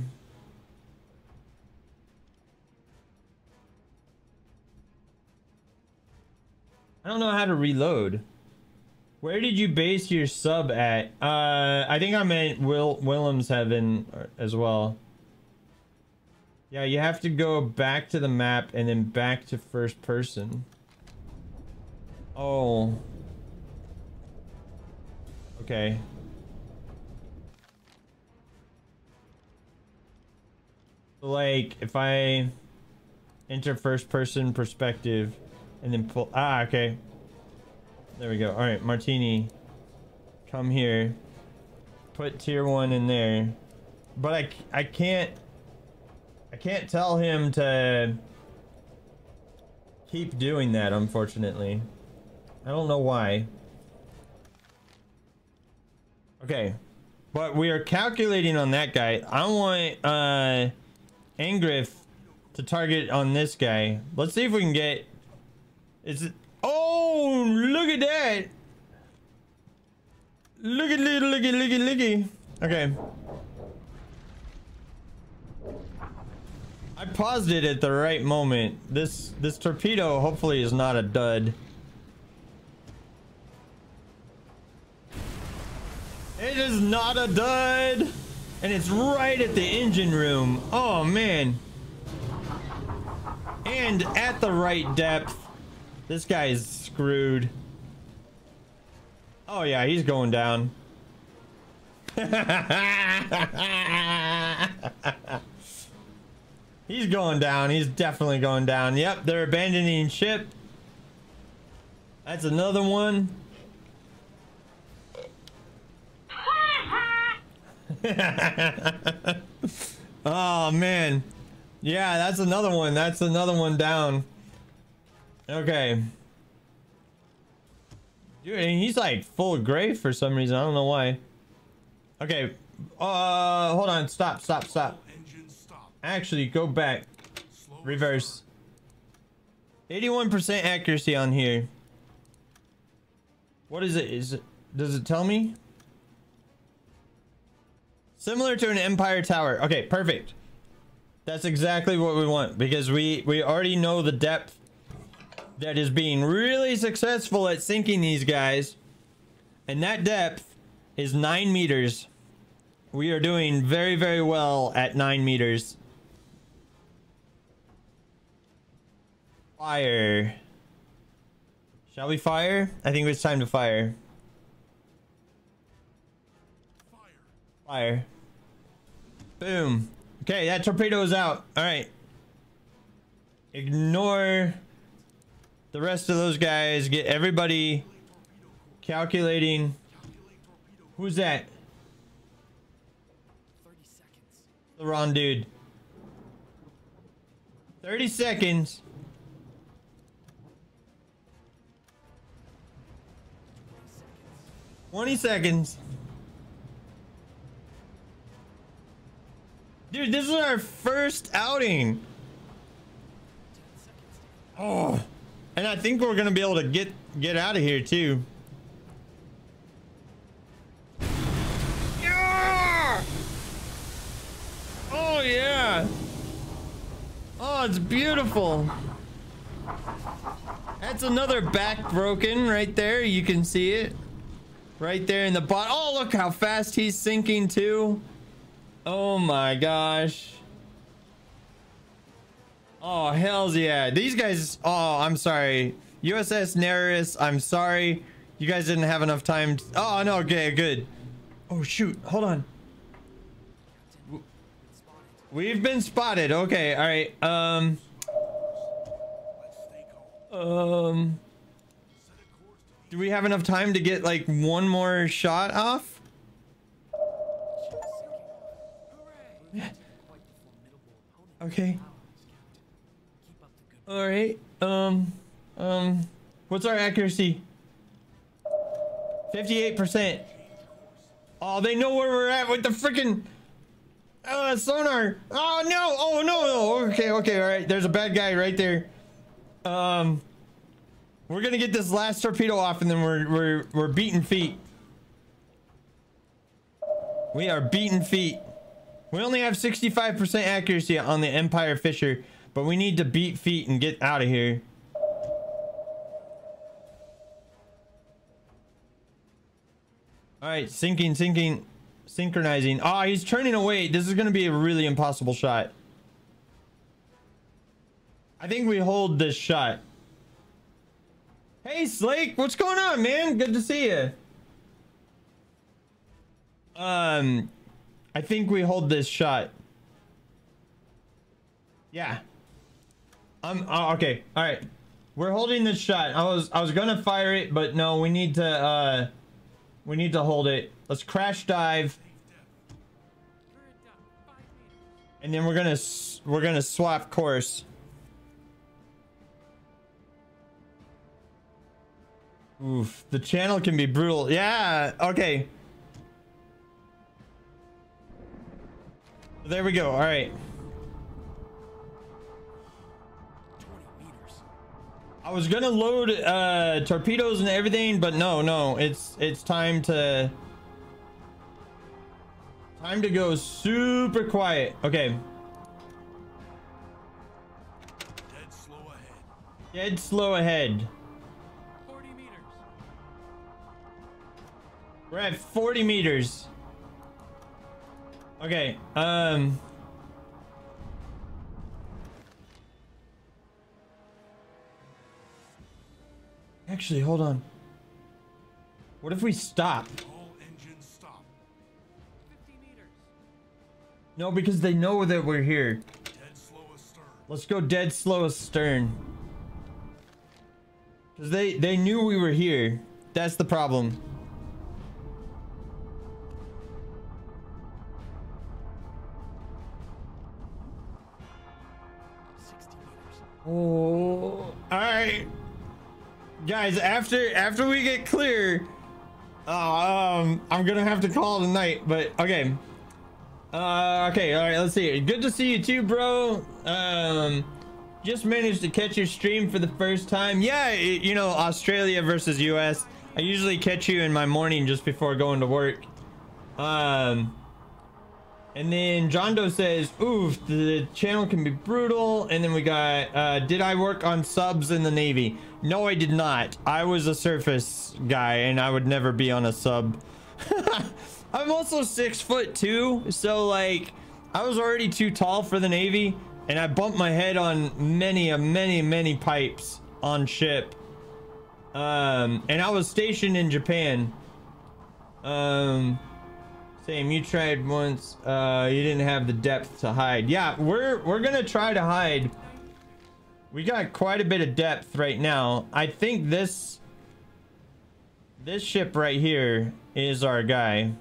S1: don't know how to reload. Where did you base your sub at? I think I'm at Willem's Heaven as well. Yeah, you have to go back to the map and then back to first person. Oh. Okay. So like, if I enter first person perspective and then pull, okay. There we go. All right, Martini, come here. Put tier 1 in there. But I can't tell him to keep doing that, unfortunately. I don't know why. Okay. But we are calculating on that guy. I want Angriff to target on this guy. Let's see if we can get. Is it? Oh, look at that! Looky. Okay. I paused it at the right moment. This torpedo hopefully is not a dud. It is not a dud! And it's right at the engine room. Oh man. and at the right depth. This guy is screwed. Oh yeah, he's going down. He's going down. He's definitely going down. Yep, they're abandoning ship. That's another one. Oh man. Yeah, that's another one. That's another one down. Okay. Dude, and he's like full gray for some reason. I don't know why. Okay. Hold on. Stop. Actually, go back. Reverse. 81% accuracy on here. What is it? Does it tell me? Similar to an Empire Tower. Okay, perfect. That's exactly what we want, because we already know the depth that is being really successful at sinking these guys. And that depth is 9 meters. We are doing very, very well at 9 meters. Fire. Shall we fire? I think it's time to fire. Fire. Boom. Okay, that torpedo is out. All right. Ignore the rest of those guys. Get everybody calculating. Who's that?
S6: 30 seconds.
S1: The wrong dude. 30 seconds. 20 seconds. Dude, this is our first outing. Oh, and I think we're gonna be able to get out of here too. Yeah! Oh yeah. Oh, it's beautiful. That's another back broken right there. You can see it right there in the bottom. Oh, look how fast he's sinking too. Oh my gosh. Oh, hells yeah. These guys, oh, I'm sorry. USS Nereus, I'm sorry. You guys didn't have enough time. Oh, no, okay, good. Oh, shoot. Hold on. We've been spotted. Okay, all right. Do we have enough time to get like one more shot off? Okay. All right. What's our accuracy? 58%. Oh, they know where we're at with the freaking sonar. Oh no! Oh no! Okay. All right. There's a bad guy right there. We're gonna get this last torpedo off, and then we're beating feet. We are beating feet. We only have 65% accuracy on the Empire Fisher, but we need to beat feet and get out of here. All right, sinking, synchronizing. Oh, he's turning away. This is going to be a really impossible shot. I think we hold this shot. Hey, Slake, what's going on, man? Good to see you. I think we hold this shot. Yeah. Okay. All right. We're holding this shot. I was gonna fire it, but no, we need to hold it. Let's crash dive. And then we're gonna swap course. Oof, the channel can be brutal. Yeah, okay. There we go. All right.
S6: 20 meters.
S1: I was gonna load torpedoes and everything, but no, it's time to go super quiet. Okay.
S5: Dead slow ahead.
S1: Dead slow ahead.
S4: 40 meters.
S1: We're at 40 meters. Okay, Actually, hold on. What if we stop?
S5: All engines stop.
S4: 50 meters.
S1: No, because they know that we're here.
S5: Dead slow astern.
S1: Let's go dead slow astern. Because they knew we were here. That's the problem. Oh, all right, guys. After we get clear, I'm gonna have to call it a night. But okay, okay, all right. Let's see. Good to see you too, bro. Just managed to catch your stream for the first time. Yeah, you know, Australia versus US. I usually catch you in my morning just before going to work. And then John Doe says, oof, the channel can be brutal. And then we got, did I work on subs in the Navy? No, I did not. I was a surface guy and I would never be on a sub. I'm also 6'2", so like, I was already too tall for the Navy and I bumped my head on many pipes on ship. And I was stationed in Japan. Same, you tried once, you didn't have the depth to hide. Yeah, we're gonna try to hide. We got quite a bit of depth right now. I think this ship right here is our guy.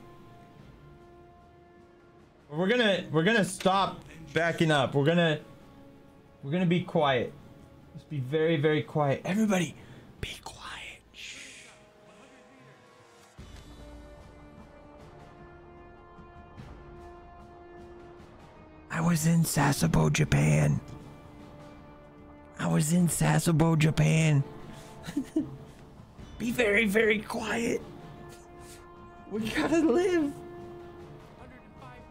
S1: We're gonna stop backing up. We're gonna be quiet. Let's be very quiet. Everybody, be quiet. I was in Sasebo, Japan. Be very quiet. We gotta live.
S4: 105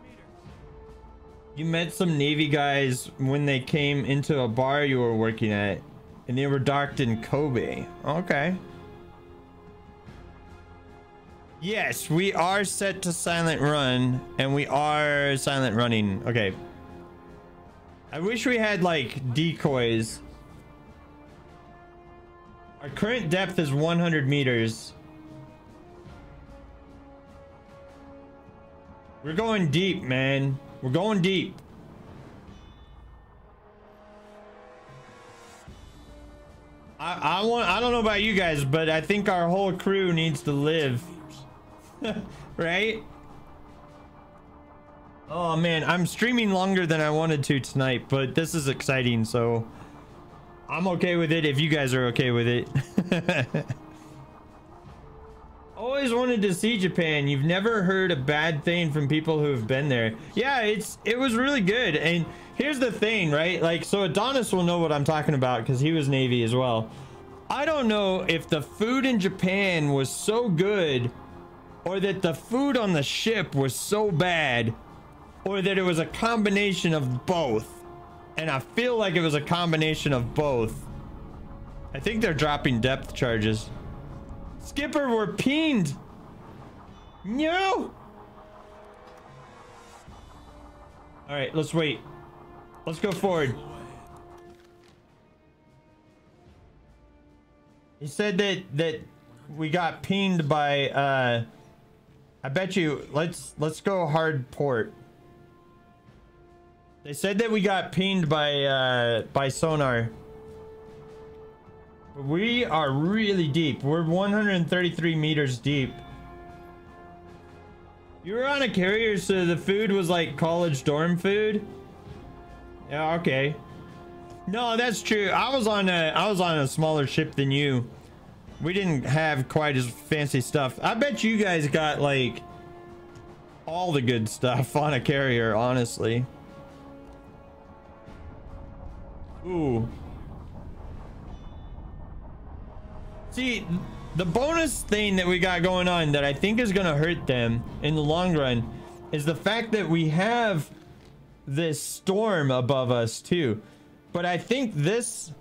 S4: meters.
S1: You met some Navy guys when they came into a bar you were working at, and they were docked in Kobe. Okay. Yes, we are set to silent run, and we are silent running. Okay. I wish we had like decoys. Our current depth is 100 meters. We're going deep, man. We're going deep. I don't know about you guys, but I think our whole crew needs to live. Right? Oh man, I'm streaming longer than I wanted to tonight, but this is exciting, so I'm okay with it if you guys are okay with it. Always wanted to see Japan. You've never heard a bad thing from people who have been there. Yeah, it was really good. And here's the thing, right? Like, so Adonis will know what I'm talking about because he was Navy as well. I don't know if the food in Japan was so good or that the food on the ship was so bad, or that it was a combination of both. And I feel like it was a combination of both. I think they're dropping depth charges. Skipper, we're peened. No. All right, let's wait. Let's go forward. He said that we got peened by I bet you let's go hard port. They said that we got pinged by sonar. We are really deep. We're 133 meters deep. You were on a carrier, so the food was like college dorm food? Yeah, okay. No, that's true. I was on a smaller ship than you. We didn't have quite as fancy stuff. I bet you guys got like all the good stuff on a carrier, honestly. Ooh. See, the bonus thing that we got going on that I think is gonna hurt them in the long run is the fact that we have this storm above us too. But I think this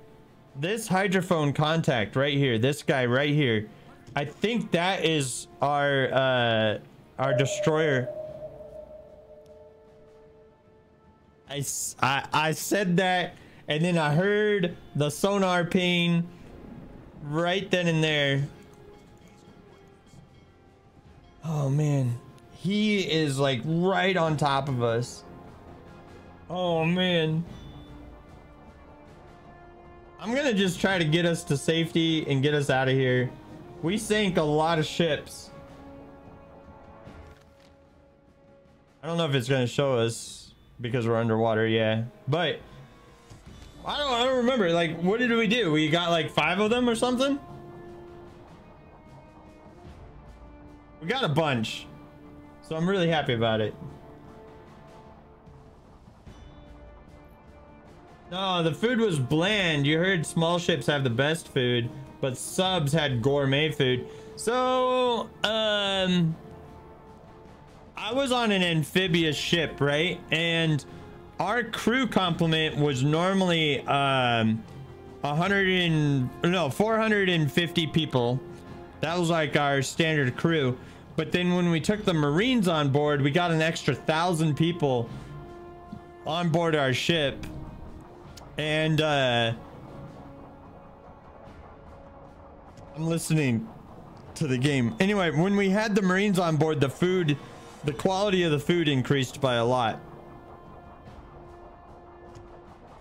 S1: hydrophone contact right here, this guy right here, I think that is our destroyer. I said that, and then I heard the sonar ping, right then and there. Oh man, he is like right on top of us. Oh man. I'm gonna just try to get us to safety and get us out of here. We sank a lot of ships. I don't know if it's gonna show us because we're underwater, yeah. But I don't remember. Like, what did we do? We got like 5 of them or something? We got a bunch. So I'm really happy about it. No, the food was bland. You heard small ships have the best food, but subs had gourmet food. So, I was on an amphibious ship, right? And our crew complement was normally 450 people. That was like our standard crew. But then when we took the Marines on board, we got an extra 1,000 people on board our ship. And I'm listening to the game. Anyway, when we had the Marines on board, the quality of the food increased by a lot.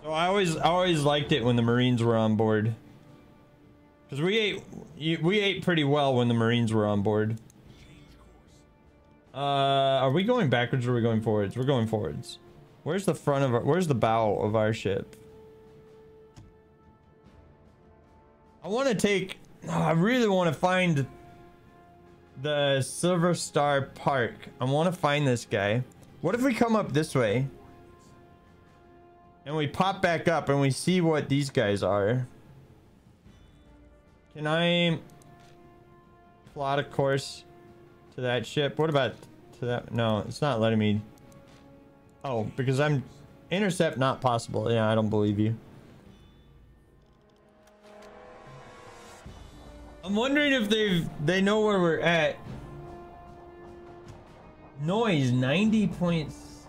S1: So I always liked it when the Marines were on board. Because we ate pretty well when the Marines were on board. Are we going backwards or are we going forwards? We're going forwards. Where's the front of where's the bow of our ship? I want to take... I really want to find the Silver Star Park. I want to find this guy. What if we come up this way? And we pop back up and we see what these guys are. Can I plot a course to that ship? What about to that? No, it's not letting me. Oh, because I'm... Intercept not possible. Yeah, I don't believe you. I'm wondering if they know where we're at. Noise 90 points.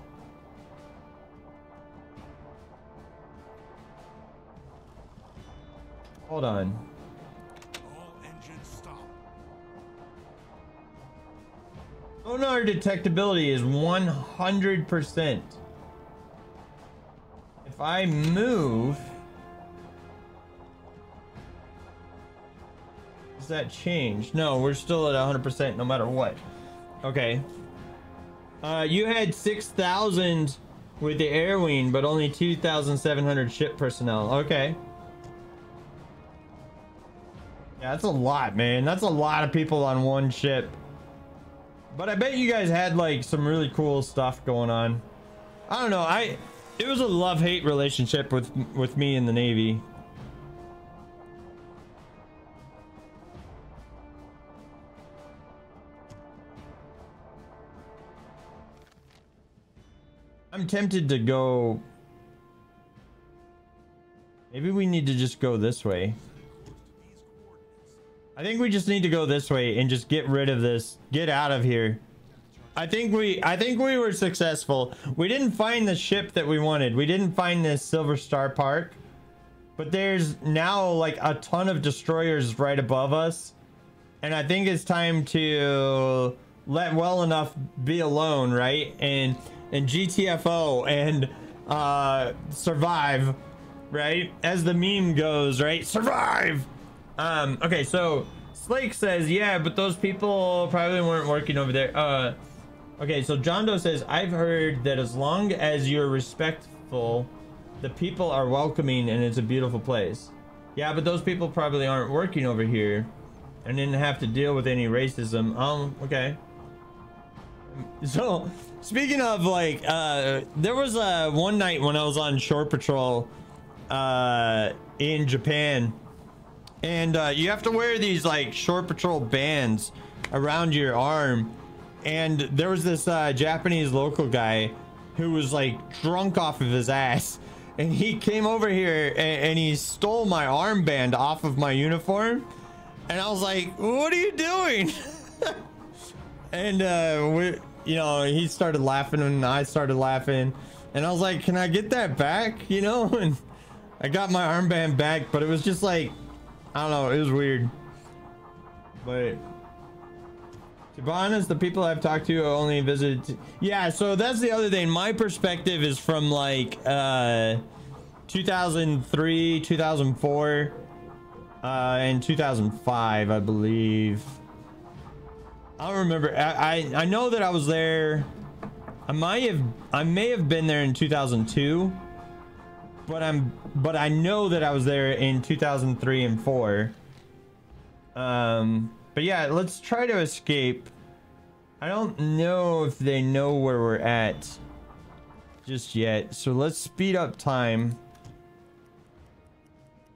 S1: Hold on.
S5: All engines stop.
S1: Sonar detectability is 100%. If I move, does that change? No, we're still at 100% no matter what. Okay. You had 6,000 with the air wing, but only 2,700 ship personnel. Okay. Yeah, that's a lot, man. That's a lot of people on one ship. But I bet you guys had like some really cool stuff going on. I don't know. It was a love-hate relationship with me in the Navy. I'm tempted to go. Maybe we need to just go this way. I think we just need to go this way and just get rid of this. Get out of here. I think we were successful. We didn't find the ship that we wanted. We didn't find this Silver Star Park. But there's now like a ton of destroyers right above us. And I think it's time to let well enough be alone, right? And GTFO and survive, right? As the meme goes, right? Survive! Okay, so Slake says, yeah, but those people probably weren't working over there. Okay, so John Doe says, I've heard that as long as you're respectful, the people are welcoming and it's a beautiful place. Yeah, but those people probably aren't working over here and didn't have to deal with any racism. Okay. So, speaking of like, there was one night when I was on shore patrol in Japan. And you have to wear these like shore patrol bands around your arm. And there was this Japanese local guy who was like drunk off of his ass. And he came over here and he stole my armband off of my uniform. And I was like, what are you doing? And you know, he started laughing and I started laughing. And I was like, can I get that back? You know, and I got my armband back, but it was just like, I don't know, it was weird. But to be honest, the people I've talked to only visited. Yeah, so that's the other thing. My perspective is from like 2003, 2004, and 2005, I believe. I don't remember. I know that I was there. I may have been there in 2002, but I know that I was there in 2003 and 4. But yeah, let's try to escape. I don't know if they know where we're at just yet, so let's speed up time.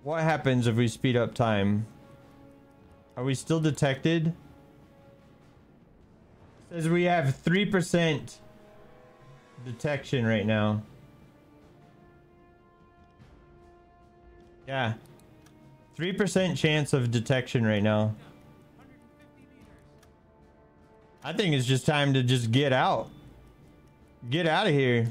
S1: What happens if we speed up time? Are we still detected? It says we have 3% detection right now. Yeah, 3% chance of detection right now. I think it's just time to just get out. Get out of here.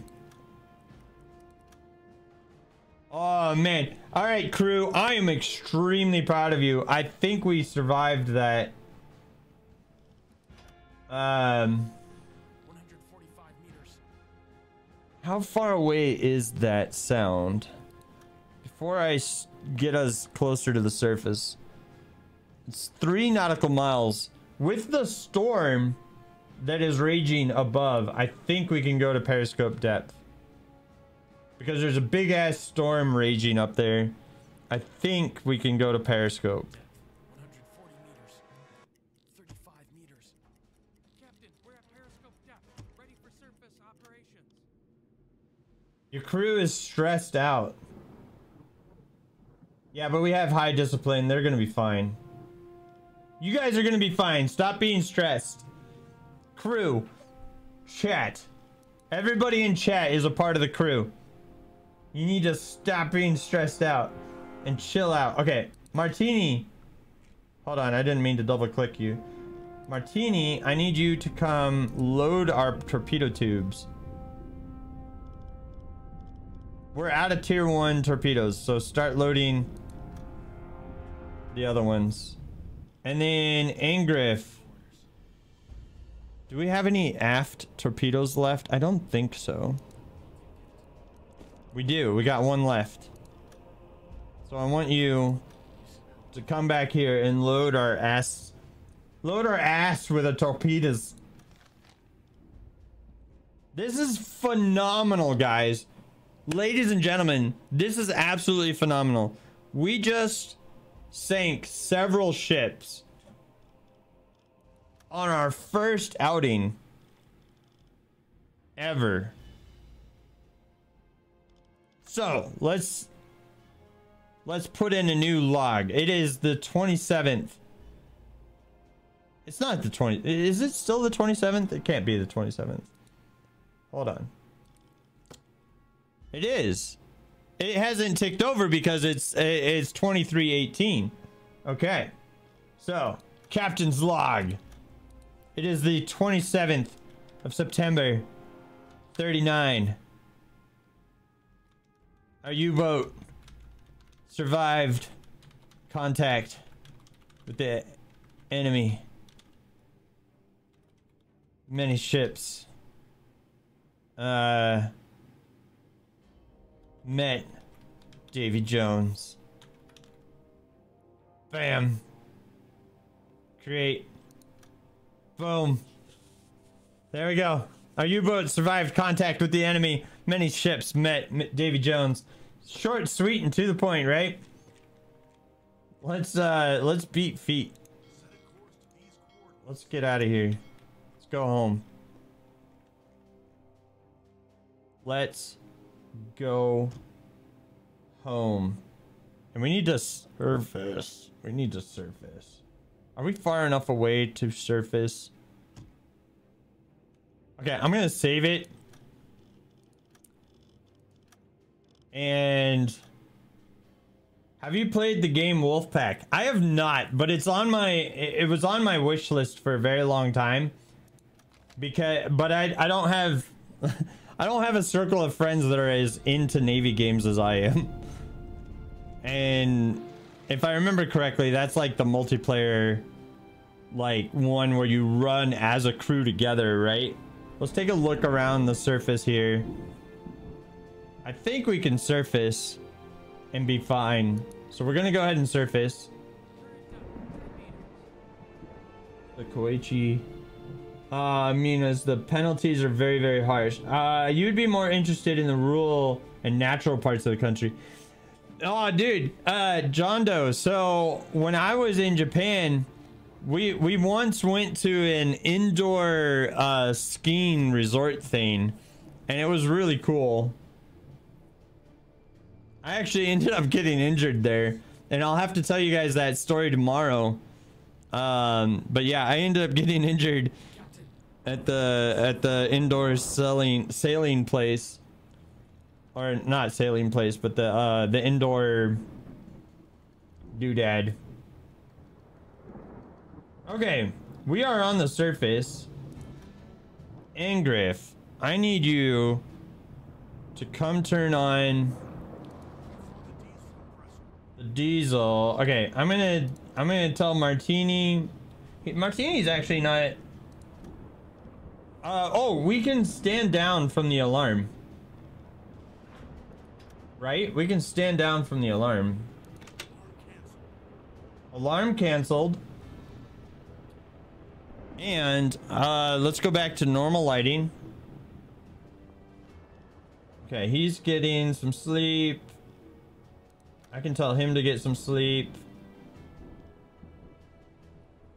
S1: Oh man. All right, crew, I am extremely proud of you. I think we survived that.
S6: 145 meters.
S1: How far away is that sound? Before I get us closer to the surface. It's 3 nautical miles. With the storm that is raging above, I think we can go to periscope depth. Because there's a big ass storm raging up there. I think we can go to periscope.
S6: 140 meters. 35 meters.
S4: Captain, we're at periscope depth. Ready for surface operations.
S1: Your crew is stressed out. Yeah, but we have high discipline. They're gonna be fine. You guys are gonna be fine. Stop being stressed. Crew, chat. Everybody in chat is a part of the crew. You need to stop being stressed out and chill out. Okay, Martini. Hold on, I didn't mean to double click you. Martini, I need you to come load our torpedo tubes. We're out of tier 1 torpedoes, so start loading the other ones. And then Angriff. Do we have any aft torpedoes left? I don't think so. We do. We got 1 left. So I want you to come back here and load our ass. Load our ass with the torpedoes. This is phenomenal, guys. Ladies and gentlemen, this is absolutely phenomenal. We just sank several ships on our first outing ever. So let's put in a new log. It is the 27th. It's not the 20. Is it still the 27th? It can't be the 27th. Hold on. It is. It hasn't ticked over because it's 23:18. Okay. So, captain's log. It is the 27th of September, 39. Our U-boat survived contact with the enemy. Many ships met Davy Jones. Bam. Create. Boom. There we go. Our U-boat survived contact with the enemy. Many ships met Davy Jones. Short, sweet, and to the point, right? Let's beat feet. Let's get out of here. Let's go home. Let's go home. And we need to surface. We need to surface. Are we far enough away to surface? Okay, I'm gonna save it. And have you played the game Wolfpack? I have not, but it's on my it was on my wish list for a very long time. But I don't have I don't have a circle of friends that are as into Navy games as I am. And if I remember correctly, that's like the multiplayer, like one where you run as a crew together, right? Let's take a look around the surface here. I think we can surface and be fine. So we're gonna go ahead and surface. The Koichi. I mean, as the penalties are very, very harsh. You'd be more interested in the rural and natural parts of the country. Oh, dude, John Doe. So when I was in Japan, we once went to an indoor skiing resort thing, and it was really cool. I actually ended up getting injured there, and I'll have to tell you guys that story tomorrow. But yeah, I ended up getting injured at the indoor sailing place, or not sailing place, but the indoor doodad. Okay, we are on the surface. Angriff, I need you to come turn on the diesel. Okay, I'm gonna tell Martini. Martini's actually not. Oh, we can stand down from the alarm. Right? We can stand down from the alarm. Alarm canceled. And let's go back to normal lighting. Okay, he's getting some sleep. I can tell him to get some sleep.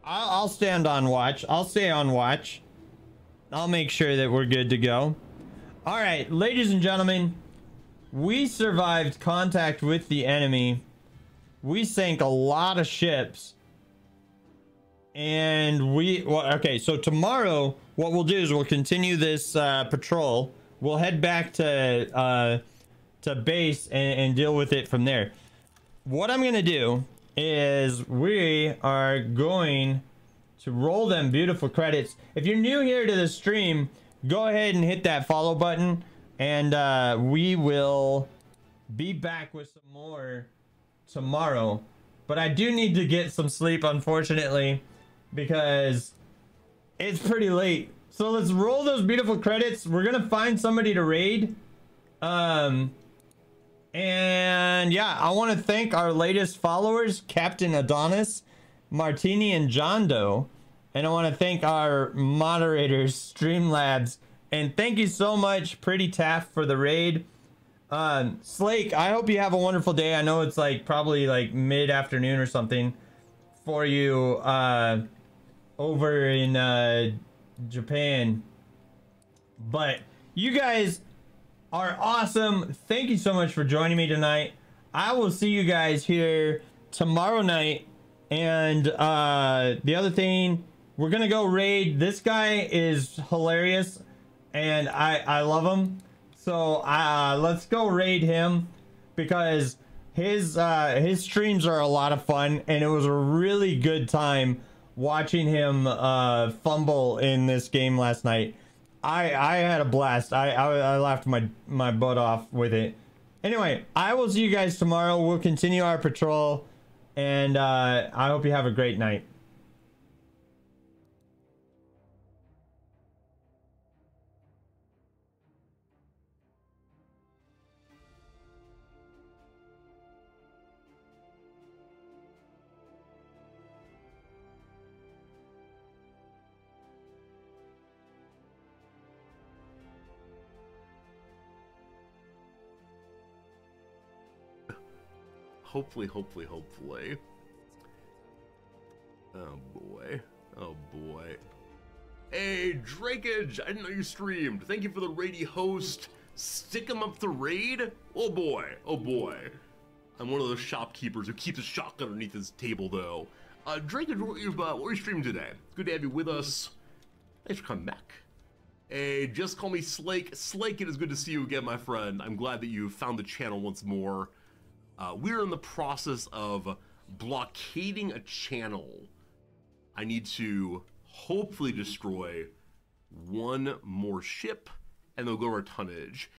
S1: I'll stand on watch. I'll stay on watch. I'll make sure that we're good to go. All right, ladies and gentlemen, we survived contact with the enemy. We sank a lot of ships. And okay, so tomorrow what we'll do is we'll continue this patrol. We'll head back to base and deal with it from there. What I'm gonna do is we are going to roll them beautiful credits. If you're new here to the stream, go ahead and hit that follow button, and we will be back with some more tomorrow. But I do need to get some sleep, unfortunately, because it's pretty late. So let's roll those beautiful credits. We're gonna find somebody to raid. And yeah, I want to thank our latest followers, Captain Adonis, Martini, and John Doe. And I want to thank our moderators, Streamlabs. And thank you so much, Pretty Taft, for the raid. Slake, I hope you have a wonderful day. I know it's like probably like mid-afternoon or something for you over in Japan. But you guys are awesome. Thank you so much for joining me tonight. I will see you guys here tomorrow night. And the other thing, we're gonna go raid. This guy is hilarious and I love him. So let's go raid him, because his streams are a lot of fun, and it was a really good time watching him fumble in this game last night. I had a blast. I laughed my butt off with it. Anyway, I will see you guys tomorrow. We'll continue our patrol, and I hope you have a great night.
S7: Hopefully. Oh boy. Oh boy. Hey, Drakeage! I didn't know you streamed. Thank you for the raid host. Stick him up the raid? Oh boy. Oh boy. I'm one of those shopkeepers who keeps a shotgun underneath his table, though. Drakeage, what are you streaming today? Good to have you with us. Thanks for coming back. Hey, just call me Slake. Slake, it is good to see you again, my friend. I'm glad that you found the channel once more. We're in the process of blockading a channel. I need to hopefully destroy one more ship, and they'll go our tonnage.